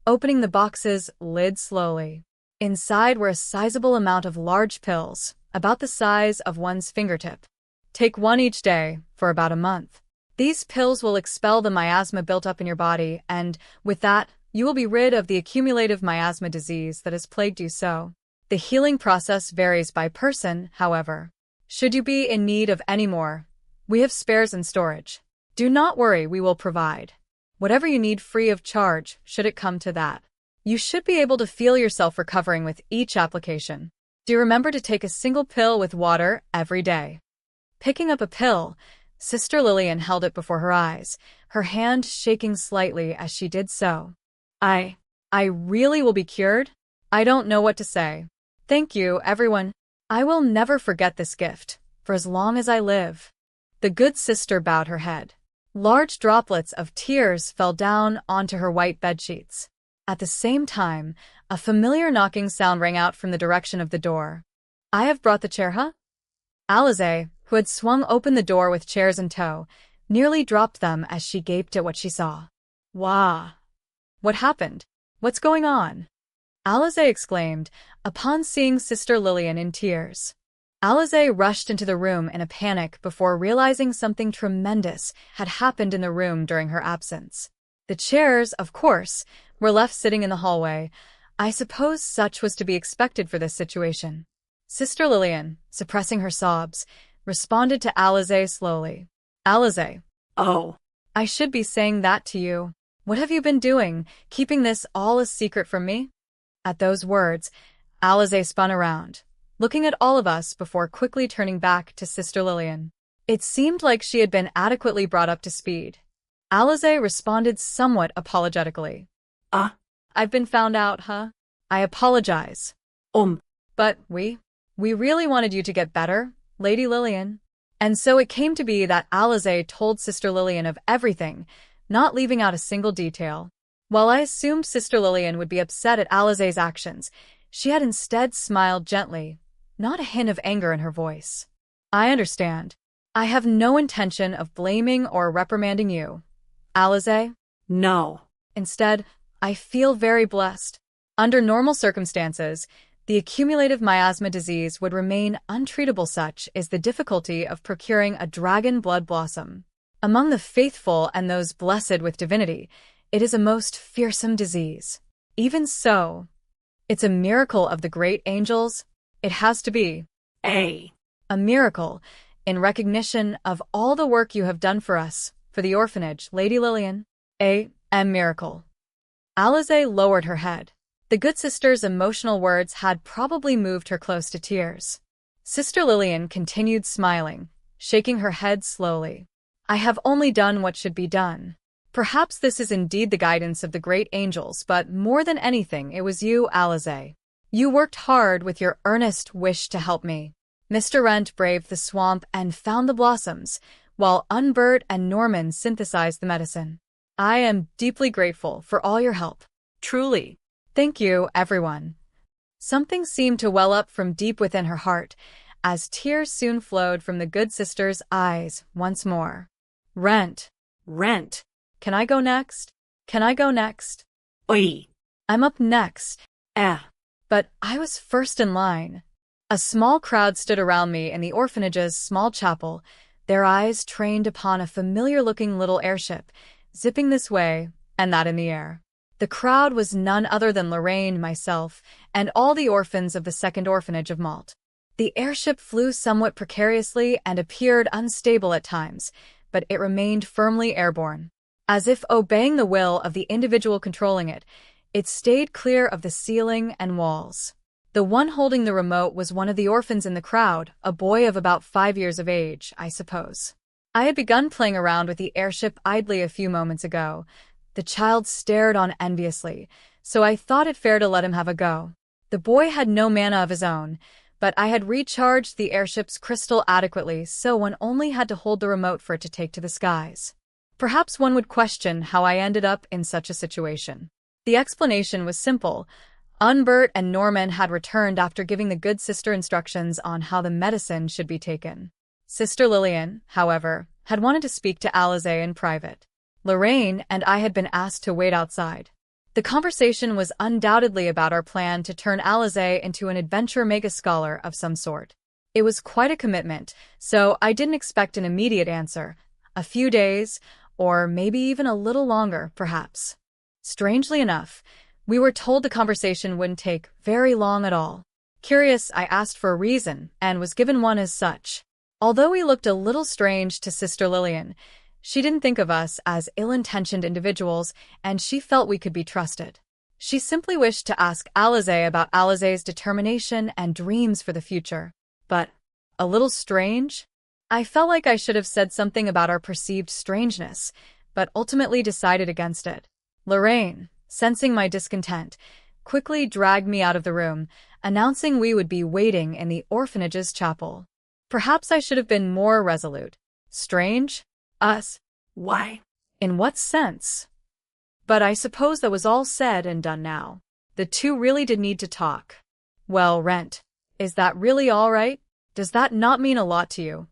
opening the box's lid slowly. Inside were a sizable amount of large pills, about the size of one's fingertip. Take one each day, for about a month. These pills will expel the miasma built up in your body, and, with that, you will be rid of the accumulative miasma disease that has plagued you so. The healing process varies by person, however. Should you be in need of any more, we have spares in storage. Do not worry, we will provide whatever you need free of charge, should it come to that. You should be able to feel yourself recovering with each application. Do remember to take a single pill with water every day. Picking up a pill, Sister Lillian held it before her eyes, her hand shaking slightly as she did so. I really will be cured? I don't know what to say. Thank you, everyone. I will never forget this gift, for as long as I live. The good sister bowed her head. Large droplets of tears fell down onto her white bedsheets. At the same time, a familiar knocking sound rang out from the direction of the door. I have brought the chair, huh? Alize, who had swung open the door with chairs in tow, nearly dropped them as she gaped at what she saw. Wah! What happened? What's going on? Alize exclaimed, upon seeing Sister Lillian in tears. Alize rushed into the room in a panic before realizing something tremendous had happened in the room during her absence. The chairs, of course, were left sitting in the hallway. I suppose such was to be expected for this situation. Sister Lillian, suppressing her sobs, responded to Alize slowly. Alize. Oh. I should be saying that to you. What have you been doing, keeping this all a secret from me? At those words, Alize spun around, looking at all of us before quickly turning back to Sister Lillian. It seemed like she had been adequately brought up to speed. Alize responded somewhat apologetically. I've been found out, huh? I apologize. But we really wanted you to get better, Lady Lillian. And so it came to be that Alize told Sister Lillian of everything, not leaving out a single detail. While I assumed Sister Lillian would be upset at Alize's actions, she had instead smiled gently, not a hint of anger in her voice. I understand. I have no intention of blaming or reprimanding you. Alize? No. Instead, I feel very blessed. Under normal circumstances, the accumulative miasma disease would remain untreatable. Such is the difficulty of procuring a dragon blood blossom. Among the faithful and those blessed with divinity, it is a most fearsome disease. Even so, it's a miracle of the great angels. It has to be. A miracle, in recognition of all the work you have done for us, for the orphanage, Lady Lillian. A miracle. Alize lowered her head. The good sister's emotional words had probably moved her close to tears. Sister Lillian continued smiling, shaking her head slowly. I have only done what should be done. Perhaps this is indeed the guidance of the great angels, but more than anything, it was you, Alize. You worked hard with your earnest wish to help me. Mr. Wrent braved the swamp and found the blossoms, while Unbert and Norman synthesized the medicine. I am deeply grateful for all your help. Truly. Thank you, everyone. Something seemed to well up from deep within her heart, as tears soon flowed from the good sister's eyes once more. Wrent. Can I go next? Oi. I'm up next. But I was first in line. A small crowd stood around me in the orphanage's small chapel, their eyes trained upon a familiar-looking little airship, zipping this way and that in the air. The crowd was none other than Lorraine, myself, and all the orphans of the second orphanage of Malt. The airship flew somewhat precariously and appeared unstable at times, but it remained firmly airborne. As if obeying the will of the individual controlling it, it stayed clear of the ceiling and walls. The one holding the remote was one of the orphans in the crowd, a boy of about 5 years of age, I suppose. I had begun playing around with the airship idly a few moments ago. The child stared on enviously, so I thought it fair to let him have a go. The boy had no mana of his own, but I had recharged the airship's crystal adequately, so one only had to hold the remote for it to take to the skies. Perhaps one would question how I ended up in such a situation. The explanation was simple. Unbert and Norman had returned after giving the good sister instructions on how the medicine should be taken. Sister Lillian, however, had wanted to speak to Alize in private. Lorraine and I had been asked to wait outside. The conversation was undoubtedly about our plan to turn Alize into an adventure mega-scholar of some sort. It was quite a commitment, so I didn't expect an immediate answer. A few days, or maybe even a little longer, perhaps. Strangely enough, we were told the conversation wouldn't take very long at all. Curious, I asked for a reason, and was given one as such. Although we looked a little strange to Sister Lillian, she didn't think of us as ill-intentioned individuals, and she felt we could be trusted. She simply wished to ask Alize about Alize's determination and dreams for the future. But, a little strange? I felt like I should have said something about our perceived strangeness, but ultimately decided against it. Lorraine, sensing my discontent, quickly dragged me out of the room, announcing we would be waiting in the orphanage's chapel. Perhaps I should have been more resolute. Strange? Us? Why? In what sense? But I suppose that was all said and done now. The two really did need to talk. Well, Rent, is that really all right? Does that not mean a lot to you?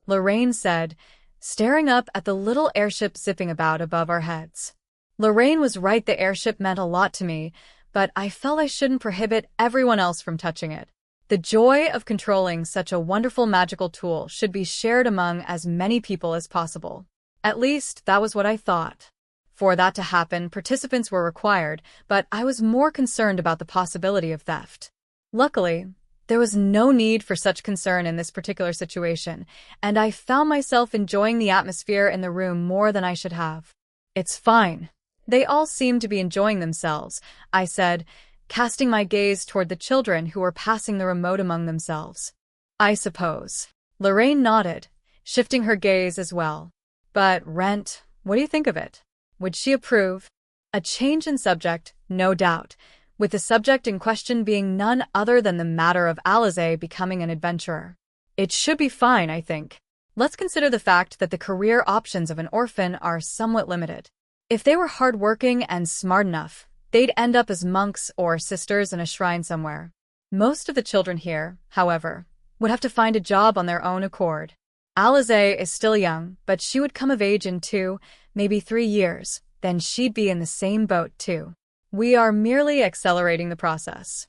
Lorraine said, staring up at the little airship zipping about above our heads. Lorraine was right, the airship meant a lot to me, but I felt I shouldn't prohibit everyone else from touching it. The joy of controlling such a wonderful magical tool should be shared among as many people as possible. At least, that was what I thought. For that to happen, participants were required, but I was more concerned about the possibility of theft. Luckily, there was no need for such concern in this particular situation, and I found myself enjoying the atmosphere in the room more than I should have. It's fine. They all seem to be enjoying themselves, I said, casting my gaze toward the children who were passing the remote among themselves. I suppose. Lorraine nodded, shifting her gaze as well. But, Rent, what do you think of it? Would she approve? A change in subject, no doubt, with the subject in question being none other than the matter of Alize becoming an adventurer. It should be fine, I think. Let's consider the fact that the career options of an orphan are somewhat limited. If they were hard-working and smart enough, they'd end up as monks or sisters in a shrine somewhere. Most of the children here, however, would have to find a job on their own accord. Alize is still young, but she would come of age in 2, maybe 3 years. Then she'd be in the same boat too. We are merely accelerating the process.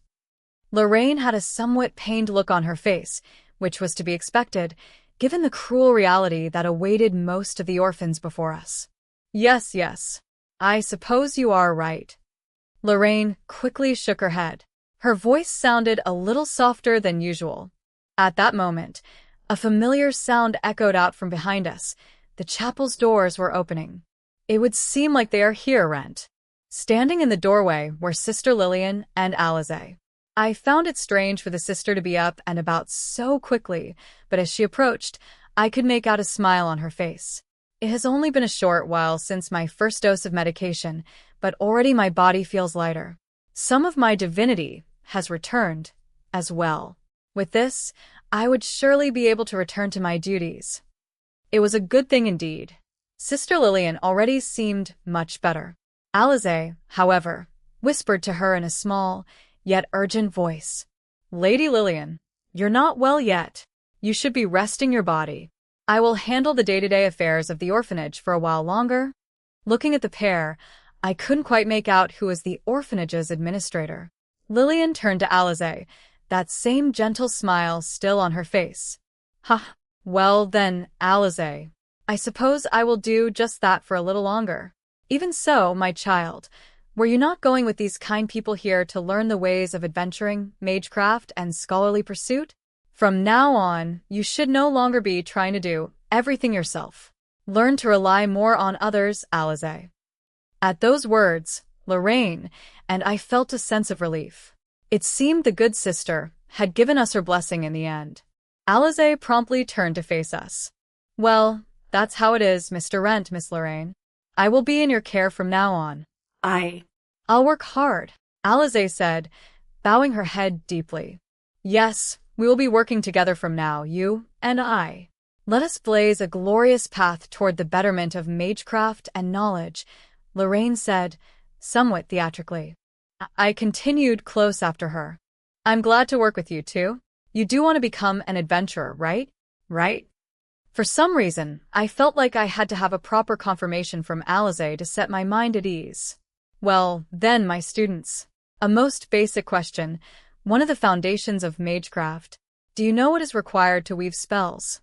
Lorraine had a somewhat pained look on her face, which was to be expected, given the cruel reality that awaited most of the orphans before us. Yes, I suppose you are right. Lorraine quickly shook her head. Her voice sounded a little softer than usual. At that moment, a familiar sound echoed out from behind us. The chapel's doors were opening. It would seem like they are here, Rent. Standing in the doorway were Sister Lillian and Alize. I found it strange for the sister to be up and about so quickly, but as she approached, I could make out a smile on her face. It has only been a short while since my first dose of medication, but already my body feels lighter. Some of my divinity has returned, as well. With this, I would surely be able to return to my duties. It was a good thing indeed. Sister Lillian already seemed much better. Alize, however, whispered to her in a small, yet urgent voice. Lady Lillian, you're not well yet. You should be resting your body. I will handle the day-to-day affairs of the orphanage for a while longer. Looking at the pair, I couldn't quite make out who was the orphanage's administrator. Lillian turned to Alize, that same gentle smile still on her face. Well then, Alize, I suppose I will do just that for a little longer. Even so, my child, were you not going with these kind people here to learn the ways of adventuring, magecraft, and scholarly pursuit? From now on, you should no longer be trying to do everything yourself. Learn to rely more on others, Alize. At those words, Lorraine and I felt a sense of relief. It seemed the good sister had given us her blessing in the end. Alize promptly turned to face us. Well, that's how it is, Mr. Rent, Miss Lorraine. I will be in your care from now on. I'll work hard, Alize said, bowing her head deeply. Yes, we will be working together from now, you and I. Let us blaze a glorious path toward the betterment of magecraft and knowledge, Lorraine said, somewhat theatrically. I continued close after her. I'm glad to work with you too. You do want to become an adventurer, right? Right? For some reason, I felt like I had to have a proper confirmation from Alize to set my mind at ease. Well, then, my students. A most basic question, one of the foundations of magecraft. Do you know what is required to weave spells?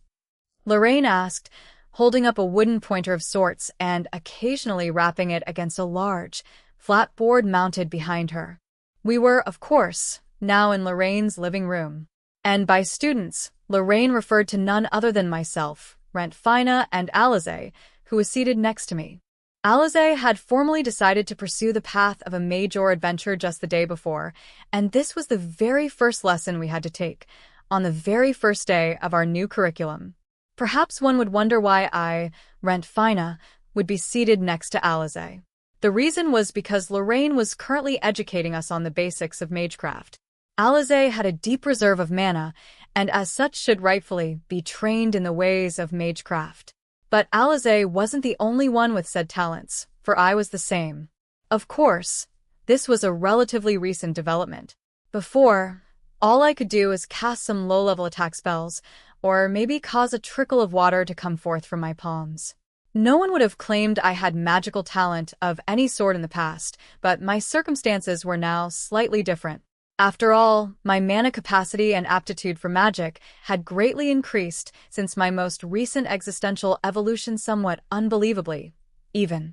Lorraine asked, holding up a wooden pointer of sorts and occasionally rapping it against a large, flat board mounted behind her. We were, of course, now in Lorraine's living room. And by students, Lorraine referred to none other than myself, Rentfina, and Alize, who was seated next to me. Alize had formally decided to pursue the path of a major adventure just the day before, and this was the very first lesson we had to take, on the very first day of our new curriculum. Perhaps one would wonder why I, Rentfina, would be seated next to Alize. The reason was because Lorraine was currently educating us on the basics of magecraft. Alize had a deep reserve of mana, and as such should rightfully be trained in the ways of magecraft. But Alize wasn't the only one with said talents, for I was the same. Of course, this was a relatively recent development. Before, all I could do was cast some low-level attack spells, or maybe cause a trickle of water to come forth from my palms. No one would have claimed I had magical talent of any sort in the past, but my circumstances were now slightly different. After all, my mana capacity and aptitude for magic had greatly increased since my most recent existential evolution, somewhat unbelievably, even.